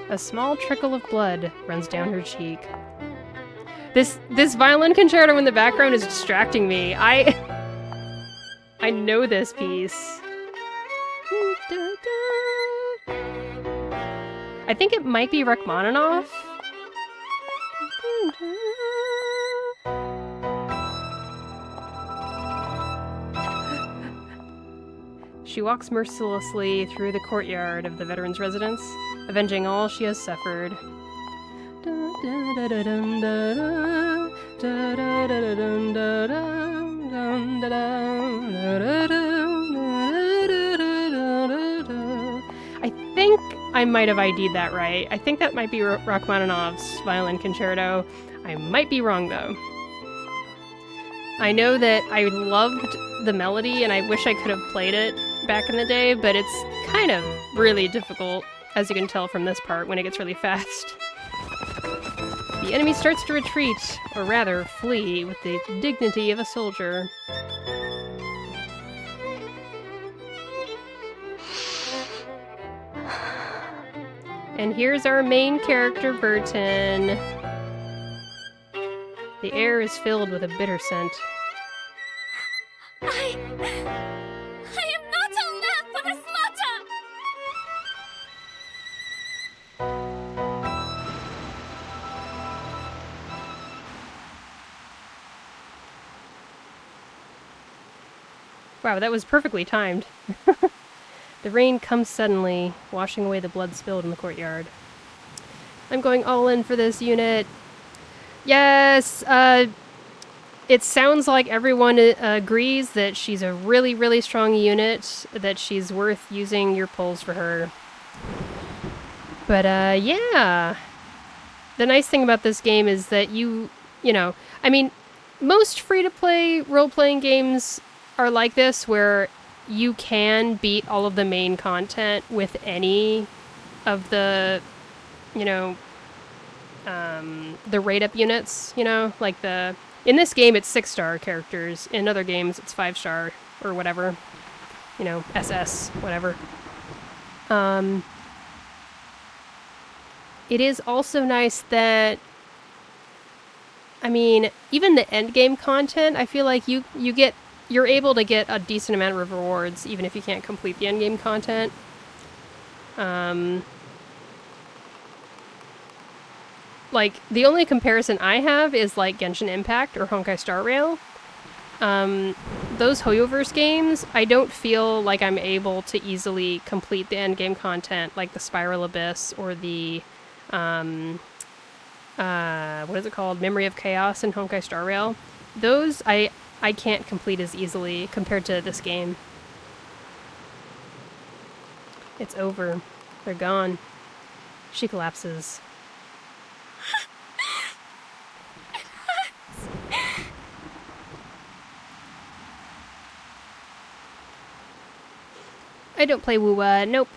A small trickle of blood runs down her cheek. This violin concerto in the background is distracting me. I know this piece. I think it might be Rachmaninoff. She walks mercilessly through the courtyard of the veteran's residence, avenging all she has suffered. I think I might have ID'd that right. I think that might be Rachmaninoff's violin concerto. I might be wrong though. I know that I loved the melody and I wish I could have played it back in the day, but it's kind of really difficult, as you can tell from this part, when it gets really fast. The enemy starts to retreat, or rather, flee, with the dignity of a soldier. And here's our main character, Burton. The air is filled with a bitter scent. I am not a lamb for the slaughter! Wow, that was perfectly timed. The rain comes suddenly, washing away the blood spilled in the courtyard. I'm going all in for this unit. Yes! It sounds like everyone agrees that she's a really, really strong unit, that she's worth using your pulls for her. But, yeah. The nice thing about this game is that you know, I mean, most free-to-play role-playing games are like this, where you can beat all of the main content with any of the, you know, the rate-up units, you know, like the... In this game, it's 6-star characters. In other games, it's 5-star, or whatever. You know, SS, whatever. It is also nice that... I mean, even the endgame content, I feel like you're able to get a decent amount of rewards, even if you can't complete the endgame content. Like, the only comparison I have is, like, Genshin Impact or Honkai Star Rail. Those Hoyoverse games, I don't feel like I'm able to easily complete the endgame content, like the Spiral Abyss or the, what is it called? Memory of Chaos in Honkai Star Rail. Those, I can't complete as easily compared to this game. It's over. They're gone. She collapses. I don't play WoWa, nope.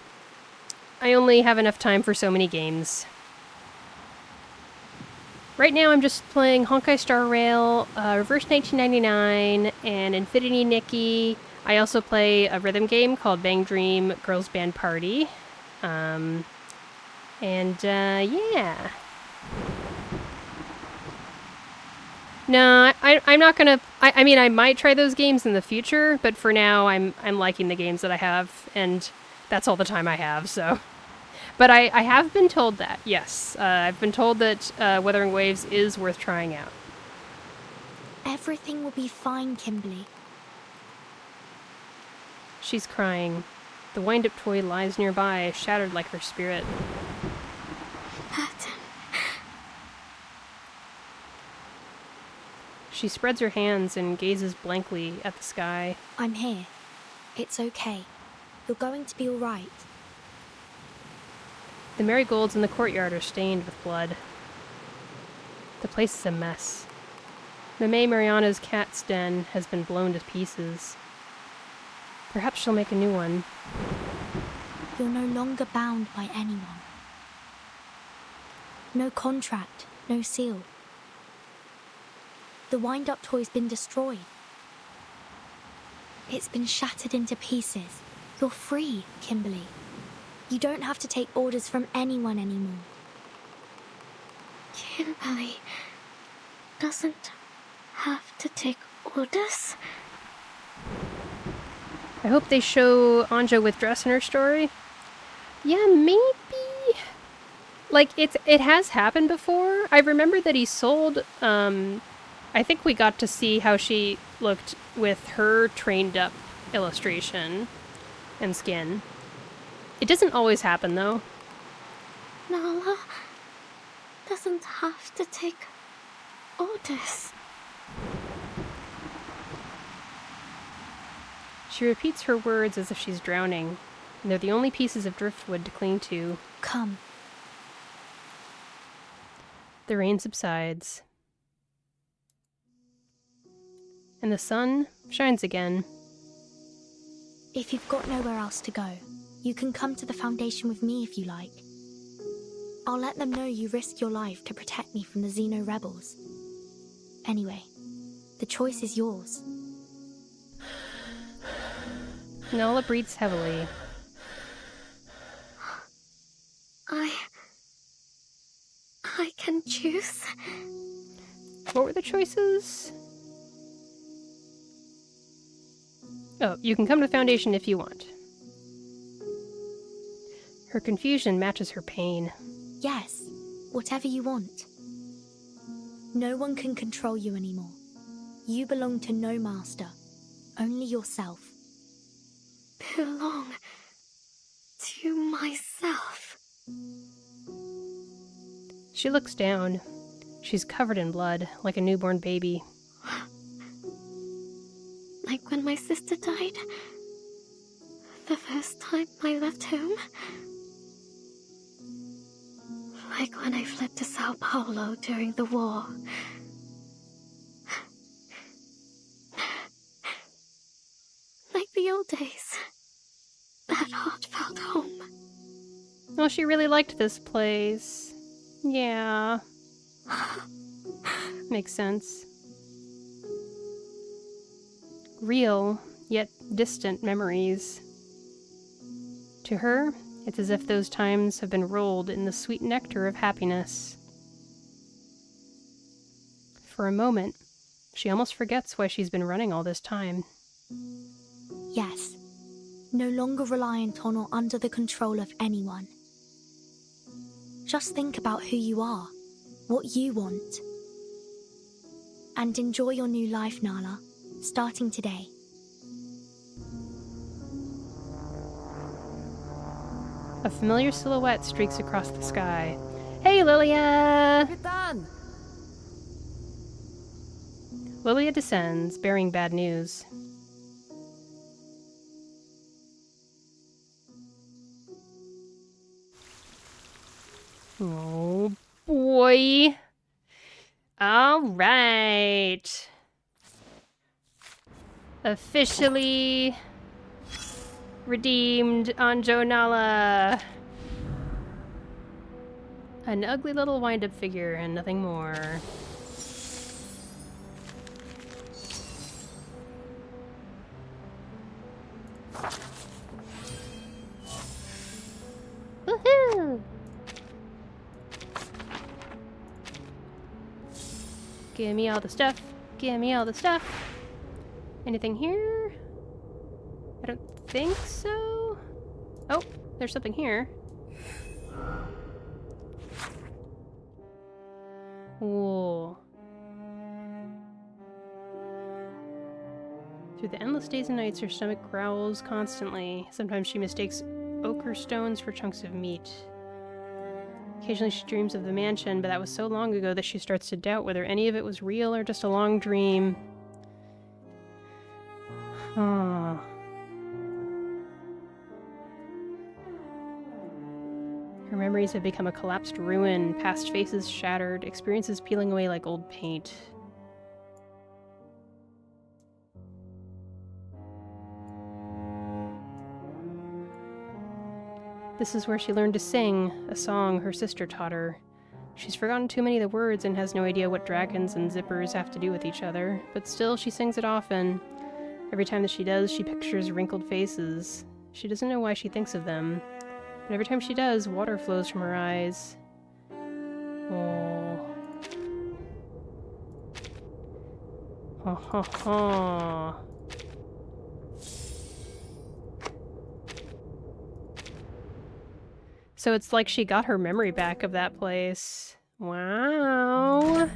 I only have enough time for so many games. Right now I'm just playing Honkai Star Rail, Reverse 1999, and Infinity Nikki. I also play a rhythm game called Bang Dream Girls Band Party. Yeah. No, I'm not gonna... I mean, I might try those games in the future, but for now, I'm liking the games that I have, and that's all the time I have, so... But I have been told that, yes. I've been told that Wuthering Waves is worth trying out. Everything will be fine, Kimberly. She's crying. The wind-up toy lies nearby, shattered like her spirit. She spreads her hands and gazes blankly at the sky. I'm here. It's okay. You're going to be all right. The marigolds in the courtyard are stained with blood. The place is a mess. Mame Mariana's cat's den has been blown to pieces. Perhaps she'll make a new one. You're no longer bound by anyone. No contract, no seal. The wind-up toy's been destroyed. It's been shattered into pieces. You're free, Kimberly. You don't have to take orders from anyone anymore. Kimberly doesn't have to take orders? I hope they show Anja with dress in her story. Yeah, maybe. Like, it has happened before. I remember that he sold, I think we got to see how she looked with her trained up illustration and skin. It doesn't always happen, though. Nala doesn't have to take orders. She repeats her words as if she's drowning, and they're the only pieces of driftwood to cling to. Come. The rain subsides. And the sun shines again. If you've got nowhere else to go, you can come to the Foundation with me if you like. I'll let them know you risk your life to protect me from the Xeno rebels. Anyway, the choice is yours. Nola breathes heavily. I can choose. What were the choices? Oh, you can come to the Foundation if you want. Her confusion matches her pain. Yes, whatever you want. No one can control you anymore. You belong to no master, only yourself. Belong to myself. She looks down. She's covered in blood, like a newborn baby. Like when my sister died. The first time I left home. Like when I fled to Sao Paulo during the war. Like the old days. That heartfelt home. Well, she really liked this place. Yeah. Makes sense. Real, yet distant memories. To her, it's as if those times have been rolled in the sweet nectar of happiness. For a moment, she almost forgets why she's been running all this time. Yes, no longer reliant on or under the control of anyone. Just think about who you are, what you want. And enjoy your new life, Nala, starting today. A familiar silhouette streaks across the sky. Hey, Lilia! Kapitan! Lilia descends, bearing bad news. Oh, boy. All right. Officially redeemed Anjo Nala. An ugly little wind-up figure and nothing more. Woohoo! Give me all the stuff. Give me all the stuff. Anything here? I don't think so. Oh, there's something here. Whoa. Through the endless days and nights, her stomach growls constantly. Sometimes she mistakes ochre stones for chunks of meat. Occasionally she dreams of the mansion, but that was so long ago that she starts to doubt whether any of it was real or just a long dream. Huh. Her memories have become a collapsed ruin, past faces shattered, experiences peeling away like old paint. This is where she learned to sing, a song her sister taught her. She's forgotten too many of the words and has no idea what dragons and zippers have to do with each other, but still she sings it often. Every time that she does, she pictures wrinkled faces. She doesn't know why she thinks of them, but every time she does, water flows from her eyes. Oh. Ha ha ha. So it's like she got her memory back of that place. Wow.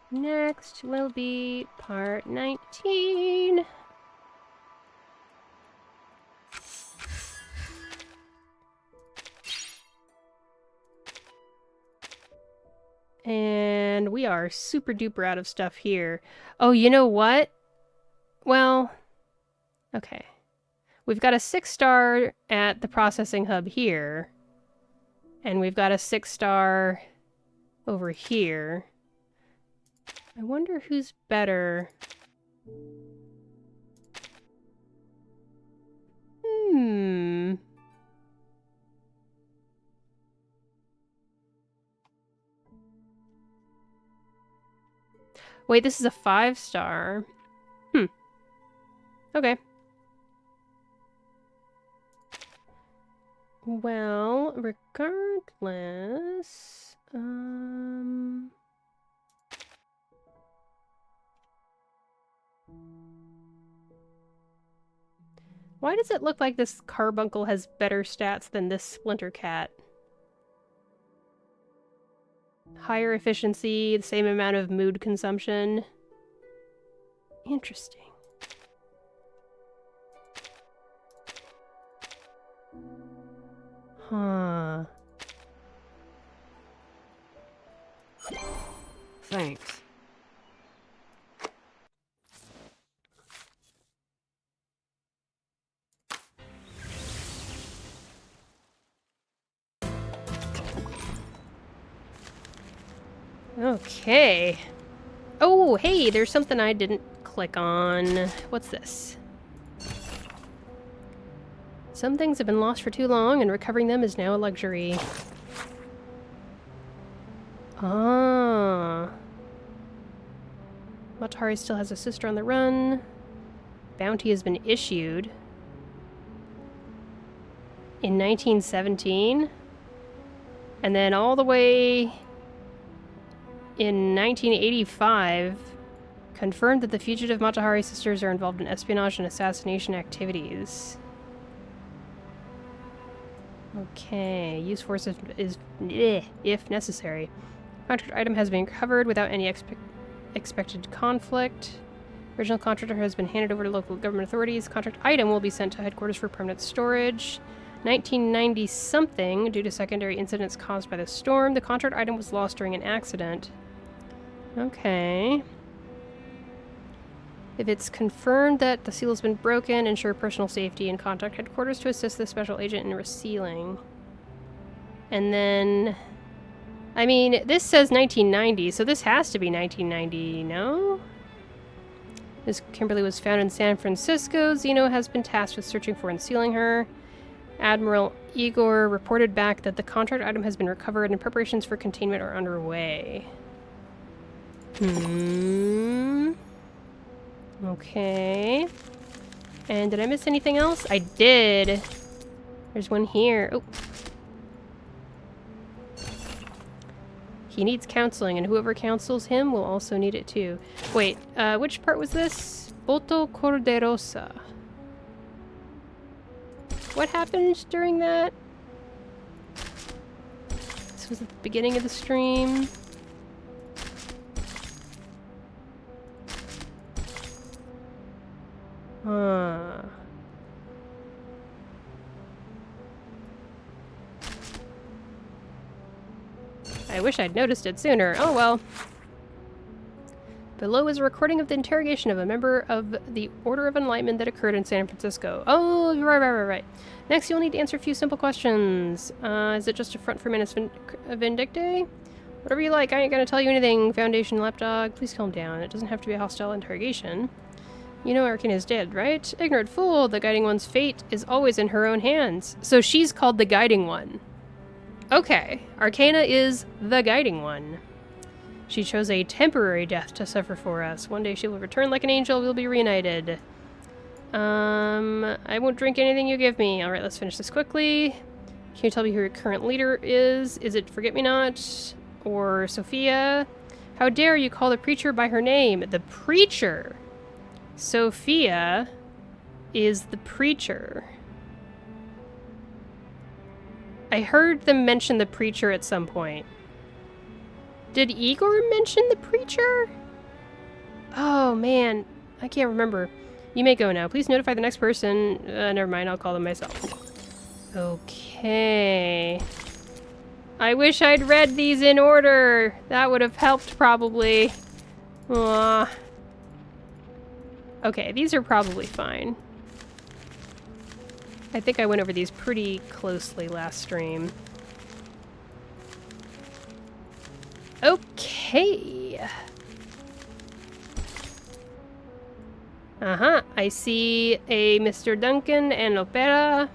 Next will be part 19. And we are super duper out of stuff here. Oh, you know what? Well, okay. We've got a 6-star at the processing hub here. And we've got a 6-star over here. I wonder who's better. Wait, this is a 5-star. Okay. Well, regardless, why does it look like this carbuncle has better stats than this splinter cat? Higher efficiency, the same amount of mood consumption. Interesting. Huh. Thanks. Okay. Oh, hey, there's something I didn't click on. What's this? Some things have been lost for too long, and recovering them is now a luxury. Ah. Matahari still has a sister on the run. Bounty has been issued. In 1917. And then all the way in 1985, confirmed that the fugitive Matahari sisters are involved in espionage and assassination activities. Okay, use force is if necessary. Contract item has been recovered without any expected conflict. Original contractor has been handed over to local government authorities. Contract item will be sent to headquarters for permanent storage. 1990 something, due to secondary incidents caused by the storm, the contract item was lost during an accident. Okay. If it's confirmed that the seal has been broken, ensure personal safety and contact headquarters to assist the special agent in resealing. And then... I mean, this says 1990, so this has to be 1990, no? Miss Kimberly was found in San Francisco. Zeno has been tasked with searching for and sealing her. Admiral Igor reported back that the contract item has been recovered and preparations for containment are underway. Okay. And did I miss anything else? I did. There's one here. Oh. He needs counseling, and whoever counsels him will also need it too. Wait, which part was this? Boto Corderosa. What happened during that? This was at the beginning of the stream. Huh. I wish I'd noticed it sooner. Oh well. Below is a recording of the interrogation of a member of the Order of Enlightenment that occurred in San Francisco. Oh, right. Next, you'll need to answer a few simple questions. Is it just a front for Manus Vindictae? Whatever you like, I ain't gonna tell you anything. Foundation lapdog, please calm down. It doesn't have to be a hostile interrogation. You know Arcana is dead, right? Ignorant fool, the Guiding One's fate is always in her own hands. So she's called the Guiding One. Okay, Arcana is the Guiding One. She chose a temporary death to suffer for us. One day she will return like an angel, we'll be reunited. I won't drink anything you give me. Alright, let's finish this quickly. Can you tell me who your current leader is? Is it Forget-Me-Not? Or Sophia? How dare you call the preacher by her name? The preacher! Sophia is the preacher. I heard them mention the preacher at some point. Did Igor mention the preacher? Oh man, I can't remember. You may go now. Please notify the next person. Never mind, I'll call them myself. Okay. I wish I'd read these in order. That would have helped probably. Aww. Okay, these are probably fine. I think I went over these pretty closely last stream. Okay. I see a Mr. Duncan and Opera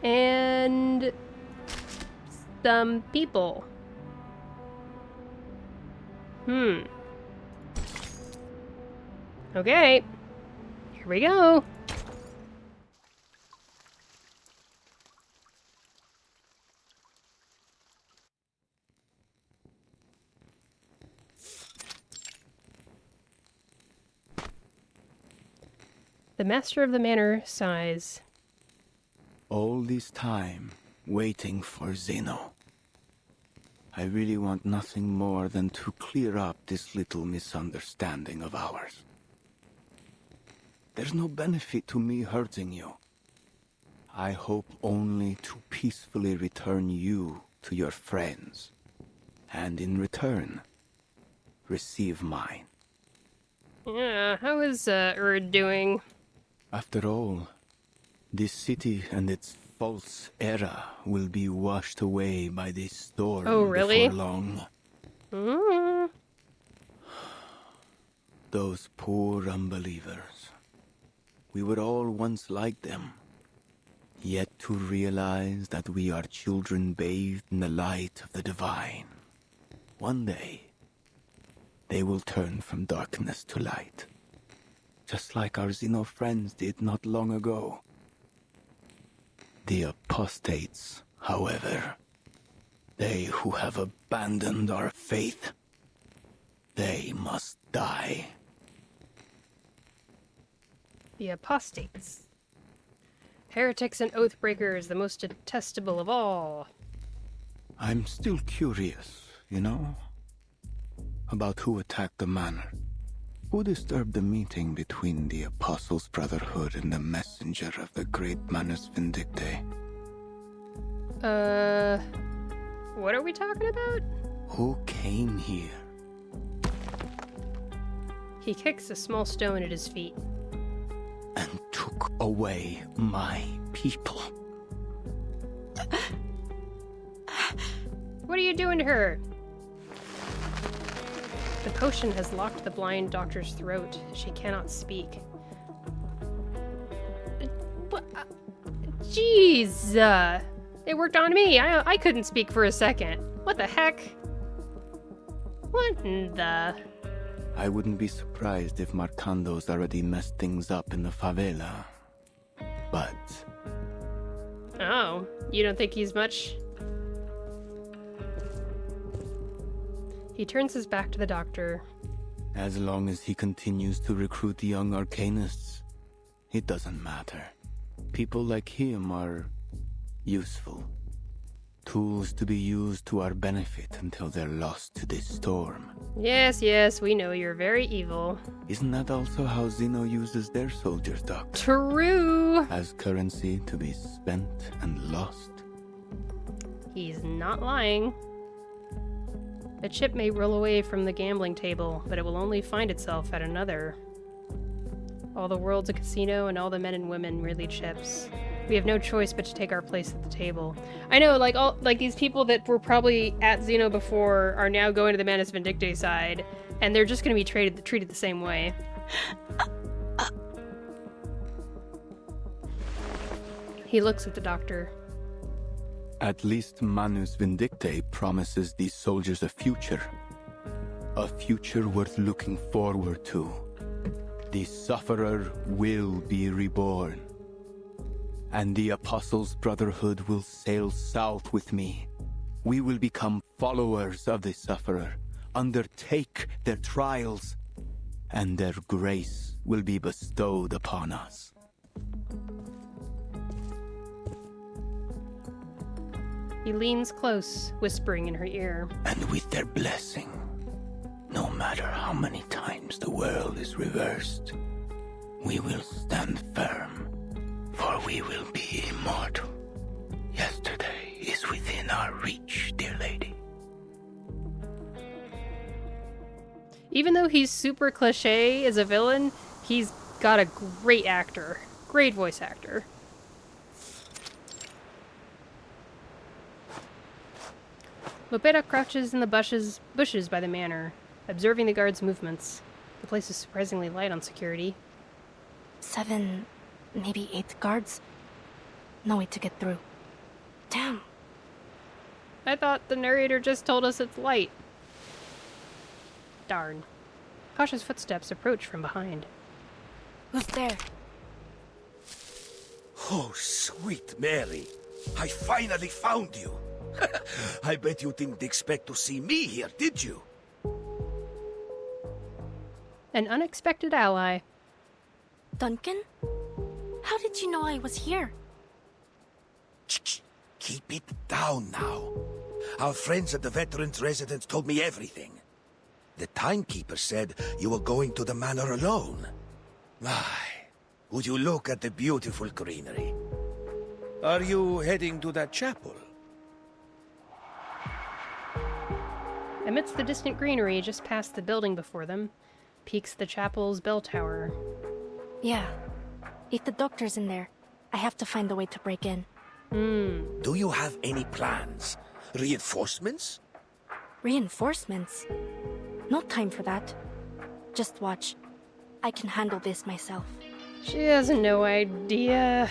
and some people. Okay. Here we go. The master of the manor sighs. All this time, waiting for Zeno. I really want nothing more than to clear up this little misunderstanding of ours. There's no benefit to me hurting you. I hope only to peacefully return you to your friends, and in return, receive mine. Yeah, how is Erd doing? After all, this city and its false era will be washed away by this storm really? before long. Mm. Those poor unbelievers. We were all once like them. Yet to realize that we are children bathed in the light of the divine. One day, they will turn from darkness to light. Just like our Xeno friends did not long ago. The apostates, however, they who have abandoned our faith, they must die. The apostates. Heretics and oathbreakers, the most detestable of all. I'm still curious, you know, about who attacked the manor. Who disturbed the meeting between the Apostles' Brotherhood and the messenger of the great Manus Vindictae? What are we talking about? Who came here? He kicks a small stone at his feet. And took away my people. What are you doing to her? The potion has locked the blind doctor's throat. She cannot speak. Jeez! It worked on me. I couldn't speak for a second. What the heck? What in the... I wouldn't be surprised if Marcando's already messed things up in the favela. But... Oh, you don't think he's much? He turns his back to the doctor. As long as he continues to recruit young arcanists, it doesn't matter. People like him are useful. Tools to be used to our benefit until they're lost to this storm. Yes, we know you're very evil. Isn't that also how Zeno uses their soldiers, Doctor? True! As currency to be spent and lost? He's not lying. A chip may roll away from the gambling table, but it will only find itself at another. All the world's a casino, and all the men and women merely chips. We have no choice but to take our place at the table. I know, like these people that were probably at Xeno before are now going to the Manus Vindictae side, and they're just going to be treated the same way. He looks at the doctor. At least Manus Vindictae promises these soldiers a future. A future worth looking forward to. The Sufferer will be reborn. And the Apostles' Brotherhood will sail south with me. We will become followers of the Sufferer, undertake their trials, and their grace will be bestowed upon us. He leans close, whispering in her ear. And with their blessing, no matter how many times the world is reversed, we will stand firm, for we will be immortal. Yesterday is within our reach, dear lady. Even though he's super cliche as a villain, he's got a great actor. Great voice actor. Lopera crouches in the bushes by the manor, observing the guards' movements. The place is surprisingly light on security. 7, maybe 8 guards. No way to get through. Damn. I thought the narrator just told us it's light. Darn. Cautious footsteps approach from behind. Who's there? Oh, sweet Mary. I finally found you. I bet you didn't expect to see me here, did you? An unexpected ally. Duncan? How did you know I was here? Keep it down now. Our friends at the veterans' residence told me everything. The timekeeper said you were going to the manor alone. My, would you look at the beautiful greenery? Are you heading to that chapel? Amidst the distant greenery just past the building before them, peeks the chapel's bell tower. Yeah. If the doctor's in there, I have to find a way to break in. Do you have any plans? Reinforcements? Reinforcements? No time for that. Just watch. I can handle this myself. She has no idea.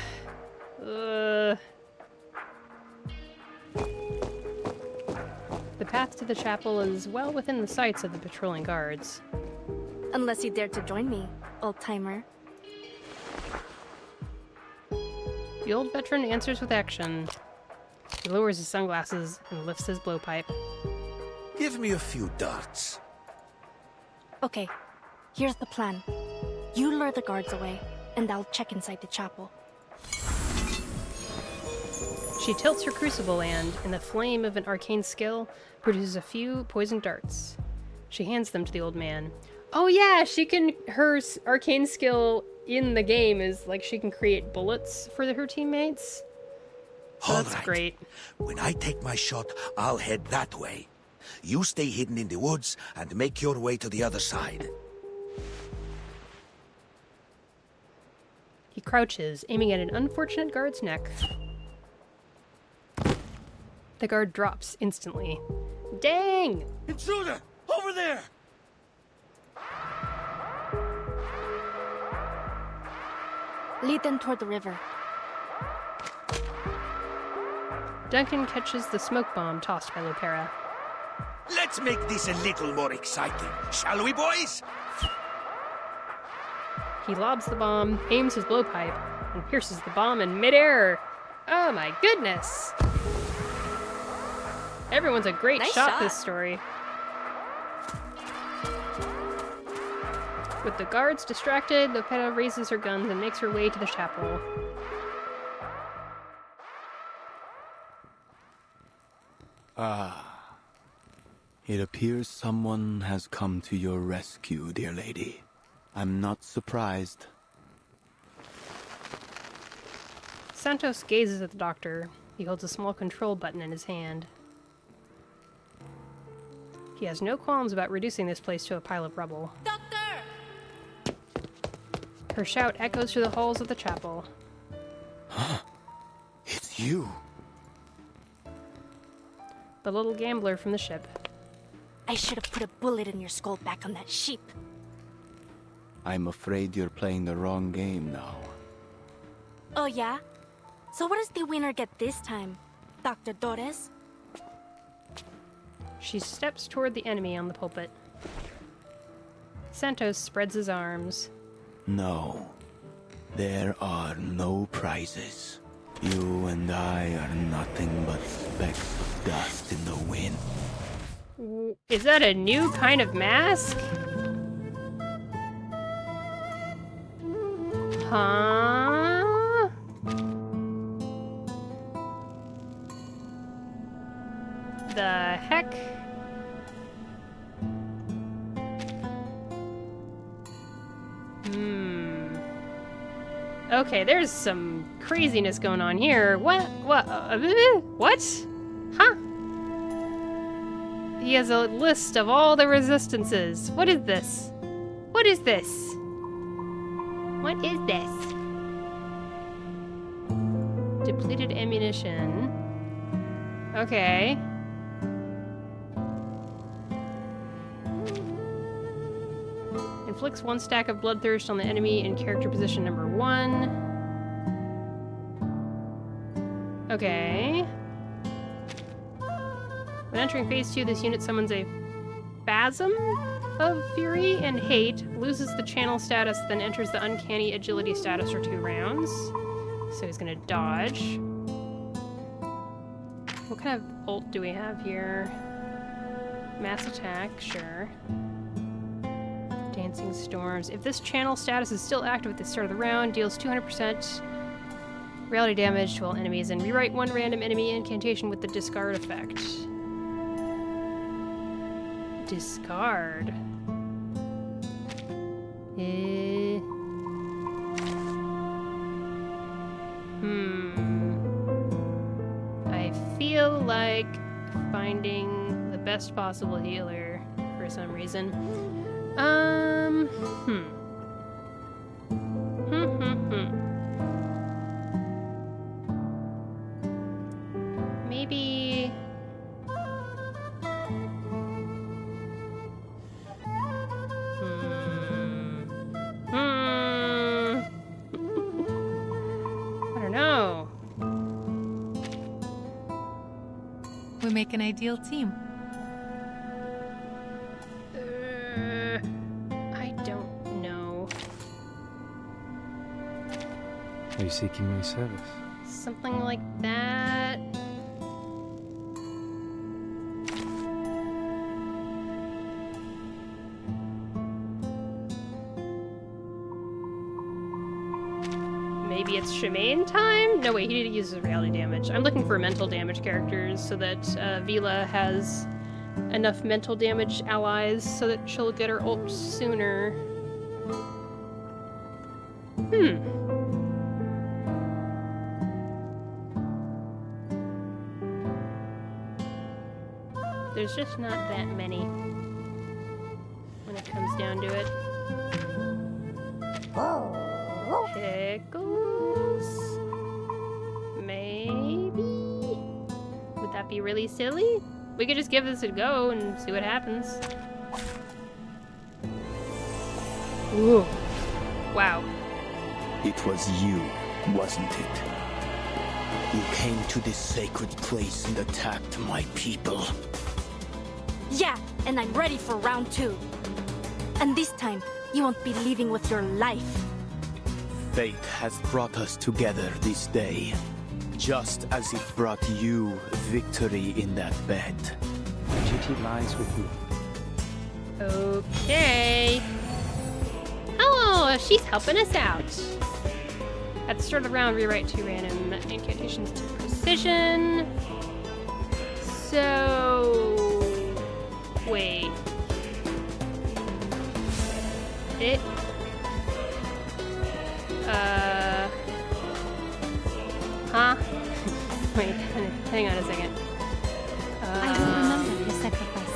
The path to the chapel is well within the sights of the patrolling guards. Unless you dare to join me, old-timer. The old veteran answers with action. He lowers his sunglasses and lifts his blowpipe. Give me a few darts. Okay, here's the plan. You lure the guards away, and I'll check inside the chapel. She tilts her crucible and, in the flame of an arcane skill, produces a few poisoned darts. She hands them to the old man. Oh yeah, her arcane skill in the game is like she can create bullets for her teammates. So that's great. When I take my shot, I'll head that way. You stay hidden in the woods and make your way to the other side. He crouches, aiming at an unfortunate guard's neck. The guard drops instantly. Dang! Intruder! Over there! Lead them toward the river. Duncan catches the smoke bomb tossed by Lopera. Let's make this a little more exciting, shall we, boys? He lobs the bomb, aims his blowpipe, and pierces the bomb in midair. Oh my goodness! Everyone's a great shot this story. With the guards distracted, Lopera raises her guns and makes her way to the chapel. Ah. It appears someone has come to your rescue, dear lady. I'm not surprised. Santos gazes at the doctor. He holds a small control button in his hand. He has no qualms about reducing this place to a pile of rubble. Doctor! Her shout echoes through the halls of the chapel. Huh? It's you. The little gambler from the ship. I should have put a bullet in your skull back on that sheep. I'm afraid you're playing the wrong game now. Oh yeah? So what does the winner get this time, Dr. Torres? She steps toward the enemy on the pulpit. Santos spreads his arms. No. There are no prizes. You and I are nothing but specks of dust in the wind. Is that a new kind of mask? Huh? The heck? Okay, there's some craziness going on here. What? What? What? Huh? He has a list of all the resistances. What is this? What is this? What is this? Depleted ammunition. Okay. Inflicts 1 stack of bloodthirst on the enemy in character position number 1. Okay. When entering phase 2, this unit summons a Spasm of Fury and Hate, loses the channel status, then enters the Uncanny Agility status for 2 rounds. So he's gonna dodge. What kind of ult do we have here? Mass attack, sure. Dancing Storms. If this channel status is still active at the start of the round, deals 200% reality damage to all enemies, and rewrite 1 random enemy incantation with the discard effect. Discard. I feel like finding the best possible healer for some reason. Maybe. I don't know. We make an ideal team. I don't know. Are you seeking my service? Something like that. Maybe it's Shemaine time? No, wait, he didn't use his reality damage. I'm looking for mental damage characters so that Vila has enough mental damage allies so that she'll get her ult sooner. There's just not that many when it comes down to it. Pickles? Maybe? Would that be really silly? We could just give this a go and see what happens. Ooh. Wow. It was you, wasn't it? You came to this sacred place and attacked my people. Yeah, and I'm ready for round 2. And this time, you won't be leaving with your life. Fate has brought us together this day, just as it brought you victory in that bed. Duty lies with you. Okay. Oh, she's helping us out. At the start of the round, rewrite 2 random incantations to precision. So... wait. Huh? Wait, hang on a second. I will remember your sacrifice.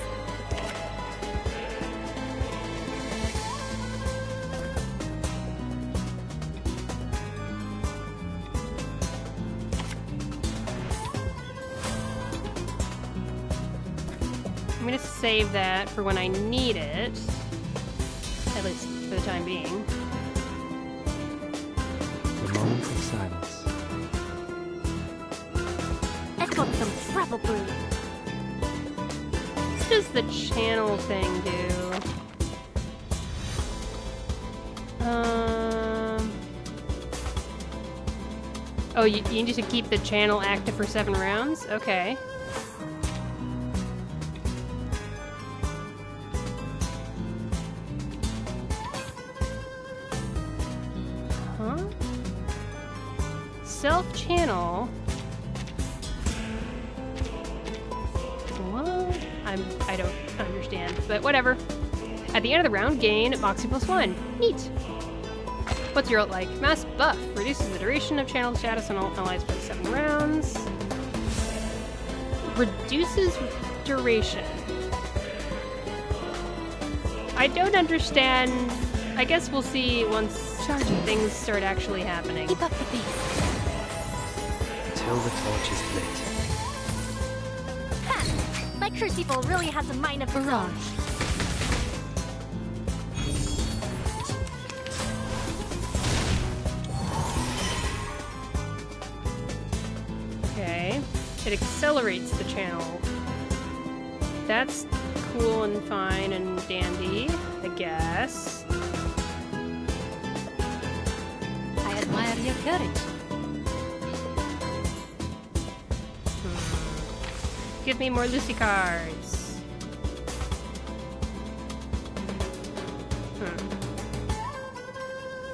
I'm gonna save that for when I need it. At least for the time being. The moment of silence. Got some travel brew. What does the channel thing do? Oh, you need to keep the channel active for 7 rounds? Okay. Huh? Self-channel. I don't understand, but whatever. At the end of the round, gain Moxie +1. Neat. What's your ult like? Mass buff. Reduces the duration of channel status on all allies by 7 rounds. Reduces duration. I don't understand. I guess we'll see once things start actually happening. Keep up the pace. Till the torch is lit. My crucible really has a mind of its own. It accelerates the channel. That's cool and fine and dandy, I guess. I admire your courage. Give me more Lucy cards.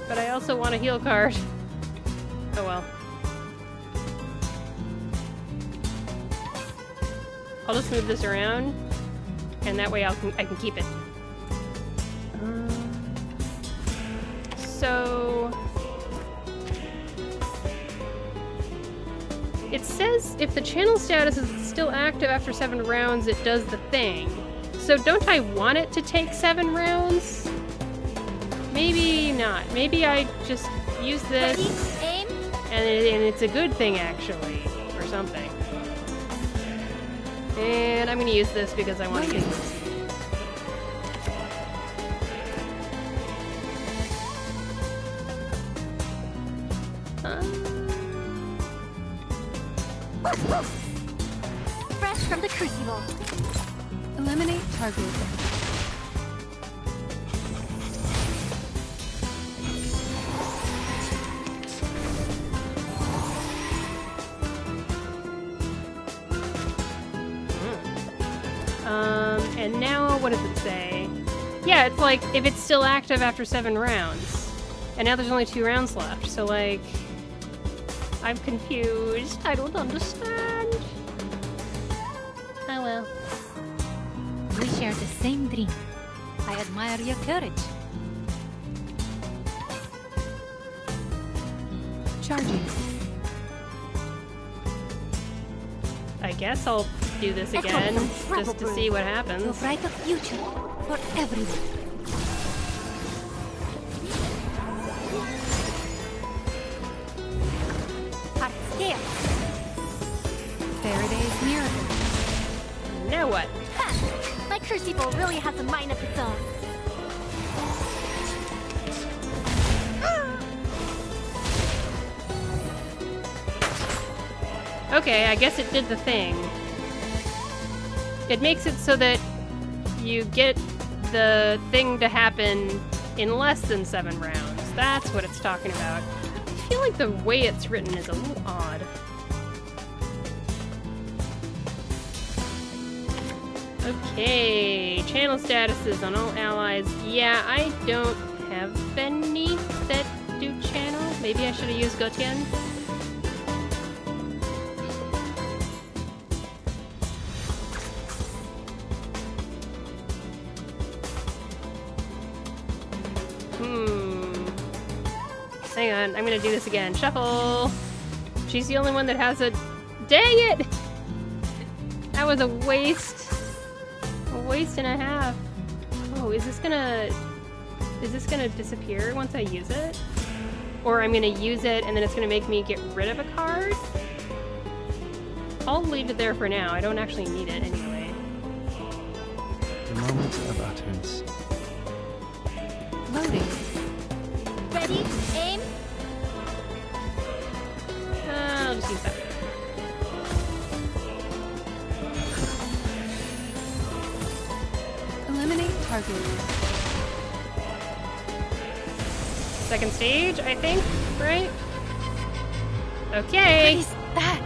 But I also want a heal card. Oh well. I'll just move this around, and that way I can keep it. So it says if the channel status is still active after 7 rounds, it does the thing. So don't I want it to take 7 rounds? Maybe not. Maybe I just use this, and it's a good thing actually, or something. And I'm gonna use this because I want to use this. Fresh from the crucible. Eliminate target. And now, what does it say? Yeah, it's like, if it's still active after 7 rounds. And now there's only 2 rounds left, so like... I'm confused. I don't understand. Oh well. We share the same dream. I admire your courage. Charging. I guess I'll do this again, just to see what happens. To brighter future for everyone. Faraday's miracle. Now what? Ha! My crucible really has a mind of its own. Okay, I guess it did the thing. It makes it so that you get the thing to happen in less than 7 rounds. That's what it's talking about. I feel like the way it's written is a little odd. Okay, channel statuses on all allies. Yeah, I don't have any that do channel. Maybe I should have used Gotian. Hang on, I'm gonna do this again. Shuffle! She's the only one that has a... Dang it! That was a waste. A waste and a half. Oh, is this gonna disappear once I use it? Or I'm gonna use it and then it's gonna make me get rid of a card? I'll leave it there for now. I don't actually need it anyway. The moment of utterance. Loading. Ready? Aim. I'll just use that. Eliminate target. Second stage, I think, right? Okay. What is that?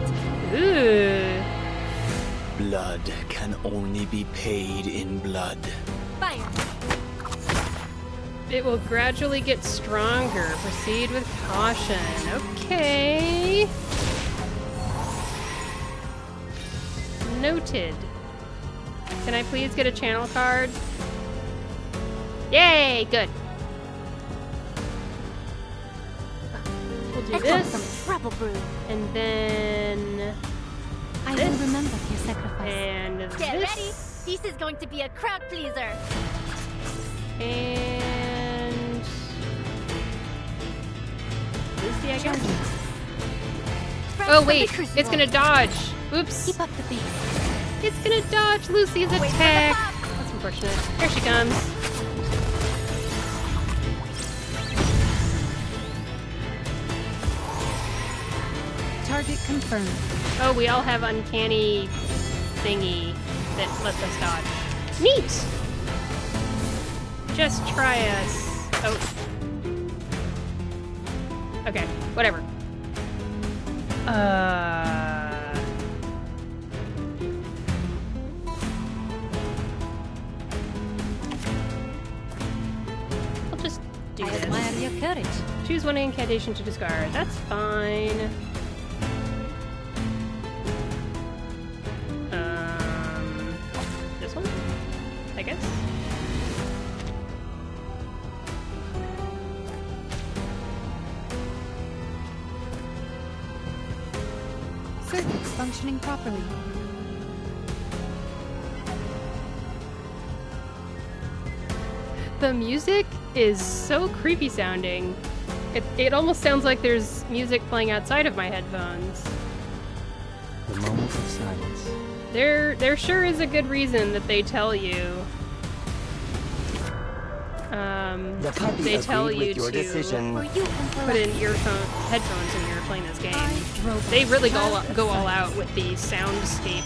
Ooh. Blood can only be paid in blood. Fire. It will gradually get stronger. Proceed with caution. Okay. Noted. Can I please get a channel card? Yay! Good. We'll do this. Rebel brew. And then... I this. will remember your sacrifice. And Get this. ready. This is going to be a crowd pleaser. And... Lucy, I guess? Oh wait, it's gonna dodge. Oops. Keep up the pace. It's gonna dodge Lucy's attack. That's unfortunate. Here she comes. Target confirmed. Oh, we all have uncanny thingy that lets us dodge. Neat! Just try us. Oh. Okay, whatever. I'll just do I this. admire your courage. Choose one incantation to discard. That's fine. This one? I guess? Circuits functioning properly. The music is so creepy sounding. It almost sounds like there's music playing outside of my headphones. The moment of silence. There sure is a good reason that they tell you. The party They tell agreed you with your to decision. put in headphones when you're playing this game. They really go all out with the soundscape.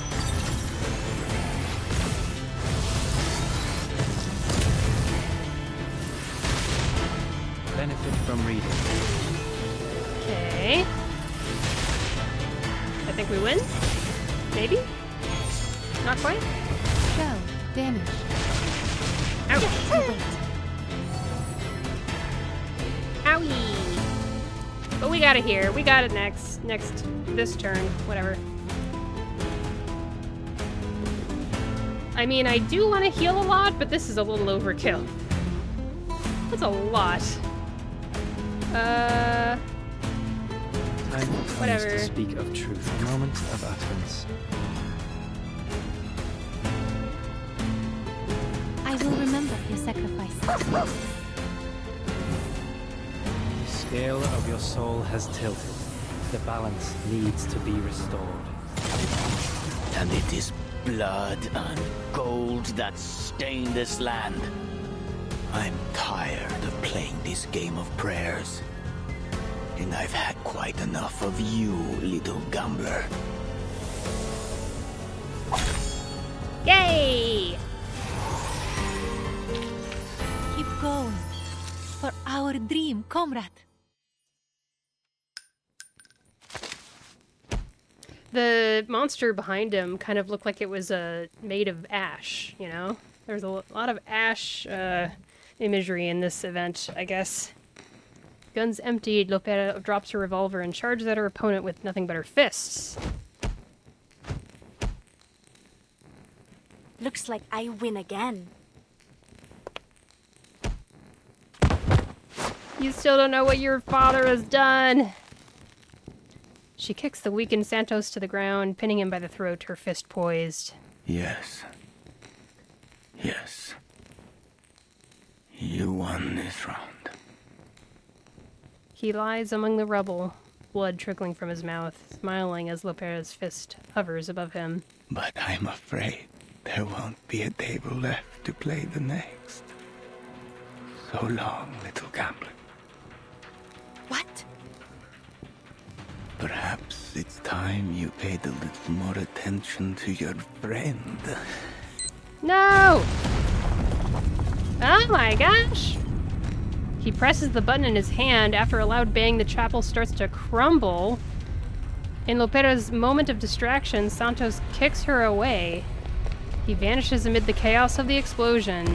Benefit from reading. Okay. I think we win? Maybe? Not quite? Shell. Damage. Ouch. Owie! But we got it here. We got it this turn. Whatever. I mean, I do want to heal a lot, but this is a little overkill. That's a lot. Time whatever. comes to speak of truth. A moment of utterance. I will remember your sacrifice. The scale of your soul has tilted. The balance needs to be restored. And it is blood and gold that stain this land. I'm tired of playing this game of prayers. And I've had quite enough of you, little gambler. Yay! Keep going. For our dream, comrade. The monster behind him kind of looked like it was made of ash, you know? There's a lot of ash imagery in this event, I guess. Guns emptied, Lopera drops her revolver and charges at her opponent with nothing but her fists. Looks like I win again. You still don't know what your father has done! She kicks the weakened Santos to the ground, pinning him by the throat, her fist poised. Yes. Yes. You won this round. He lies among the rubble, blood trickling from his mouth, smiling as Lopera's fist hovers above him. But I'm afraid there won't be a table left to play the next. So long, little gambler. What? Perhaps it's time you paid a little more attention to your friend. No! Oh my gosh! He presses the button in his hand. After a loud bang, the chapel starts to crumble. In Lopera's moment of distraction, Santos kicks her away. He vanishes amid the chaos of the explosion.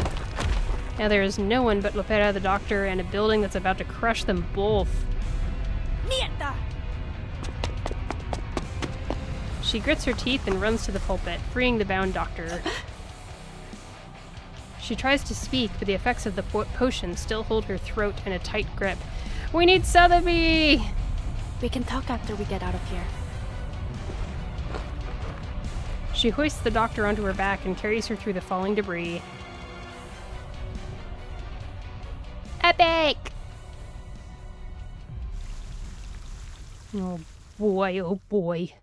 Now there is no one but Lopera, the doctor, and a building that's about to crush them both. Mierda! She grits her teeth and runs to the pulpit, freeing the bound doctor. She tries to speak, but the effects of the potion still hold her throat in a tight grip. We need Sotheby! We can talk after we get out of here. She hoists the doctor onto her back and carries her through the falling debris. Epic! Oh boy, oh boy.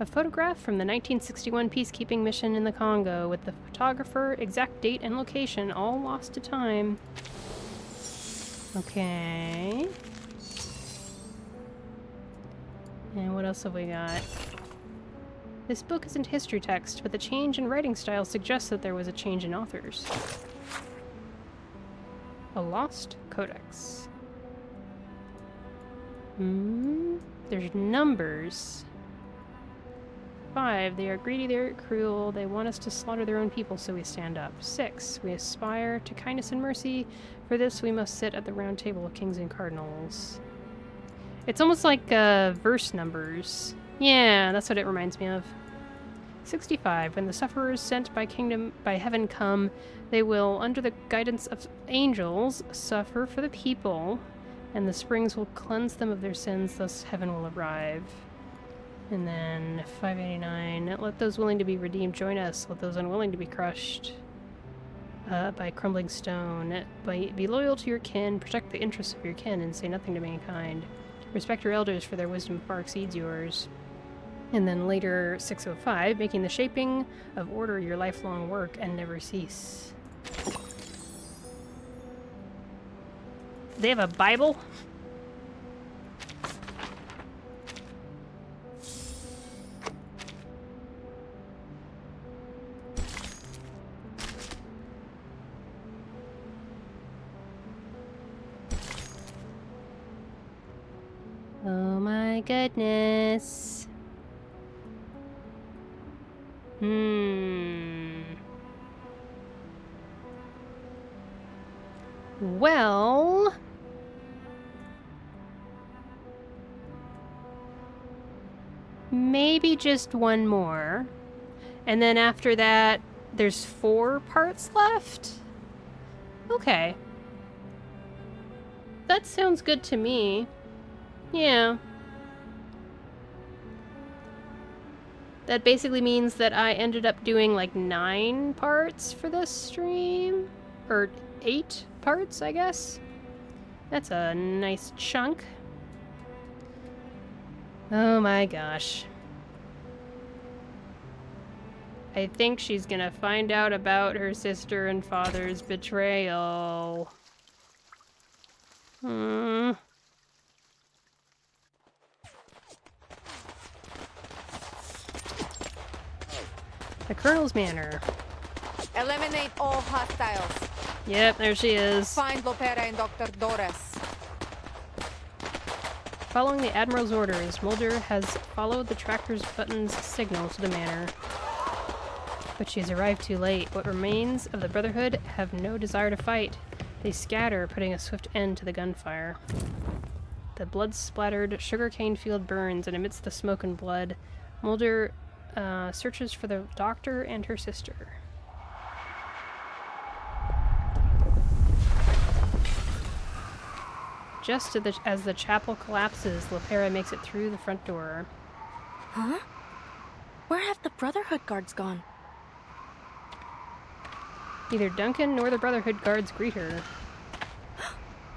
A photograph from the 1961 peacekeeping mission in the Congo with the photographer, exact date, and location all lost to time. Okay. And what else have we got? This book isn't history text, but the change in writing style suggests that there was a change in authors. A lost codex. There's numbers. 5. They are greedy, they are cruel, they want us to slaughter their own people, so we stand up. 6. We aspire to kindness and mercy. For this, we must sit at the round table of kings and cardinals. It's almost like verse numbers. Yeah, that's what it reminds me of. 65. When the sufferers sent by heaven come, they will, under the guidance of angels, suffer for the people, and the springs will cleanse them of their sins, thus heaven will arrive. And then 589. Let those willing to be redeemed join us. Let those unwilling to be crushed by crumbling stone. Be loyal to your kin, protect the interests of your kin, and say nothing to mankind. Respect your elders, for their wisdom far exceeds yours. And then later, 605, making the shaping of order your lifelong work and never cease. They have a Bible? Oh my goodness. Well... maybe just one more. And then after that, there's 4 parts left? Okay. That sounds good to me. Yeah. That basically means that I ended up doing like 9 parts for this stream. Or 8 parts, I guess. That's a nice chunk. Oh my gosh. I think she's gonna find out about her sister and father's betrayal. The Colonel's Manor. Eliminate all hostiles. Yep, there she is. Find Lopera and Dr. Doris. Following the Admiral's orders, Mulder has followed the tractor's button's signal to the manor. But she has arrived too late. What remains of the Brotherhood have no desire to fight. They scatter, putting a swift end to the gunfire. The blood-splattered sugarcane field burns, and amidst the smoke and blood, Mulder searches for the doctor and her sister. Just as the chapel collapses, Lopera makes it through the front door. Huh? Where have the Brotherhood guards gone? Neither Duncan nor the Brotherhood guards greet her.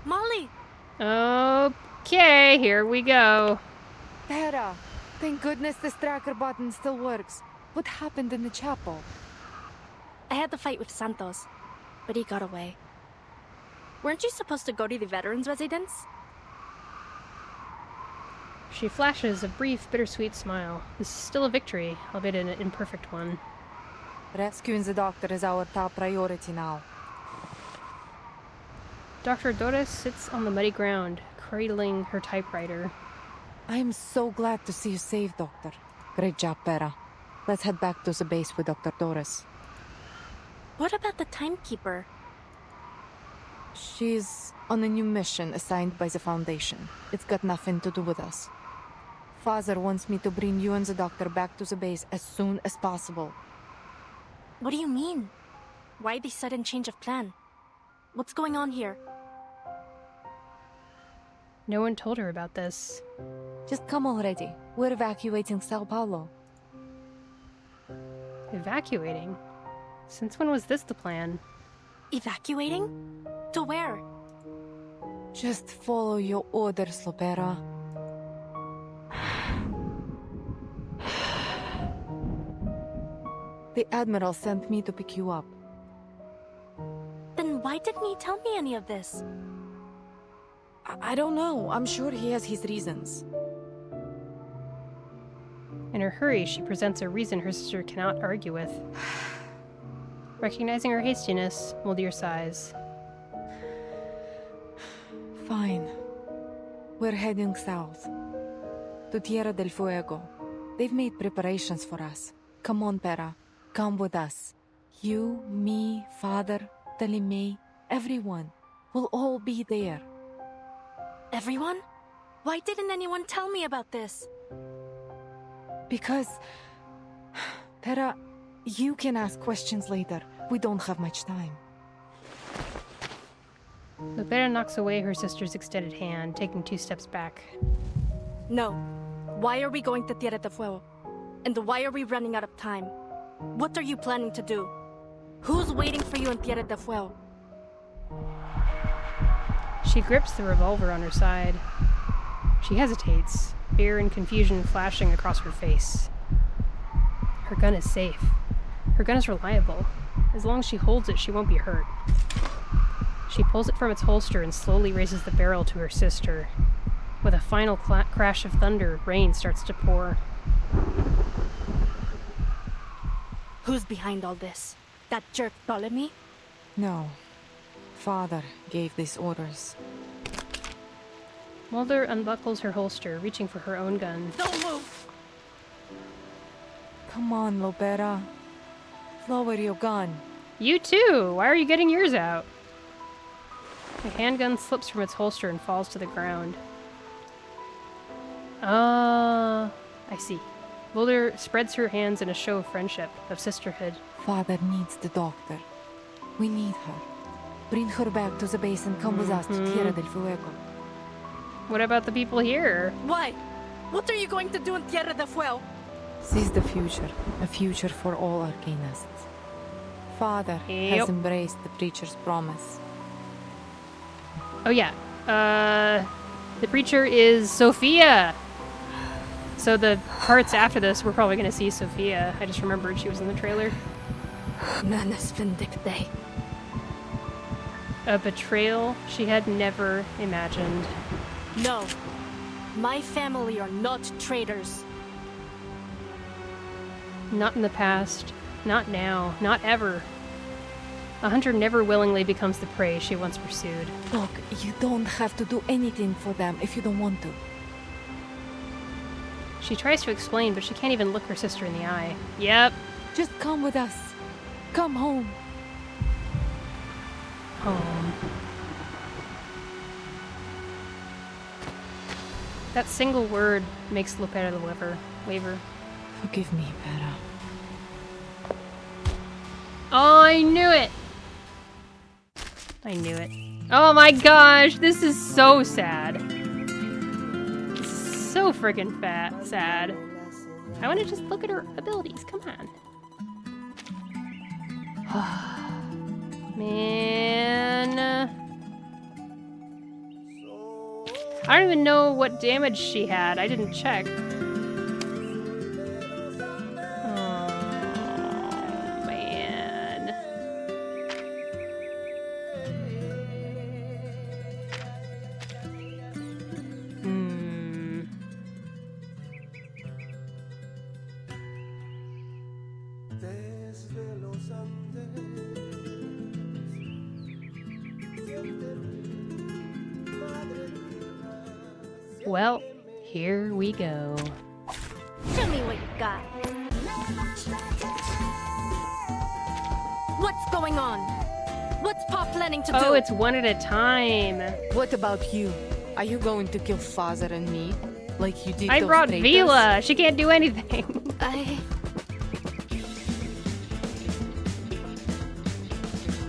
Molly! Okay, here we go. Tara, thank goodness this tracker button still works. What happened in the chapel? I had the fight with Santos, but he got away. Weren't you supposed to go to the veterans' residence? She flashes a brief, bittersweet smile. This is still a victory, albeit an imperfect one. Rescuing the doctor is our top priority now. Dr. Doris sits on the muddy ground, cradling her typewriter. I am so glad to see you safe, Doctor. Great job, Pera. Let's head back to the base with Dr. Doris. What about the timekeeper? She's on a new mission assigned by the Foundation. It's got nothing to do with us. Father wants me to bring you and the doctor back to the base as soon as possible. What do you mean? Why the sudden change of plan? What's going on here? No one told her about this. Just come already. We're evacuating Sao Paulo. Evacuating? Since when was this the plan? Evacuating? To where? Just follow your orders, Lopera. The Admiral sent me to pick you up. Then why didn't he tell me any of this? I don't know. I'm sure he has his reasons. In her hurry, she presents a reason her sister cannot argue with. Recognizing her hastiness, Muldir sighs. Fine. We're heading south. To Tierra del Fuego. They've made preparations for us. Come on, Pera. Come with us. You, me, Father, Telimei, everyone. We'll all be there. Everyone? Why didn't anyone tell me about this? Because... Pera, you can ask questions later. We don't have much time. Lupera knocks away her sister's extended hand, taking 2 steps back. No. Why are we going to Tierra del Fuego? And why are we running out of time? What are you planning to do? Who's waiting for you in Tierra del Fuego? She grips the revolver on her side. She hesitates, fear and confusion flashing across her face. Her gun is safe. Her gun is reliable. As long as she holds it, she won't be hurt. She pulls it from its holster and slowly raises the barrel to her sister. With a final crash of thunder, rain starts to pour. Who's behind all this? That jerk Ptolemy? No. Father gave these orders. Mulder unbuckles her holster, reaching for her own gun. Don't move! Come on, Lopera. Lower your gun. You too! Why are you getting yours out? The handgun slips from its holster and falls to the ground. I see. Mulder spreads her hands in a show of friendship, of sisterhood. Father needs the doctor. We need her. Bring her back to the base and come with us to Tierra del Fuego. What about the people here? Why? What are you going to do in Tierra del Fuego? Seize the future. A future for all Arcanists. Father has embraced the preacher's promise. Oh yeah. The preacher is Sophia! So the parts after this, we're probably going to see Sophia. I just remembered she was in the trailer. Manus Vindicte. A betrayal she had never imagined. No. My family are not traitors. Not in the past. Not now. Not ever. A hunter never willingly becomes the prey she once pursued. Look, you don't have to do anything for them if you don't want to. She tries to explain, but she can't even look her sister in the eye. Yep. Just come with us. Come home. Home. That single word makes Lopera waver. Forgive me, Pera. Oh, I knew it! I knew it. Oh my gosh, this is so sad. This is so friggin' sad. I want to just look at her abilities, come on. Man. I don't even know what damage she had. I didn't check. Oh, man. Well, here we go. Show me what you got. What's going on? What's Pop planning to do? Oh, it's one at a time. What about you? Are you going to kill Father and me? Like you did I those brought traitors? Vila. She can't do anything. Ay,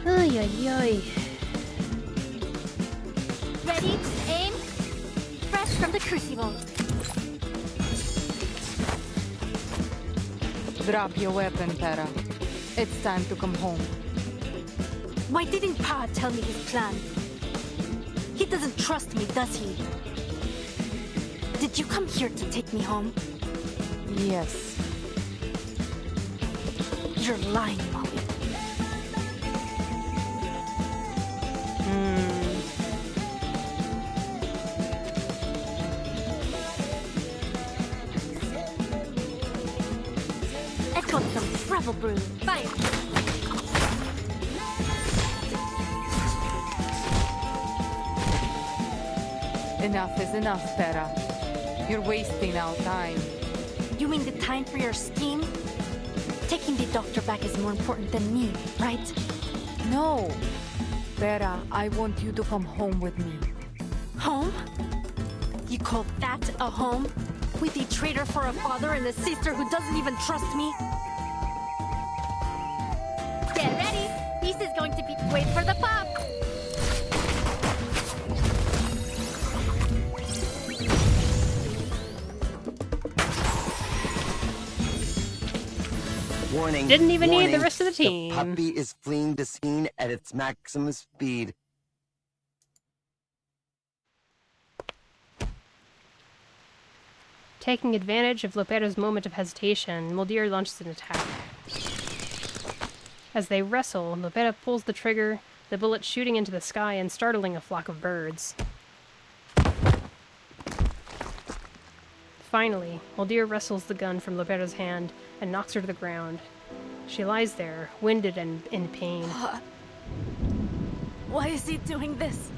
ay, ay. ready? Aim. Fresh from the crucible. Drop your weapon, Pera. It's time to come home. Why didn't Pa tell me his plan? He doesn't trust me, does he? Did you come here to take me home? Yes. You're lying, Molly. Let's go with some travel brew. Fine. Enough is enough, Terra. You're wasting our time. You mean the time for your scheme? Taking the doctor back is more important than me, right? No. Terra, I want you to come home with me. Home? You call that a home? With a traitor for a father and a sister who doesn't even trust me? Get ready! This is going to be... Wait for the pop! Warning. Didn't even warning. need the rest of the team. The puppy is fleeing the scene at its maximum speed. Taking advantage of Lopera's moment of hesitation, Muldir launches an attack. As they wrestle, Lopera pulls the trigger, the bullet shooting into the sky and startling a flock of birds. Finally, Muldir wrestles the gun from Lopera's hand and knocks her to the ground. She lies there, winded and in pain. Why is he doing this?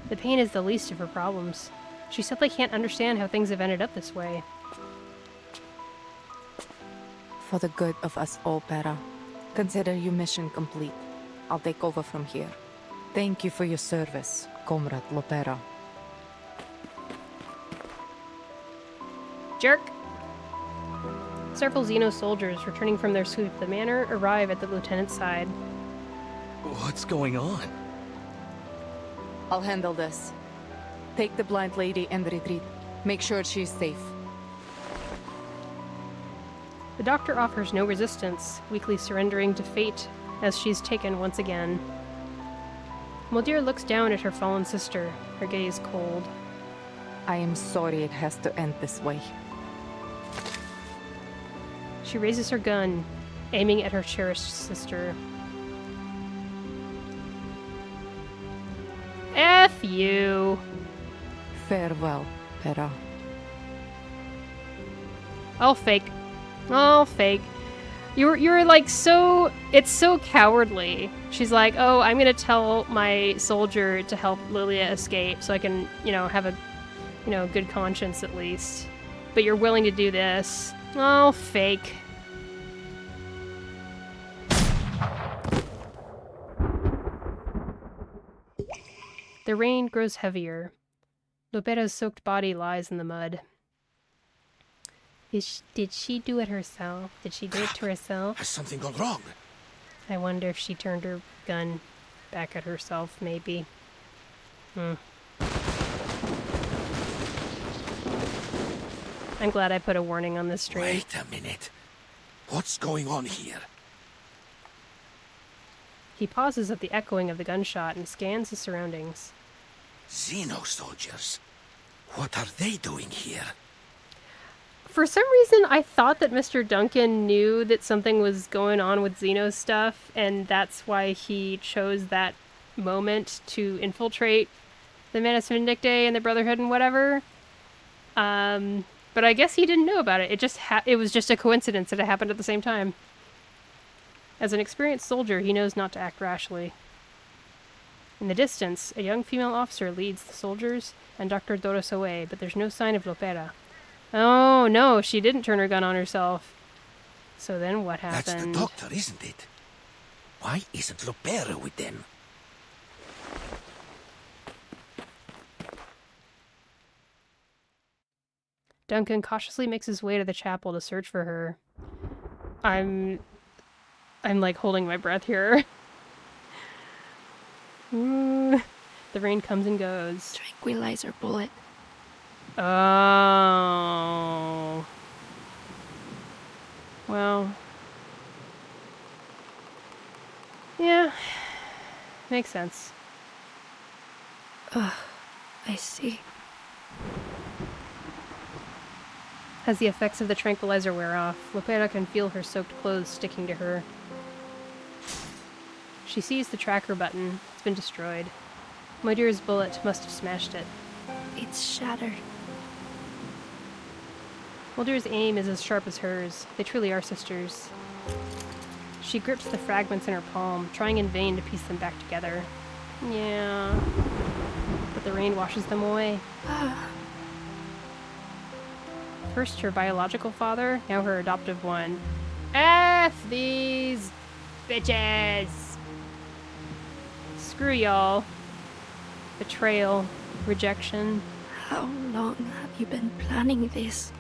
The pain is the least of her problems. She simply can't understand how things have ended up this way. For the good of us all, Terra, consider your mission complete. I'll take over from here. Thank you for your service, Comrade Lopera. Jerk! Several Xeno soldiers returning from their sweep of the manor arrive at the lieutenant's side. What's going on? I'll handle this. Take the blind lady and retreat. Make sure she's safe. The doctor offers no resistance, weakly surrendering to fate as she's taken once again. Muldir looks down at her fallen sister, her gaze cold. I am sorry it has to end this way. She raises her gun, aiming at her cherished sister. F you! Farewell, Terra. I'll fake. I'll fake. You're like so... It's so cowardly. She's like, oh, I'm gonna tell my soldier to help Lilia escape so I can, have a, good conscience at least. But you're willing to do this. Oh, fake. The rain grows heavier. Lopera's soaked body lies in the mud. Did she do it herself? Did she do it to herself? Has something gone wrong? I wonder if she turned her gun back at herself, maybe. I'm glad I put a warning on this stream. Wait a minute. What's going on here? He pauses at the echoing of the gunshot and scans his surroundings. Xeno soldiers. What are they doing here? For some reason, I thought that Mr. Duncan knew that something was going on with Xeno's stuff, and that's why he chose that moment to infiltrate the Manus Vindictae and the Brotherhood and whatever. But I guess he didn't know about it. It was just a coincidence that it happened at the same time. As an experienced soldier, he knows not to act rashly. In the distance, a young female officer leads the soldiers and Dr. Doros away, but there's no sign of Lopera. Oh, no, she didn't turn her gun on herself. So then what happened? That's the doctor, isn't it? Why isn't Lopera with them? Duncan cautiously makes his way to the chapel to search for her. I'm like holding my breath here. The rain comes and goes. Tranquilizer bullet. Oh. Well. Yeah. Makes sense. I see. As the effects of the tranquilizer wear off, Lopera can feel her soaked clothes sticking to her. She sees the tracker button. It's been destroyed. Modir's bullet must have smashed it. It's shattered. Modir's aim is as sharp as hers. They truly are sisters. She grips the fragments in her palm, trying in vain to piece them back together. Yeah. But the rain washes them away. First her biological father, now her adoptive one. F these bitches! Screw y'all. Betrayal. Rejection. How long have you been planning this?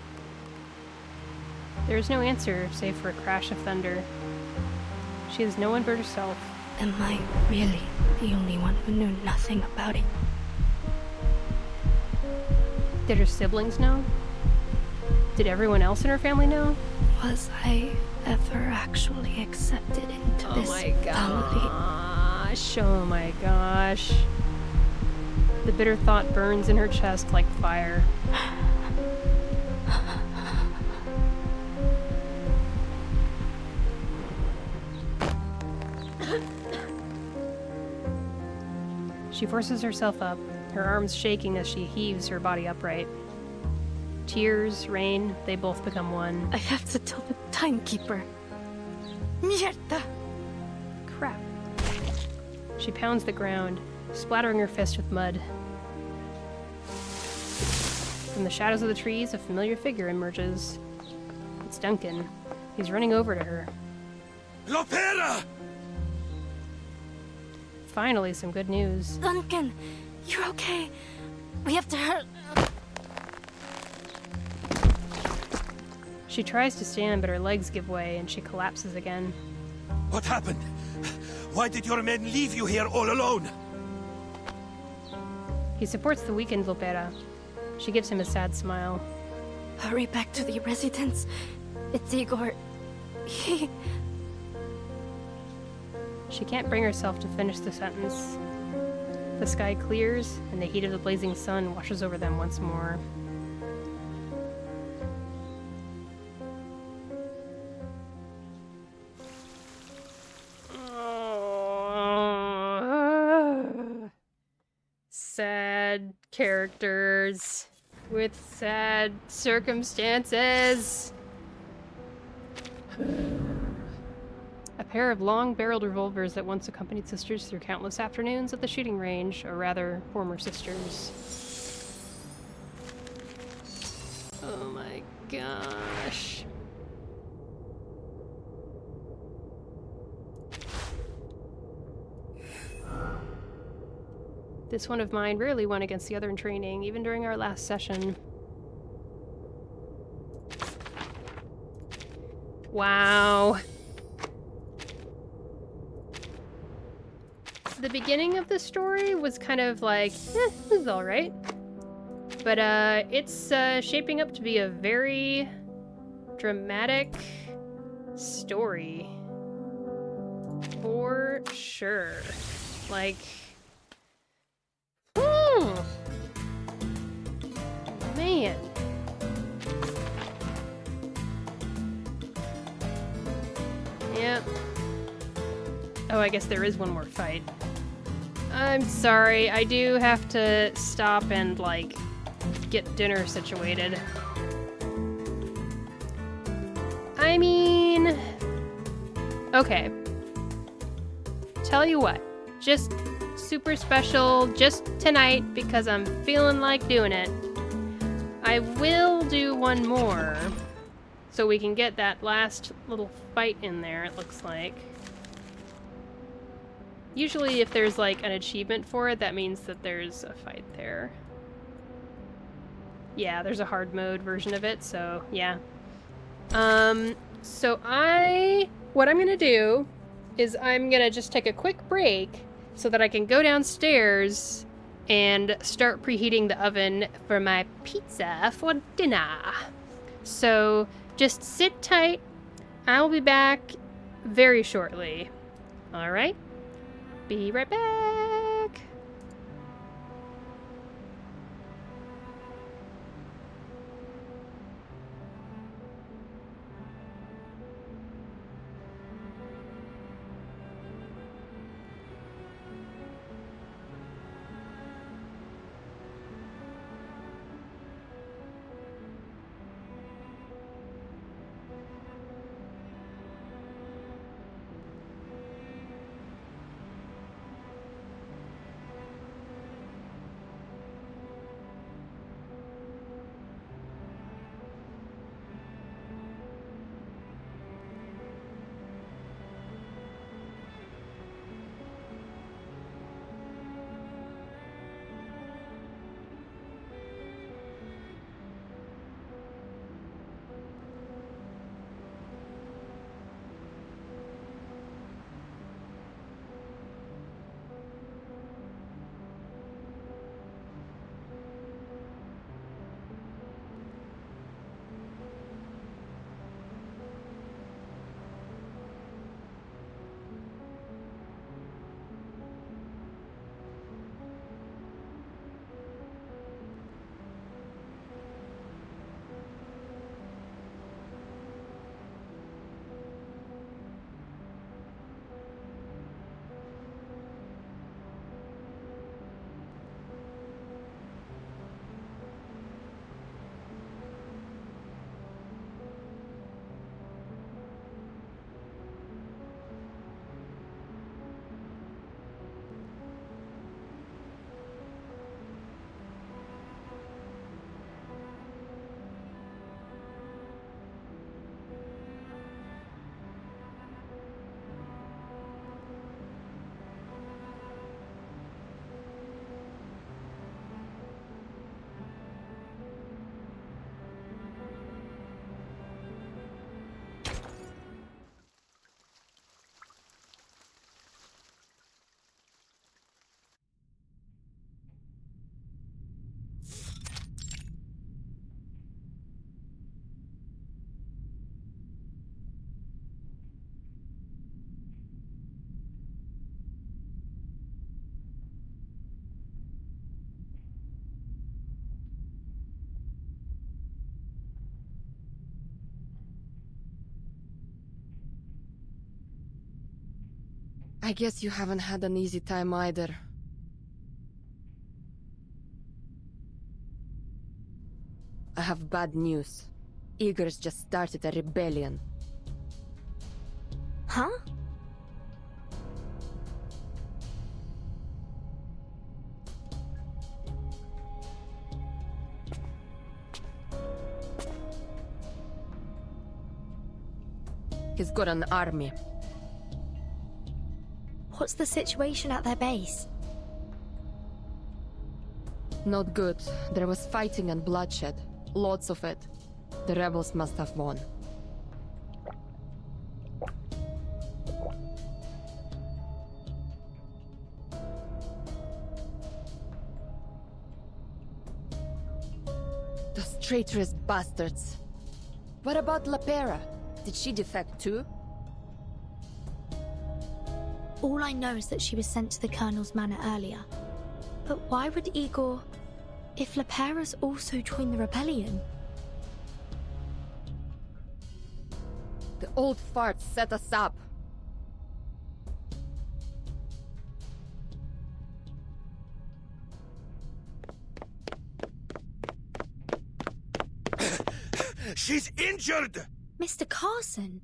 There is no answer, save for a crash of thunder. She has no one but herself. Am I really the only one who knew nothing about it? Did her siblings know? Did everyone else in her family know? Was I ever actually accepted into this family? Oh my gosh. The bitter thought burns in her chest like fire. She forces herself up, her arms shaking as she heaves her body upright. Tears, rain, they both become one. I have to tell the timekeeper. Mierda! Crap. She pounds the ground, splattering her fist with mud. From the shadows of the trees, a familiar figure emerges. It's Duncan. He's running over to her. Lopera! Finally, some good news. Duncan, you're okay. We have to hurry. She tries to stand, but her legs give way, and she collapses again. What happened? Why did your men leave you here all alone? He supports the weakened Lopera. She gives him a sad smile. Hurry back to the residence. It's Igor. He... She can't bring herself to finish the sentence. The sky clears, and the heat of the blazing sun washes over them once more. Sad characters with sad circumstances. A pair of long-barreled revolvers that once accompanied sisters through countless afternoons at the shooting range, or rather, former sisters. Oh my gosh. This one of mine rarely went against the other in training, even during our last session. Wow. The beginning of the story was kind of like, this is alright. But it's shaping up to be a very dramatic story. For sure. Like, man. Yep. Oh, I guess there is one more fight. I'm sorry, I do have to stop and, like, get dinner situated. I mean... Okay. Tell you what, just super special just tonight because I'm feeling like doing it. I will do one more so we can get that last little fight in there, it looks like. Usually if there's like an achievement for it, that means that there's a fight there. Yeah, there's a hard mode version of it, so yeah. So what I'm gonna do is I'm gonna just take a quick break so that I can go downstairs and start preheating the oven for my pizza for dinner. So just sit tight. I'll be back very shortly. All right? Be right back. I guess you haven't had an easy time either. I have bad news. Igor's just started a rebellion. Huh? He's got an army. What's the situation at their base? Not good. There was fighting and bloodshed. Lots of it. The rebels must have won. Those traitorous bastards. What about Lapera? Did she defect too? All I know is that she was sent to the Colonel's manor earlier. But why would Igor... if Lapera's also joined the rebellion? The old fart set us up. She's injured! Mr. Carson!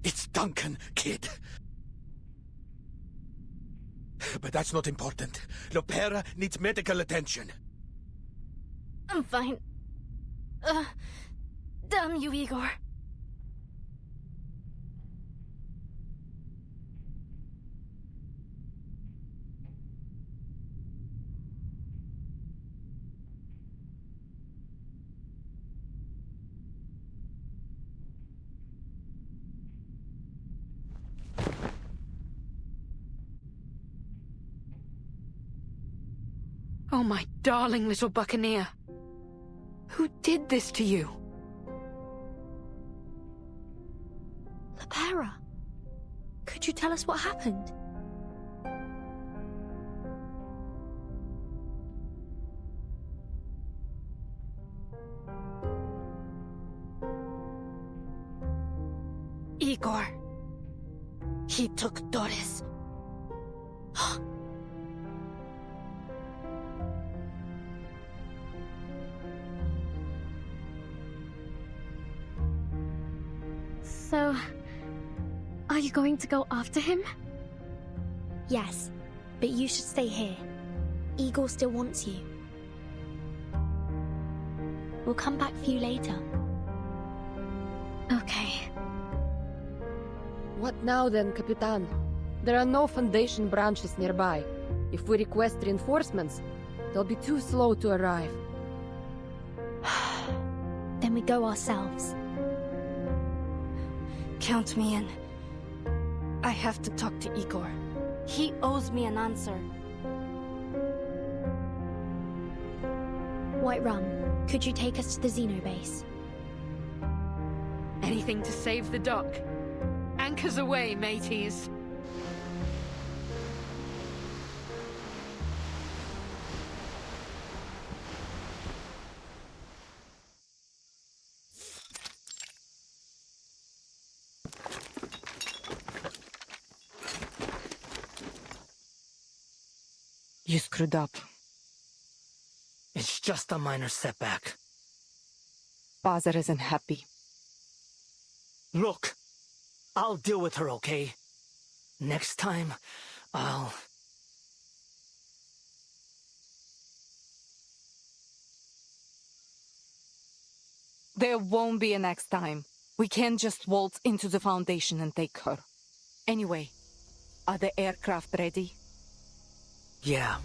It's Duncan, kid. But that's not important. Lopera needs medical attention. I'm fine. Damn you, Igor. Oh, my darling little buccaneer. Who did this to you? Lapera, could you tell us what happened? Igor. He took Doris. So... are you going to go after him? Yes, but you should stay here. Igor still wants you. We'll come back for you later. Okay. What now then, Capitan? There are no Foundation branches nearby. If we request reinforcements, they'll be too slow to arrive. Then we go ourselves. Count me in. I have to talk to Igor. He owes me an answer. White Rum, could you take us to the Xeno base? Anything to save the dock. Anchors away, mateys. You screwed up. It's just a minor setback. Bazar isn't happy. Look, I'll deal with her, okay? Next time, I'll... There won't be a next time. We can't just waltz into the Foundation and take her. Anyway, are the aircraft ready? Yeah.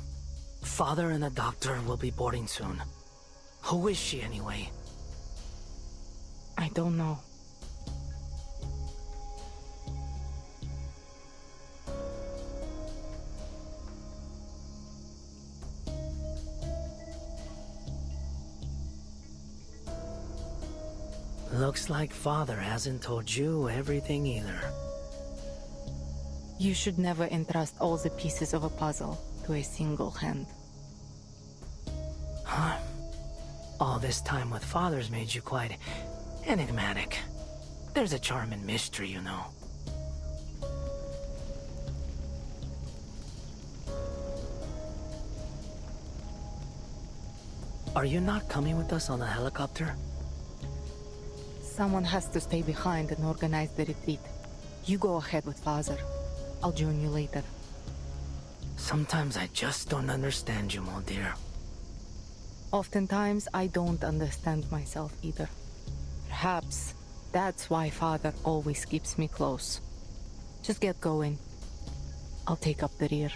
Father and the doctor will be boarding soon. Who is she, anyway? I don't know. Looks like Father hasn't told you everything either. You should never entrust all the pieces of a puzzle to a single hand. Huh? All this time with Father's made you quite enigmatic. There's a charm in mystery, you know. Are you not coming with us on the helicopter? Someone has to stay behind and organize the retreat. You go ahead with Father. I'll join you later. Sometimes I just don't understand you, mon dear. Oftentimes, I don't understand myself either. Perhaps that's why Father always keeps me close. Just get going. I'll take up the rear.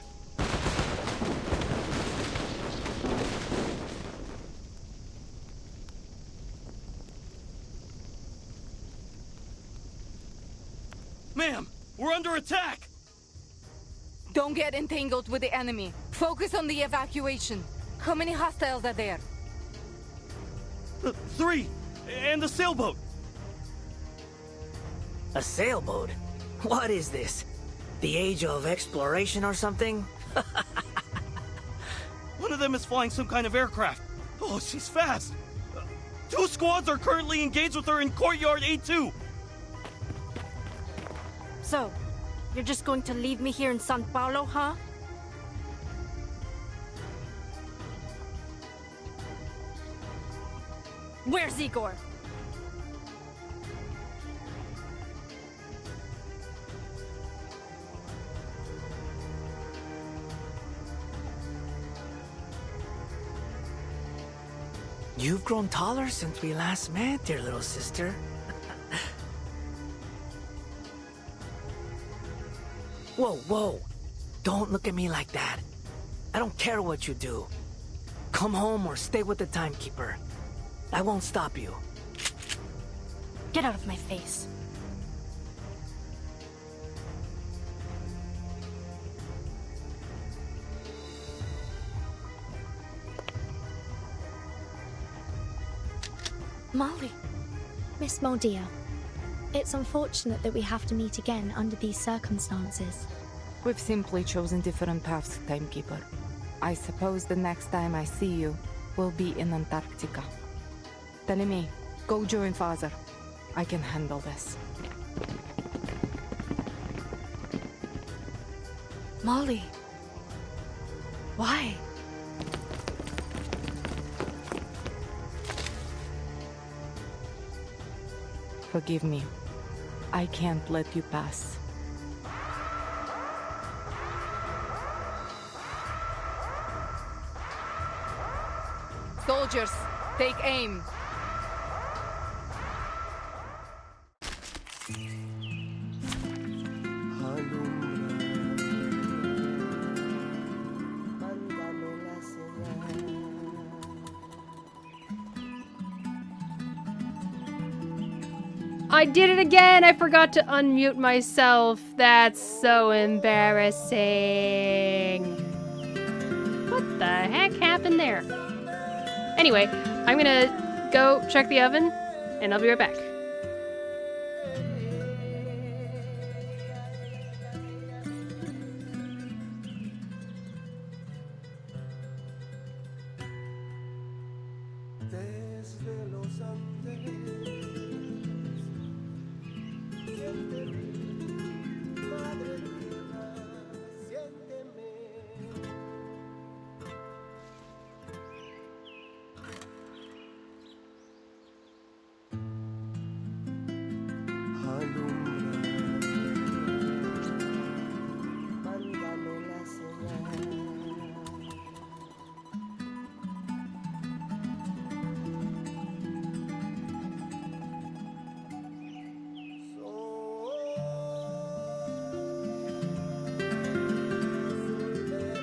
Ma'am, we're under attack! Don't get entangled with the enemy. Focus on the evacuation. How many hostiles are there? 3! And the sailboat! A sailboat? What is this? The age of exploration or something? One of them is flying some kind of aircraft. Oh, she's fast! 2 squads are currently engaged with her in Courtyard A2! So, you're just going to leave me here in San Paulo, huh? Where's Igor? You've grown taller since we last met, dear little sister. Whoa, whoa. Don't look at me like that. I don't care what you do. Come home or stay with the timekeeper. I won't stop you. Get out of my face. Molly. Miss Moldia, it's unfortunate that we have to meet again under these circumstances. We've simply chosen different paths, Timekeeper. I suppose the next time I see you will be in Antarctica. Telemi, go join Father. I can handle this. Molly. Why? Forgive me. I can't let you pass. Soldiers, take aim. I did it again! I forgot to unmute myself. That's so embarrassing. What the heck happened there? Anyway, I'm gonna go check the oven, and I'll be right back.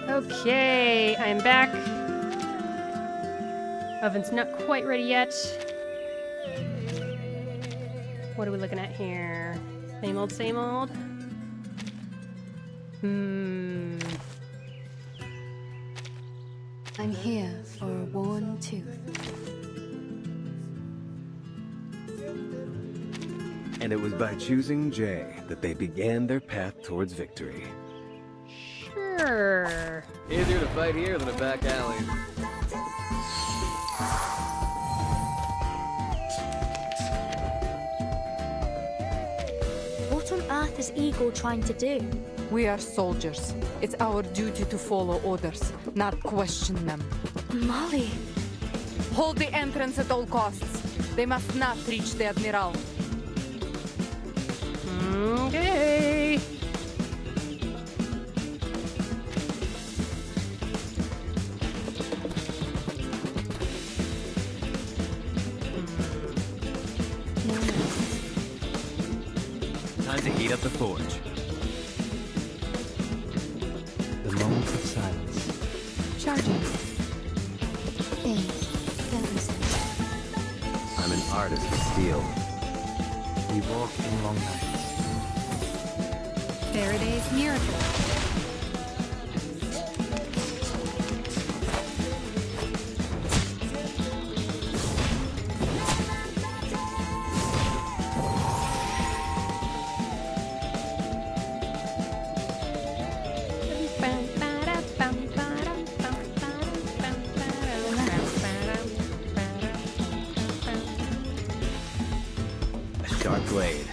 Okay, I'm back. Oven's not quite ready yet. What are we looking at here? Same old, same old? I'm here for a worn tooth. And it was by choosing Jay that they began their path towards victory. Sure. Easier to fight here than a back alley. What on earth is Igor trying to do? We are soldiers. It's our duty to follow orders, not question them. Molly. Hold the entrance at all costs. They must not reach the Admiral. Okay. Time to heat up the forge. The moment of silence. Charging. I'm an artist of steel. We walk in long nights. Faraday's miracle. A sharp blade.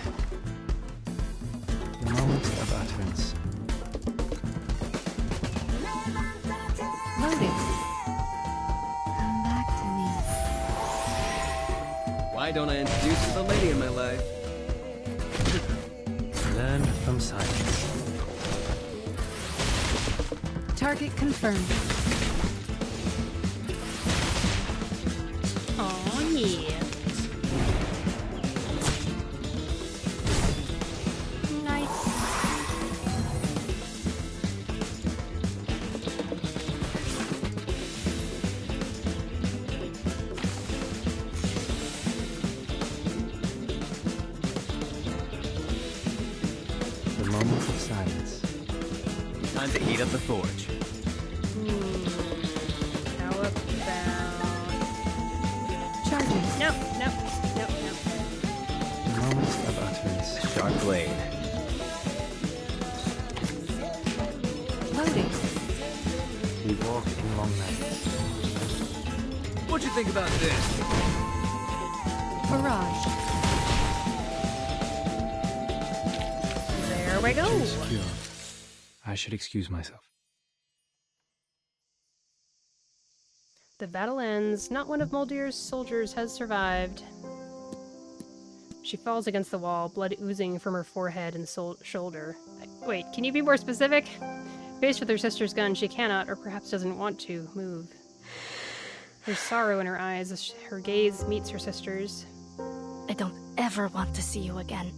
The moment of utterance. Loading. Come back to me. Why don't I introduce you to the lady in my life? Learn from silence. Target confirmed. Oh yeah. Nice. The moment of silence. Time to heat up the forge. How about... Charging. No. The moment of utterance. A sharp blade. Loading. We walk in long nights. What'd you think about this? Barrage. There we go. Secure. I should excuse myself. The battle ends. Not one of Moldir's soldiers has survived. She falls against the wall, blood oozing from her forehead and shoulder. Wait, can you be more specific? Faced with her sister's gun, she cannot, or perhaps doesn't want to, move. There's sorrow in her eyes as her gaze meets her sister's. I don't ever want to see you again.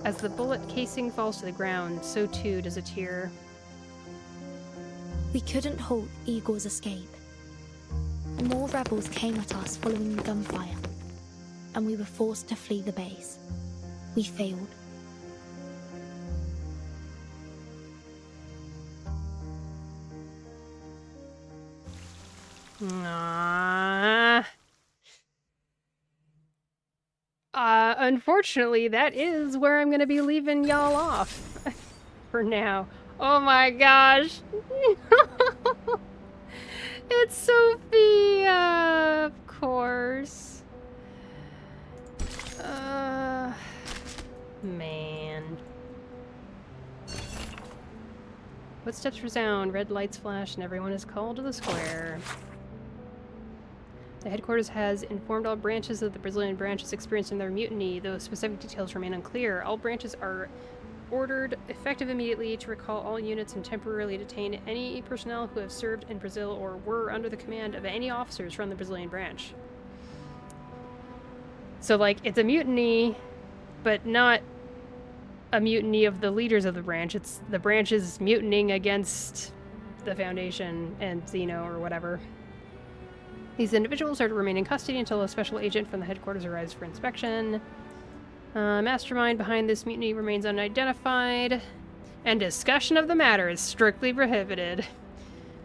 As the bullet casing falls to the ground, so too does a tear. We couldn't halt Igor's escape. More rebels came at us following the gunfire, and we were forced to flee the base. We failed. Unfortunately, that is where I'm gonna be leaving y'all off for now. Oh my gosh. It's Sophia, of course. Man. Footsteps resound, red lights flash, and everyone is called to the square. The headquarters has informed all branches of the Brazilian branches experiencing their mutiny, though specific details remain unclear. All branches are ordered, effective immediately, to recall all units and temporarily detain any personnel who have served in Brazil or were under the command of any officers from the Brazilian branch. So, like, it's a mutiny, but not a mutiny of the leaders of the branch. It's the branches mutinying against the Foundation and Xeno or whatever. These individuals are to remain in custody until a special agent from the headquarters arrives for inspection. Mastermind behind this mutiny remains unidentified, and discussion of the matter is strictly prohibited.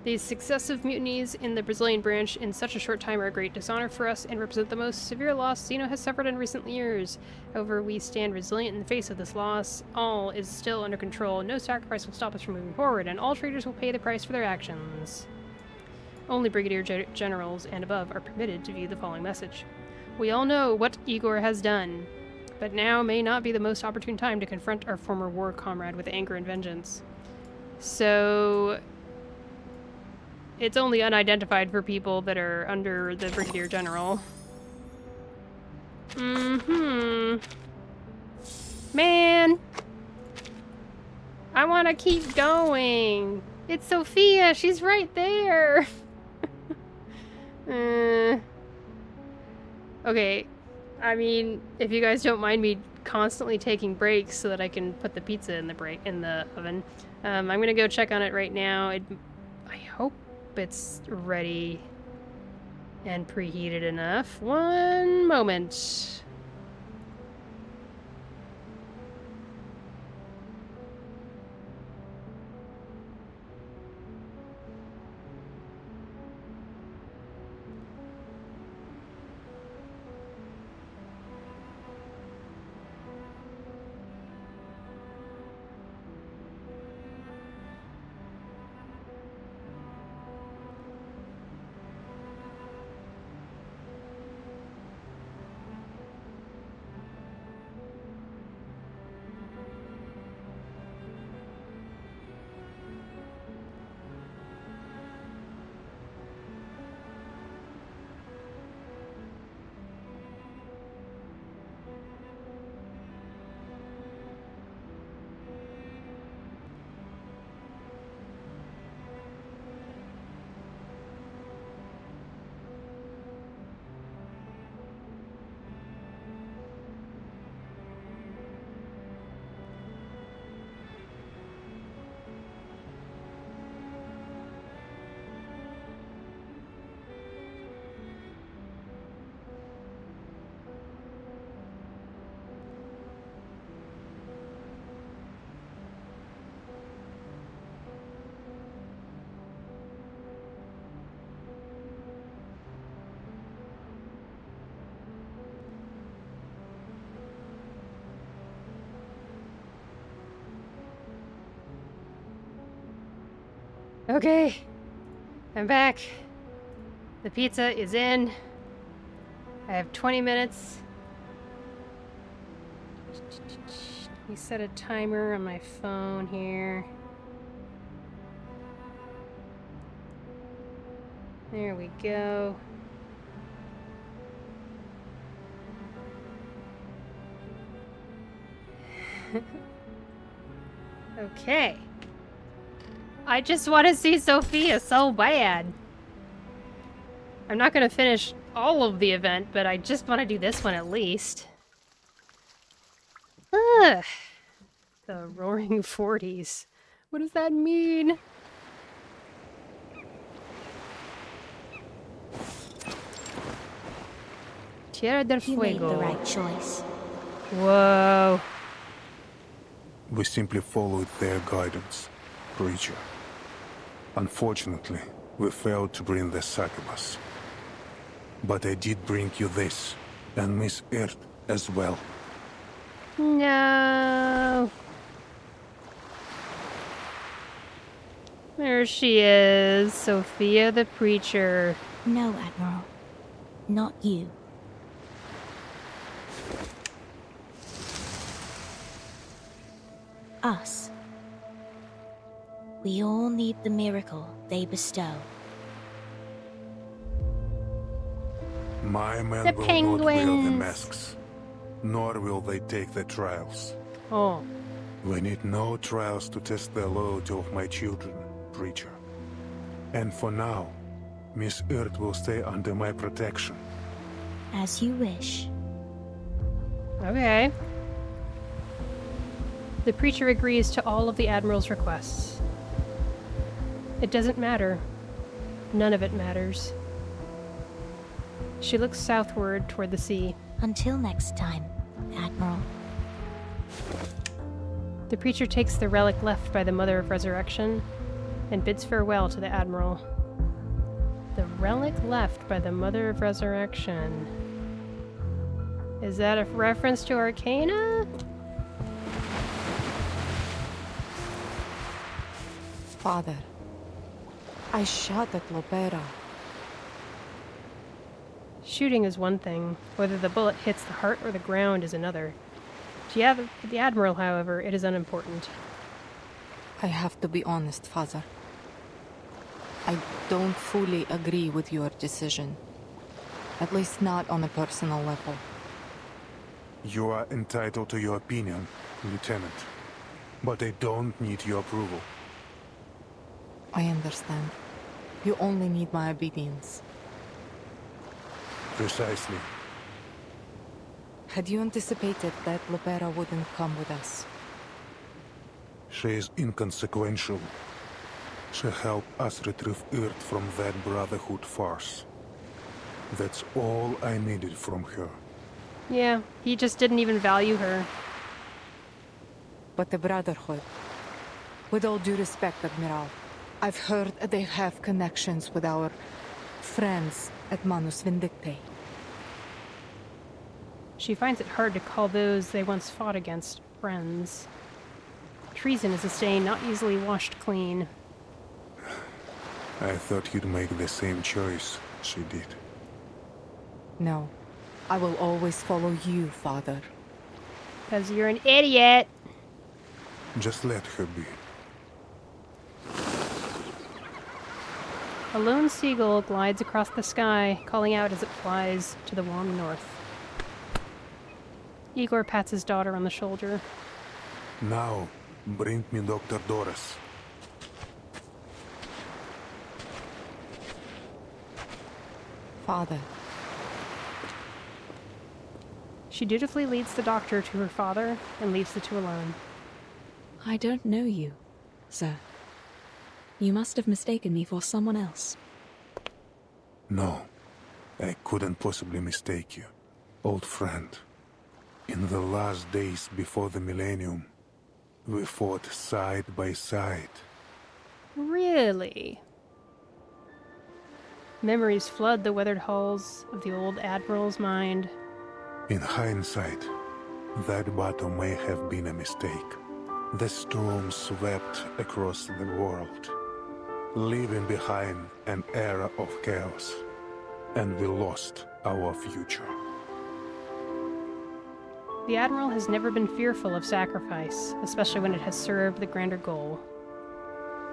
These successive mutinies in the Brazilian branch in such a short time are a great dishonor for us and represent the most severe loss Xeno has suffered in recent years. However, we stand resilient in the face of this loss. All is still under control. No sacrifice will stop us from moving forward, and all traitors will pay the price for their actions. Only brigadier generals and above are permitted to view the following message. We all know what Igor has done, but now may not be the most opportune time to confront our former war comrade with anger and vengeance. So it's only unidentified for people that are under the brigadier general. Man! I want to keep going. It's Sophia. She's right there. Okay. I mean, if you guys don't mind me constantly taking breaks so that I can put the pizza in the oven, I'm gonna go check on it right now. I hope it's ready and preheated enough. One moment. Okay, I'm back. The pizza is in. I have 20 minutes. Let me set a timer on my phone here. There we go. Okay. I just want to see Sophia so bad. I'm not going to finish all of the event, but I just want to do this one at least. Ugh. The Roaring 40s. What does that mean? Tierra del Fuego. You made the right choice. Whoa. We simply followed their guidance, Preacher. Unfortunately, we failed to bring the succubus. But I did bring you this, and Miss Earth as well. No. There she is, Sophia the Preacher. No, Admiral. Not you. Us. We all need the miracle they bestow. My men The will penguins. not wear the masks, nor will they take the trials. Oh. We need no trials to test the loyalty of my children, Preacher. And for now, Miss Earth will stay under my protection. As you wish. Okay. The Preacher agrees to all of the Admiral's requests. It doesn't matter. None of it matters. She looks southward toward the sea. Until next time, Admiral. The Preacher takes the relic left by the Mother of Resurrection and bids farewell to the Admiral. The relic left by the Mother of Resurrection. Is that a reference to Arcana? Father, I shot at Lopera. Shooting is one thing. Whether the bullet hits the heart or the ground is another. To the Admiral, however, it is unimportant. I have to be honest, Father. I don't fully agree with your decision. At least not on a personal level. You are entitled to your opinion, Lieutenant. But I don't need your approval. I understand. You only need my obedience. Precisely. Had you anticipated that Lopera wouldn't come with us? She is inconsequential. She helped us retrieve Earth from that Brotherhood farce. That's all I needed from her. Yeah, he just didn't even value her. But the Brotherhood... With all due respect, Admiral, I've heard they have connections with our friends at Manus Vindictae. She finds it hard to call those they once fought against friends. Treason is a stain not easily washed clean. I thought you'd make the same choice she did. No. I will always follow you, Father. 'Cause you're an idiot! Just let her be. A lone seagull glides across the sky, calling out as it flies to the warm north. Igor pats his daughter on the shoulder. Now, bring me Dr. Doris. Father. She dutifully leads the doctor to her father and leaves the two alone. I don't know you, sir. You must have mistaken me for someone else. No, I couldn't possibly mistake you. Old friend. In the last days before the millennium, we fought side by side. Really? Memories flood the weathered halls of the old Admiral's mind. In hindsight, that battle may have been a mistake. The storm swept across the world, leaving behind an era of chaos, and we lost our future. The Admiral has never been fearful of sacrifice, especially when it has served the grander goal.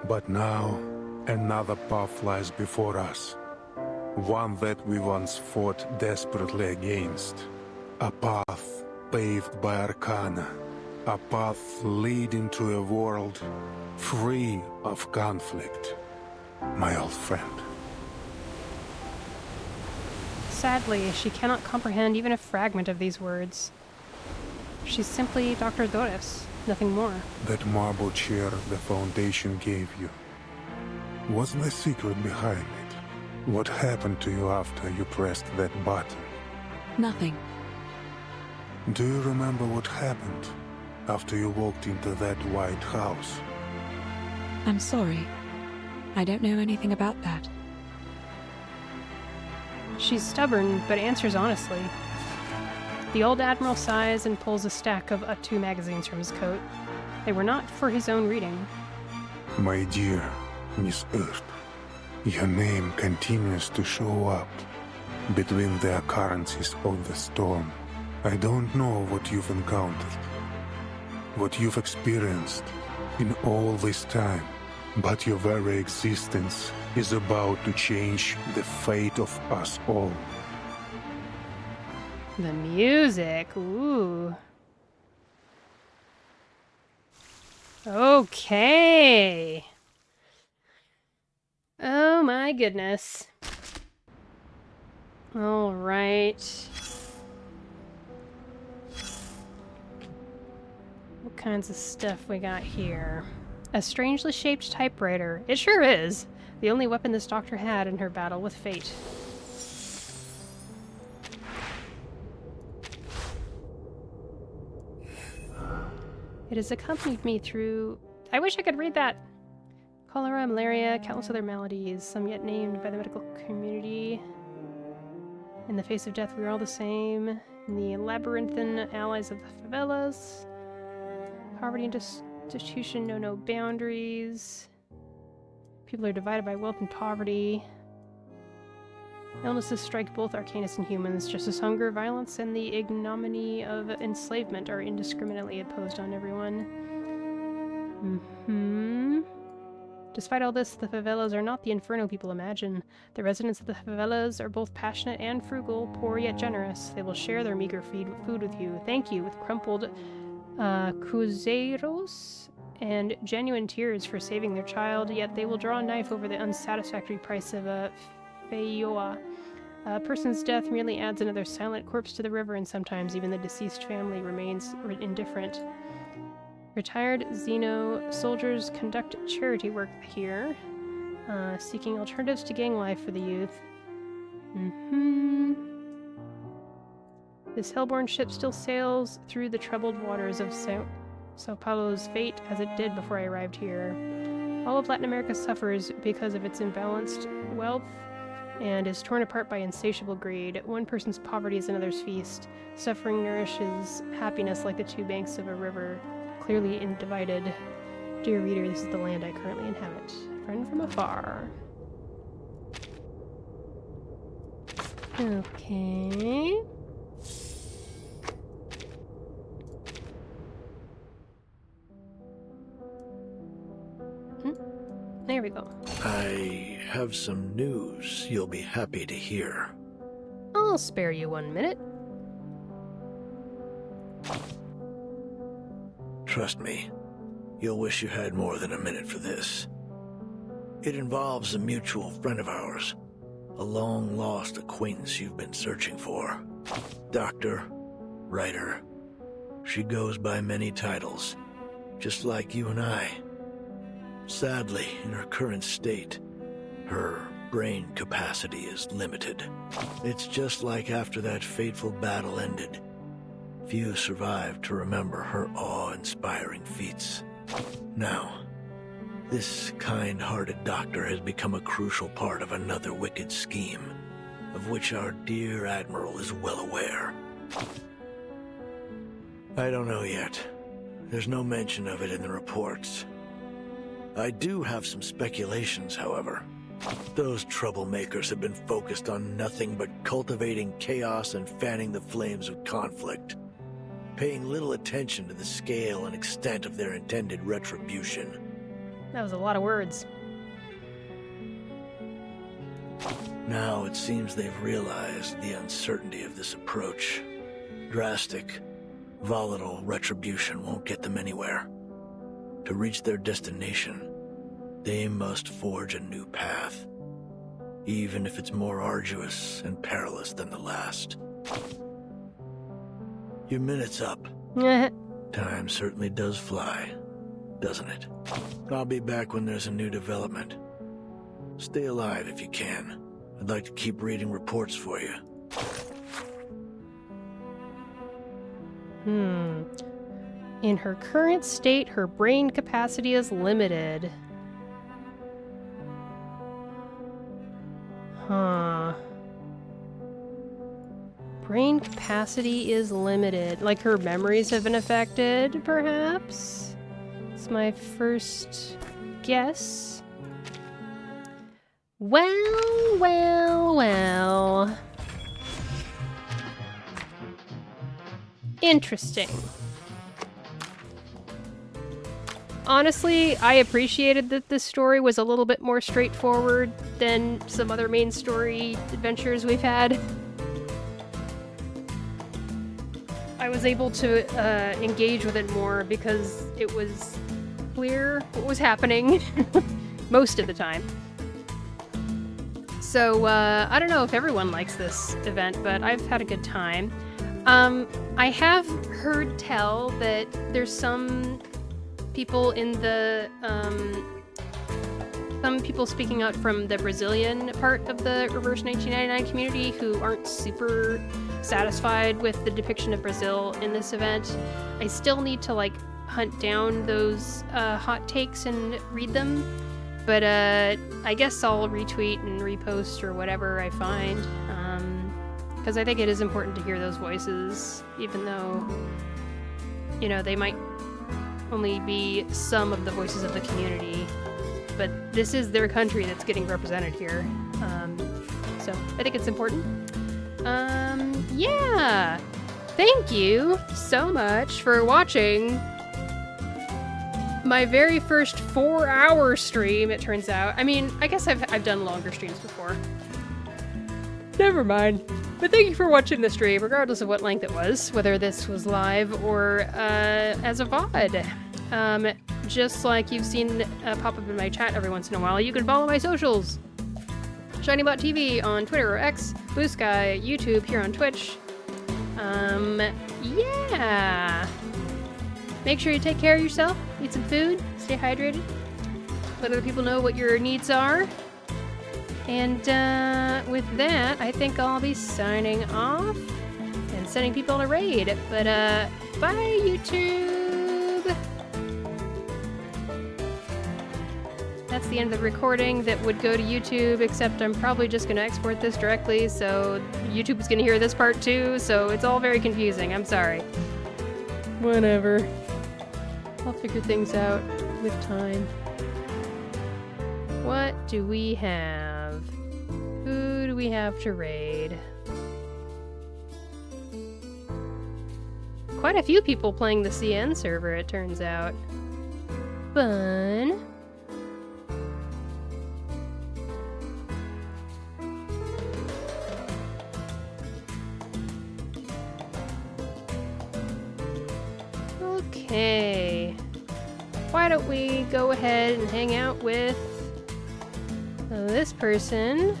But now, another path lies before us. One that we once fought desperately against. A path paved by Arcana. A path leading to a world free of conflict. My old friend. Sadly, she cannot comprehend even a fragment of these words. She's simply Dr. Doris, nothing more. That marble chair the Foundation gave you. What's the secret behind it? What happened to you after you pressed that button? Nothing. Do you remember what happened after you walked into that white house? I'm sorry. I don't know anything about that. She's stubborn, but answers honestly. The old Admiral sighs and pulls a stack of U2 magazines from his coat. They were not for his own reading. My dear Miss Earth, your name continues to show up between the occurrences of the storm. I don't know what you've encountered, what you've experienced in all this time, but your very existence is about to change the fate of us all. The music, ooh. Okay. Oh my goodness. All right. What kinds of stuff we got here? A strangely shaped typewriter. It sure is. The only weapon this doctor had in her battle with fate. It has accompanied me through... I wish I could read that. Cholera, malaria, countless other maladies, some yet named by the medical community. In the face of death, we are all the same. In the labyrinthine allies of the favelas. Poverty and destitution know no boundaries. People are divided by wealth and poverty. Illnesses strike both Arcanists and humans, just as hunger, violence, and the ignominy of enslavement are indiscriminately imposed on everyone. Despite all this, the favelas are not the inferno people imagine. The residents of the favelas are both passionate and frugal, poor yet generous. They will share their meager food with you. Thank you, with crumpled cruzeiros and genuine tears for saving their child, yet they will draw a knife over the unsatisfactory price of a feioa. A person's death merely adds another silent corpse to the river, and sometimes even the deceased family remains indifferent. Retired Xeno soldiers conduct charity work here, seeking alternatives to gang life for the youth. This hellborn ship still sails through the troubled waters of Sao Paulo's fate as it did before I arrived here. All of Latin America suffers because of its imbalanced wealth and is torn apart by insatiable greed. One person's poverty is another's feast. Suffering nourishes happiness like the two banks of a river, clearly divided. Dear reader, this is the land I currently inhabit. Friend from afar. Okay. There we go. I have some news you'll be happy to hear. I'll spare you 1 minute. Trust me, you'll wish you had more than a minute for this. It involves a mutual friend of ours, a long-lost acquaintance you've been searching for. Doctor, writer. She goes by many titles, just like you and I. Sadly, in her current state, her brain capacity is limited. It's just like after that fateful battle ended. Few survived to remember her awe-inspiring feats. Now, this kind-hearted doctor has become a crucial part of another wicked scheme, of which our dear Admiral is well aware. I don't know yet. There's no mention of it in the reports. I do have some speculations, however. Those troublemakers have been focused on nothing but cultivating chaos and fanning the flames of conflict, paying little attention to the scale and extent of their intended retribution. That was a lot of words. Now it seems they've realized the uncertainty of this approach. Drastic, volatile retribution won't get them anywhere. To reach their destination, they must forge a new path, even if it's more arduous and perilous than the last. Your minute's up. Time certainly does fly, doesn't it? I'll be back when there's a new development. Stay alive if you can. I'd like to keep reading reports for you. In her current state, her brain capacity is limited. Brain capacity is limited. Like her memories have been affected, perhaps? It's my first guess. Well. Interesting. Honestly, I appreciated that this story was a little bit more straightforward than some other main story adventures we've had. I was able to engage with it more because it was clear what was happening most of the time. So, I don't know if everyone likes this event, but I've had a good time. I have heard tell that there's some people in the, some people speaking out from the Brazilian part of the Reverse 1999 community who aren't super satisfied with the depiction of Brazil in this event. I still need to, like, hunt down those hot takes and read them, But I guess I'll retweet and repost or whatever I find, because I think it is important to hear those voices, even though, you know, they might only be some of the voices of the community, but this is their country that's getting represented here. So I think it's important. Yeah! Thank you so much for watching my very first 4-hour stream, it turns out. I mean, I guess I've done longer streams before. Never mind. But thank you for watching the stream, regardless of what length it was, whether this was live or as a VOD. Just like you've seen pop up in my chat every once in a while, you can follow my socials. ShinyBot TV on Twitter or X, Blue Sky, YouTube, here on Twitch. Yeah! Make sure you take care of yourself, eat some food, stay hydrated, let other people know what your needs are. And with that, I think I'll be signing off and sending people on a raid. But bye, YouTube! That's the end of the recording that would go to YouTube, except I'm probably just going to export this directly, so YouTube is going to hear this part too, so it's all very confusing. I'm sorry. Whatever. I'll figure things out with time. What do we have? Who do we have to raid? Quite a few people playing the CN server, it turns out. Fun. Okay. Why don't we go ahead and hang out with this person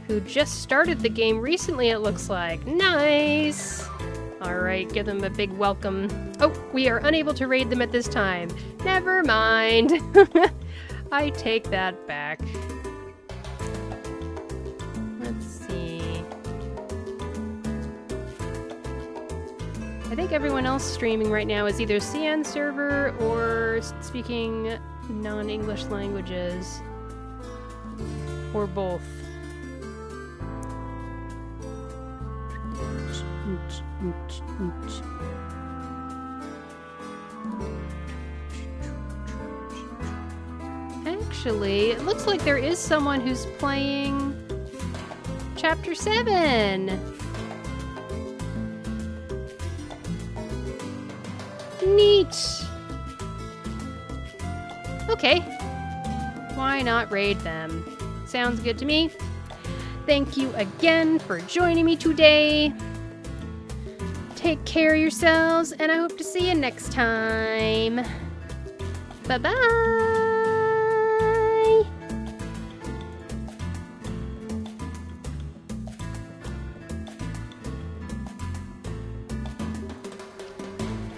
who just started the game recently, it looks like. Nice! Alright, give them a big welcome. Oh, we are unable to raid them at this time. Never mind. I take that back. Let's see. I think everyone else streaming right now is either CN server or speaking non-English languages. Or both. Actually, it looks like there is someone who's playing Chapter 7. Neat. Okay. Why not raid them? Sounds good to me. Thank you again for joining me today. Take care of yourselves, and I hope to see you next time. Bye-bye!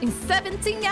In 17 hours.